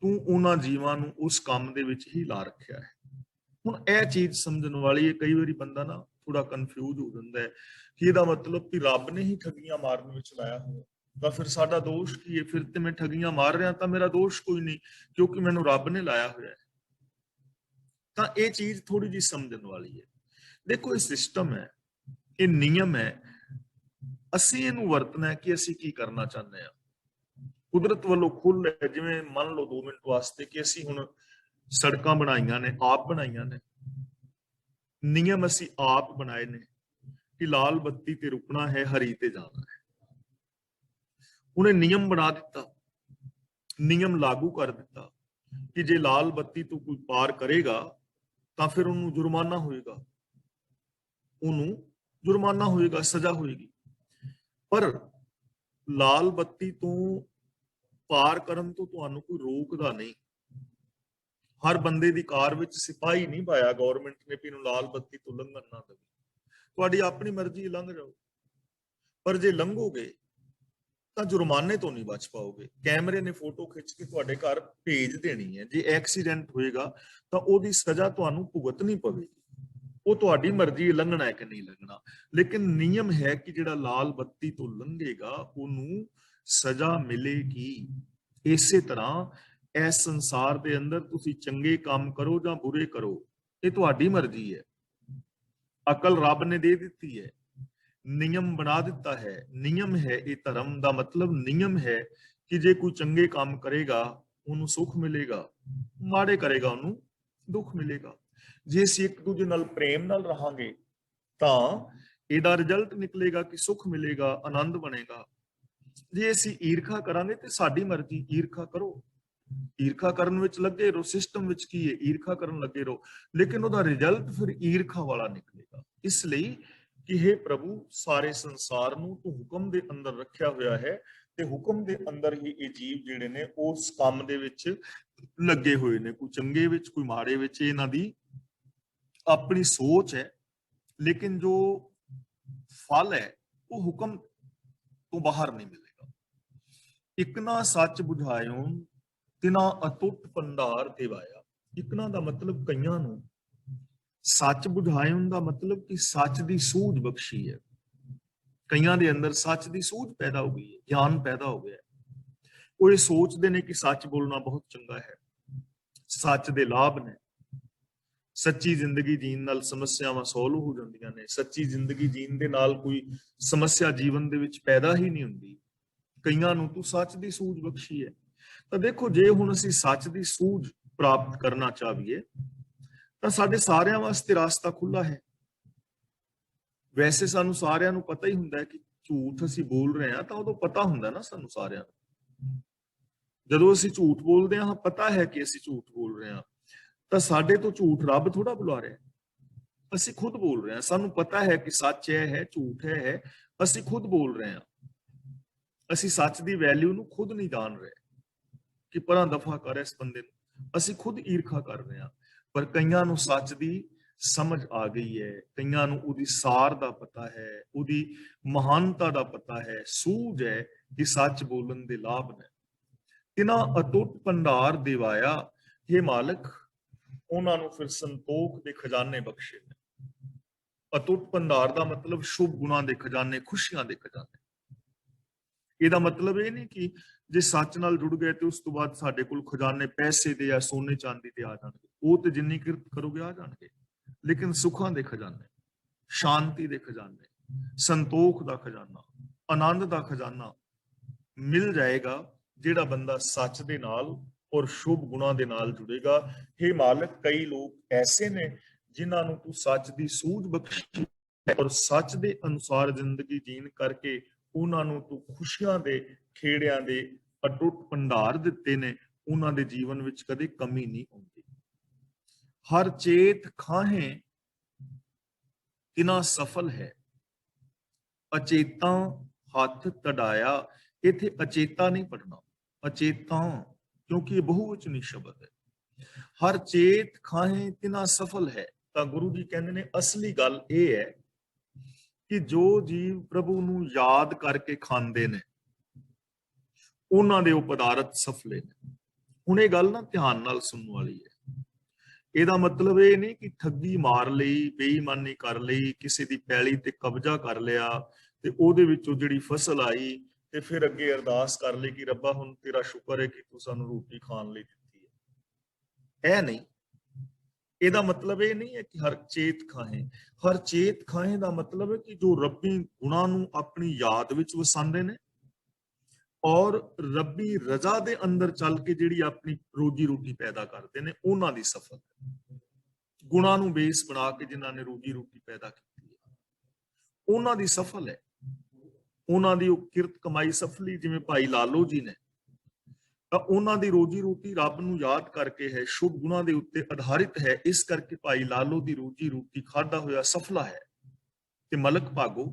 ਤੂੰ ਉਹਨਾਂ ਜੀਵਾਂ ਨੂੰ ਉਸ ਕੰਮ ਦੇ ਵਿੱਚ ਹੀ ਲਾ ਰੱਖਿਆ ਹੈ। ਹੁਣ ਇਹ ਚੀਜ਼ ਸਮਝਣ ਵਾਲੀ ਹੈ। ਕਈ ਵਾਰੀ ਬੰਦਾ ਨਾ ਥੋੜਾ ਕਨਫਿਊਜ਼ ਹੋ ਜਾਂਦਾ ਹੈ ਕਿ ਇਹਦਾ ਮਤਲਬ ਕਿ ਰੱਬ ਨੇ ਹੀ ਠੱਗੀਆਂ ਮਾਰਨ ਵਿੱਚ ਲਾਇਆ ਹੋਇਆ, ਤਾਂ ਫਿਰ ਸਾਡਾ ਦੋਸ਼ ਕੀ ਹੈ? ਫਿਰ ਤੇ ਮੈਂ ਠੱਗੀਆਂ ਮਾਰ ਰਿਹਾ ਤਾਂ ਮੇਰਾ ਦੋਸ਼ ਕੋਈ ਨਹੀਂ, ਕਿਉਂਕਿ ਮੈਨੂੰ ਰੱਬ ਨੇ ਲਾਇਆ ਹੋਇਆ ਹੈ। ਤਾਂ ਇਹ ਚੀਜ਼ ਥੋੜੀ ਜਿਹੀ ਸਮਝਣ ਵਾਲੀ ਹੈ। ਦੇਖੋ, ਇਹ ਸਿਸਟਮ ਹੈ, ਇਹ ਨਿਯਮ ਹੈ। ਅਸੀਂ ਇਹਨੂੰ ਵਰਤਣਾ ਹੈ ਕਿ ਅਸੀਂ ਕੀ ਕਰਨਾ ਚਾਹੁੰਦੇ ਹਾਂ। ਕੁਦਰਤ ਵੱਲੋਂ ਖੁੱਲ੍ਹ ਹੈ। ਜਿਵੇਂ ਮੰਨ ਲਓ 2 ਮਿੰਟ ਵਾਸਤੇ ਕਿ ਅਸੀਂ ਹੁਣ ਸੜਕਾਂ ਬਣਾਈਆਂ ਨੇ, ਆਪ ਬਣਾਈਆਂ ਨੇ, ਨਿਯਮ ਅਸੀਂ ਆਪ ਬਣਾਏ ਨੇ ਕਿ ਲਾਲ ਬੱਤੀ ਤੇ ਰੁਕਣਾ ਹੈ, ਹਰੀ ਤੇ ਜਾਣਾ ਹੈ। ਉਹਨੇ ਨਿਯਮ ਬਣਾ ਦਿੱਤਾ, ਨਿਯਮ ਲਾਗੂ ਕਰ ਦਿੱਤਾ ਕਿ ਜੇ ਲਾਲ ਬੱਤੀ ਤੋਂ ਕੋਈ ਪਾਰ ਕਰੇਗਾ ਤਾਂ ਫਿਰ ਉਹਨੂੰ ਜੁਰਮਾਨਾ ਹੋਏਗਾ, ਉਹਨੂੰ ਜੁਰਮਾਨਾ ਹੋਏਗਾ, ਸਜ਼ਾ ਹੋਏਗੀ। ਪਰ ਲਾਲ ਬੱਤੀ ਤੋਂ ਪਾਰ ਕਰਨ ਤੋਂ ਤੁਹਾਨੂੰ ਕੋਈ ਰੋਕਦਾ ਨਹੀਂ। ਹਰ ਬੰਦੇ ਦੀ ਕਾਰ ਵਿੱਚ ਸਿਪਾਹੀ ਨਹੀਂ ਪਾਇਆ ਗਵਰਨਮੈਂਟ ਨੇ ਵੀ ਇਹਨੂੰ ਲਾਲ ਬੱਤੀ ਤੋਂ ਲੰਘਣ ਨਾ ਦੇਵੇ। ਤੁਹਾਡੀ ਆਪਣੀ ਮਰਜ਼ੀ, ਲੰਘ ਜਾਓ। ਪਰ ਜੇ ਲੰਘੋਗੇ ਤਾਂ ਜੁਰਮਾਨੇ ਤੋਂ ਨਹੀਂ ਬਚ ਪਾਓਗੇ। ਕੈਮਰੇ ਨੇ ਫੋਟੋ ਖਿੱਚ ਕੇ ਤੁਹਾਡੇ ਘਰ ਭੇਜ ਦੇਣੀ ਹੈ। ਜੇ ਐਕਸੀਡੈਂਟ ਹੋਏਗਾ ਤਾਂ ਉਹਦੀ ਸਜ਼ਾ ਤੁਹਾਨੂੰ ਭੁਗਤਣੀ ਪਵੇਗੀ। ਉਹ ਤੁਹਾਡੀ ਮਰਜ਼ੀ, ਲੰਘਣਾ ਹੈ ਕਿ ਨਹੀਂ ਲੰਘਣਾ। ਲੇਕਿਨ ਨਿਯਮ ਹੈ ਕਿ ਜਿਹੜਾ ਲਾਲ ਬੱਤੀ ਤੋਂ ਲੰਘੇਗਾ ਉਹਨੂੰ ਸਜ਼ਾ ਮਿਲੇਗੀ। ਇਸੇ ਤਰ੍ਹਾਂ ਇਸ ਸੰਸਾਰ ਦੇ ਅੰਦਰ ਤੁਸੀਂ ਚੰਗੇ ਕੰਮ ਕਰੋ ਜਾਂ ਬੁਰੇ ਕਰੋ, ਇਹ ਤੁਹਾਡੀ ਮਰਜ਼ੀ ਹੈ। ਅਕਲ ਰੱਬ ਨੇ ਦੇ ਦਿੱਤੀ ਹੈ, ਨਿਯਮ ਬਣਾ ਦਿੱਤਾ ਹੈ। ਨਿਯਮ ਹੈ ਇਹ ਧਰਮ ਦਾ ਮਤਲਬ। ਨਿਯਮ ਹੈ ਕਿ ਜੇ ਕੋਈ ਚੰਗੇ ਕੰਮ ਕਰੇਗਾ ਉਹਨੂੰ ਸੁੱਖ ਮਿਲੇਗਾ, ਮਾੜੇ ਕਰੇਗਾ ਉਹਨੂੰ ਦੁੱਖ ਮਿਲੇਗਾ। ਜੇ ਅਸੀਂ ਇੱਕ ਦੂਜੇ ਨਾਲ ਪ੍ਰੇਮ ਨਾਲ ਰਹਾਂਗੇ ਤਾਂ ਇਹਦਾ ਰਿਜ਼ਲਟ ਨਿਕਲੇਗਾ ਕਿ ਸੁੱਖ ਮਿਲੇਗਾ, ਆਨੰਦ ਬਣੇਗਾ। ਜੇ ਅਸੀਂ ਈਰਖਾ ਕਰਾਂਗੇ ਤੇ ਸਾਡੀ ਮਰਜ਼ੀ, ਈਰਖਾ ਕਰੋ, ਈਰਖਾ ਕਰਨ ਵਿੱਚ ਲੱਗੇ ਰਹੋ। ਸਿਸਟਮ ਵਿੱਚ ਕੀ ਹੈ? ਈਰਖਾ ਕਰਨ ਲੱਗੇ ਰਹੋ, ਲੇਕਿਨ ਉਹਦਾ ਰਿਜ਼ਲਟ ਫਿਰ ਈਰਖਾ ਵਾਲਾ ਨਿਕਲੇਗਾ। ਇਸ ਲਈ ਕਿ हे ਪ੍ਰਭੂ, ਸਾਰੇ ਸੰਸਾਰ ਨੂੰ ਤੂੰ ਹੁਕਮ ਦੇ ਅੰਦਰ ਰੱਖਿਆ ਹੋਇਆ ਹੈ ਤੇ ਹੁਕਮ ਦੇ ਅੰਦਰ ਹੀ ਇਹ ਜੀਵ ਜਿਹੜੇ ਨੇ ਉਸ ਕੰਮ ਦੇ ਵਿੱਚ ਲੱਗੇ ਹੋਏ ਨੇ, ਕੋਈ ਚੰਗੇ ਵਿੱਚ, ਕੋਈ ਮਾੜੇ ਵਿੱਚ। ਇਹਨਾਂ ਦੀ ਆਪਣੀ ਸੋਚ ਹੈ, ਲੇਕਿਨ ਜੋ ਫਲ ਹੈ ਉਹ ਹੁਕਮ ਤੋਂ ਬਾਹਰ ਨਹੀਂ ਮਿਲੇਗਾ। ਇਕਨਾ ਸੱਚ ਬੁਝਾਇਓ ਤਿਨਾ ਅਟੁੱਟ ਭੰਡਾਰ ਦਿਵਾਇਆ। ਇਕਨਾ ਦਾ ਮਤਲਬ ਕਈਆਂ ਨੂੰ, ਸੱਚ ਬੁਝਾਇਓ ਦਾ ਮਤਲਬ ਕਿ ਸੱਚ ਦੀ ਸੂਝ ਬਖਸ਼ੀ ਹੈ। ਕਈਆਂ ਦੇ ਅੰਦਰ ਸੱਚ ਦੀ ਸੂਝ ਪੈਦਾ ਹੋ ਗਈ ਹੈ, ਗਿਆਨ ਪੈਦਾ ਹੋ ਗਿਆ। ਉਹ ਇਹ ਸੋਚਦੇ ਨੇ ਕਿ ਸੱਚ ਬੋਲਣਾ ਬਹੁਤ ਚੰਗਾ ਹੈ, ਸੱਚ ਦੇ ਲਾਭ ਨੇ। ਸੱਚੀ ਜ਼ਿੰਦਗੀ ਜੀਣ ਨਾਲ ਸਮੱਸਿਆਵਾਂ ਸੋਲਵ ਹੋ ਜਾਂਦੀਆਂ ਨੇ। ਸੱਚੀ ਜ਼ਿੰਦਗੀ ਜੀਣ ਦੇ ਨਾਲ ਕੋਈ ਸਮੱਸਿਆ ਜੀਵਨ ਦੇ ਵਿੱਚ ਪੈਦਾ ਹੀ ਨਹੀਂ ਹੁੰਦੀ। ਕਈਆਂ ਨੂੰ ਤੂੰ ਸੱਚ ਦੀ ਸੂਝ ਬਖਸ਼ੀ ਹੈ। ਤਾਂ ਦੇਖੋ, ਜੇ ਹੁਣ ਅਸੀਂ ਸੱਚ ਦੀ ਸੂਝ ਪ੍ਰਾਪਤ ਕਰਨਾ ਚਾਹੀਏ ਤਾਂ ਸਾਡੇ ਸਾਰਿਆਂ ਵਾਸਤੇ ਰਸਤਾ ਖੁੱਲਾ ਹੈ। ਵੈਸੇ ਸਾਨੂੰ ਸਾਰਿਆਂ ਨੂੰ ਪਤਾ ਹੀ ਹੁੰਦਾ ਹੈ ਕਿ ਝੂਠ ਅਸੀਂ ਬੋਲ ਰਹੇ ਹਾਂ, ਤਾਂ ਉਦੋਂ ਪਤਾ ਹੁੰਦਾ ਨਾ ਸਾਨੂੰ ਸਾਰਿਆਂ ਨੂੰ। ਜਦੋਂ ਅਸੀਂ ਝੂਠ ਬੋਲਦੇ ਹਾਂ, ਪਤਾ ਹੈ ਕਿ ਅਸੀਂ ਝੂਠ ਬੋਲ ਰਹੇ ਹਾਂ, ਤਾਂ ਸਾਡੇ ਤੋਂ ਝੂਠ ਰੱਬ ਥੋੜਾ ਬੁਲਾ ਰਿਹਾ, ਅਸੀਂ ਖੁਦ ਬੋਲ ਰਹੇ ਹਾਂ। ਸਾਨੂੰ ਪਤਾ ਹੈ ਕਿ ਸੱਚ ਹੈ, ਝੂਠ ਹੈ, ਅਸੀਂ ਖੁਦ ਬੋਲ ਰਹੇ ਹਾਂ। ਅਸੀਂ ਸੱਚ ਦੀ ਵੈਲਿਊ ਨੂੰ ਖੁਦ ਨਹੀਂ ਜਾਣ ਰਹੇ ਕਿ ਪਰਾਂ ਦਫਾ ਕਰ ਇਸ ਬੰਦੇ ਨੂੰ। ਅਸੀਂ ਖੁਦ ਈਰਖਾ ਕਰ ਰਹੇ ਹਾਂ। ਪਰ ਕਈਆਂ ਨੂੰ ਸੱਚ ਦੀ ਸਮਝ ਆ ਗਈ ਹੈ, ਕਈਆਂ ਨੂੰ ਉਹਦੀ ਸਾਰ ਦਾ ਪਤਾ ਹੈ, ਉਹਦੀ ਮਹਾਨਤਾ ਦਾ ਪਤਾ ਹੈ, ਸੂਝ ਹੈ ਕਿ ਸੱਚ ਬੋਲਣ ਦੇ ਲਾਭ ਨੇ। ਤਿਨਾਂ ਅਟੁੱਟ ਭੰਡਾਰ ਦਿਵਾਇਆ, हे ਮਾਲਕ ਉਹਨਾਂ ਨੂੰ ਫਿਰ ਸੰਤੋਖ ਦੇ ਖਜ਼ਾਨੇ ਬਖਸ਼ੇ ਨੇ। ਅਟੁੱਟ ਭੰਡਾਰ ਦਾ ਮਤਲਬ ਸ਼ੁਭ ਗੁਣਾਂ ਦੇ ਖਜ਼ਾਨੇ, ਖੁਸ਼ੀਆਂ ਦੇ ਖਜ਼ਾਨੇ। ਇਹਦਾ ਮਤਲਬ ਇਹ ਨਹੀਂ ਕਿ ਜੇ ਸੱਚ ਨਾਲ ਜੁੜ ਗਏ ਤੇ ਉਸ ਤੋਂ ਬਾਅਦ ਸਾਡੇ ਕੋਲ ਖਜ਼ਾਨੇ ਪੈਸੇ ਦੇ ਜਾਂ ਸੋਨੇ ਚਾਂਦੀ ਦੇ ਆ ਜਾਣਗੇ। ਉਹ ਤੇ ਜਿੰਨੀ ਕਿਰਤ ਕਰੋਗੇ ਆ ਜਾਣਗੇ, ਲੇਕਿਨ ਸੁੱਖਾਂ ਦੇ ਖਜ਼ਾਨੇ, ਸ਼ਾਂਤੀ ਦੇ ਖਜ਼ਾਨੇ, ਸੰਤੋਖ ਦਾ ਖਜ਼ਾਨਾ, ਆਨੰਦ ਦਾ ਖਜ਼ਾਨਾ ਮਿਲ ਜਾਏਗਾ ਜਿਹੜਾ ਬੰਦਾ ਸੱਚ ਦੇ ਨਾਲ ਔਰ ਸ਼ੁਭ ਗੁਣਾਂ ਦੇ ਨਾਲ ਜੁੜੇਗਾ। हे ਮਾਲਕ, ਕਈ ਲੋਕ ਐਸੇ ਨੇ ਜਿਨ੍ਹਾਂ ਨੂੰ ਤੂੰ ਸੱਚ ਦੀ ਸੂਝ ਬਖਸ਼ੀ ਔਰ ਸੱਚ ਦੇ ਅਨੁਸਾਰ ਜ਼ਿੰਦਗੀ ਜੀਣ ਕਰਕੇ ਉਹਨਾਂ ਨੂੰ ਤੂੰ ਖੁਸ਼ੀਆਂ ਦੇ ਖੇੜਿਆਂ ਦੇ ਅਟੁੱਟ ਭੰਡਾਰ ਦਿੱਤੇ ਨੇ। ਉਹਨਾਂ ਦੇ ਜੀਵਨ ਵਿੱਚ ਕਦੇ ਕਮੀ ਨਹੀਂ ਆਉਂਦੀ। ਹਰ ਚੇਤ ਖਾਹੇ ਤਿਨਾ ਸਫਲ ਹੈ, ਅਚੇਤਾ ਹੱਥ ਤੜਾਇਆ। ਇੱਥੇ ਅਚੇਤਾ ਨਹੀਂ ਪੜਨਾ, ਅਚੇਤਾ, ਕਿਉਂਕਿ ਇਹ ਬਹੁਵਚਨੀ ਸ਼ਬਦ ਹੈ। ਹਰ ਚੇਤ ਖਾਹੇ ਤਿਨਾ ਸਫਲ ਹੈ। ਤਾਂ ਗੁਰੂ ਜੀ ਕਹਿੰਦੇ ਨੇ ਅਸਲੀ ਗੱਲ ਇਹ ਹੈ ਕਿ ਜੋ ਜੀਵ ਪ੍ਰਭੂ ਨੂੰ ਯਾਦ ਕਰਕੇ ਖਾਂਦੇ ਨੇ ਉਹਨਾਂ ਦੇ ਉਹ ਪਦਾਰਥ ਸਫਲੇ ਨੇ। ਹੁਣ ਇਹ ਗੱਲ ਨਾ ਧਿਆਨ ਨਾਲ ਸੁਣਨ ਵਾਲੀ ਹੈ। ਇਹਦਾ ਮਤਲਬ ਇਹ ਨਹੀਂ ਕਿ ਠੱਗੀ ਮਾਰ ਲਈ, ਬੇਈਮਾਨੀ ਕਰ ਲਈ, ਕਿਸੇ ਦੀ ਪੈਲੀ ਤੇ ਕਬਜ਼ਾ ਕਰ ਲਿਆ ਤੇ ਉਹਦੇ ਵਿੱਚੋਂ ਜਿਹੜੀ ਫਸਲ ਆਈ ਤੇ ਫਿਰ ਅੱਗੇ ਅਰਦਾਸ ਕਰ ਲਈ ਕਿ ਰੱਬਾ ਹੁਣ ਤੇਰਾ ਸ਼ੁਕਰ ਹੈ ਕਿ ਤੂੰ ਸਾਨੂੰ ਰੋਟੀ ਖਾਣ ਲਈ ਦਿੱਤੀ ਹੈ। ਇਹ ਨਹੀਂ, ਇਹਦਾ ਮਤਲਬ ਇਹ ਨਹੀਂ ਹੈ ਕਿ ਹਰ ਚੇਤ ਖਾਹੇ। ਹਰ ਚੇਤ ਖਾਹੇ ਦਾ ਮਤਲਬ ਹੈ ਕਿ ਜੋ ਰੱਬੀ ਗੁਣਾਂ ਨੂੰ ਆਪਣੀ ਯਾਦ ਵਿੱਚ ਵਸਾਉਂਦੇ ਨੇ ਔਰ ਰੱਬੀ ਰਜ਼ਾ ਦੇ ਅੰਦਰ ਚੱਲ ਕੇ ਜਿਹੜੀ ਆਪਣੀ ਰੋਜੀ ਰੋਟੀ ਪੈਦਾ ਕਰਦੇ ਨੇ, ਉਹਨਾਂ ਦੀ ਸਫਲ ਹੈ। ਗੁਣਾਂ ਨੂੰ ਬੇਸ ਬਣਾ ਕੇ ਜਿਨ੍ਹਾਂ ਨੇ ਰੋਜੀ ਰੋਟੀ ਪੈਦਾ ਕੀਤੀ ਹੈ ਉਹਨਾਂ ਦੀ ਸਫਲ ਹੈ। ਉਹਨਾਂ ਦੀ ਉਹ ਕਿਰਤ ਕਮਾਈ ਸਫਲੀ, ਜਿਵੇਂ ਭਾਈ ਲਾਲੋ ਜੀ ਨੇ, ਤਾਂ ਉਹਨਾਂ ਦੀ ਰੋਜੀ ਰੋਟੀ ਰੱਬ ਨੂੰ ਯਾਦ ਕਰਕੇ ਹੈ, ਸ਼ੁਭ ਗੁਣਾਂ ਦੇ ਉੱਤੇ ਆਧਾਰਿਤ ਹੈ। ਇਸ ਕਰਕੇ ਭਾਈ ਲਾਲੋ ਦੀ ਰੋਜੀ ਰੋਟੀ ਖਾਦਾ ਹੋਇਆ ਸਫਲਾ ਹੈ। ਤੇ ਮਲਕ ਭਾਗੋ,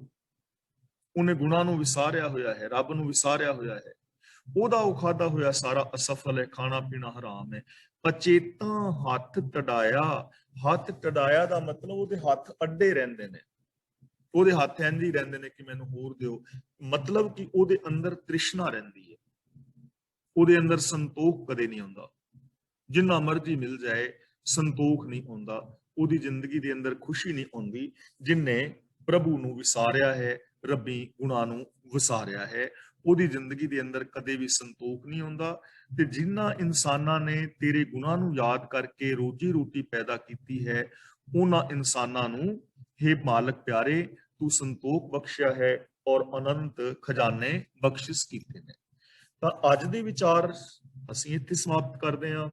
ਉਹਨੇ ਗੁਣਾਂ ਨੂੰ ਵਿਸਾਰਿਆ ਹੋਇਆ ਹੈ, ਰੱਬ ਨੂੰ ਵਿਸਾਰਿਆ ਹੋਇਆ ਹੈ, ਉਹਦਾ ਉਹ ਖਾਦਾ ਹੋਇਆ ਸਾਰਾ ਅਸਫਲ ਹੈ, ਖਾਣਾ ਪੀਣਾ ਹਰਾਮ ਹੈ। ਅਚੇਤਾ ਹੱਥ ਟਡਾਇਆ। ਹੱਥ ਟਡਾਇਆ ਦਾ ਮਤਲਬ ਉਹਦੇ ਹੱਥ ਅੱਡੇ ਰਹਿੰਦੇ ਨੇ, ਉਹਦੇ ਹੱਥ ਇੰਝ ਹੀ ਰਹਿੰਦੇ ਨੇ ਕਿ ਮੈਨੂੰ ਹੋਰ ਦਿਓ। ਮਤਲਬ ਕਿ ਉਹਦੇ ਅੰਦਰ ਤ੍ਰਿਸ਼ਨਾ ਰਹਿੰਦੀ ਹੈ, ਉਹਦੇ ਅੰਦਰ ਸੰਤੋਖ ਕਦੇ ਨਹੀਂ ਆਉਂਦਾ। ਜਿੰਨਾ ਮਰਜ਼ੀ ਮਿਲ ਜਾਏ ਸੰਤੋਖ ਨਹੀਂ ਆਉਂਦਾ, ਉਹਦੀ ਜ਼ਿੰਦਗੀ ਦੇ ਅੰਦਰ ਖੁਸ਼ੀ ਨਹੀਂ ਆਉਂਦੀ। ਜਿਨਨੇ ਪ੍ਰਭੂ ਨੂੰ ਵਿਸਾਰਿਆ ਹੈ, ਰੱਬੀ ਗੁਣਾਂ ਨੂੰ ਵਿਸਾਰਿਆ ਹੈ, ਉਹਦੀ ਜ਼ਿੰਦਗੀ ਦੇ ਅੰਦਰ ਕਦੇ ਵੀ ਸੰਤੋਖ ਨਹੀਂ ਆਉਂਦਾ। ਤੇ ਜਿਨ੍ਹਾਂ ਇਨਸਾਨਾਂ ਨੇ ਤੇਰੇ ਗੁਣਾਂ ਨੂੰ ਯਾਦ ਕਰਕੇ ਰੋਜੀ ਰੋਟੀ ਪੈਦਾ ਕੀਤੀ ਹੈ, ਉਹਨਾਂ ਇਨਸਾਨਾਂ ਨੂੰ हे ਮਾਲਕ ਪਿਆਰੇ ਤੂੰ ਸੰਤੋਖ ਬਖਸ਼ਿਆ ਹੈ ਔਰ ਅਨੰਤ ਖਜ਼ਾਨੇ ਬਖਸ਼ਿਸ਼ ਕੀਤੇ ਨੇ। ਤਾਂ ਅੱਜ ਦੇ ਵਿਚਾਰ ਅਸੀਂ ਇੱਥੇ ਸਮਾਪਤ ਕਰਦੇ ਹਾਂ।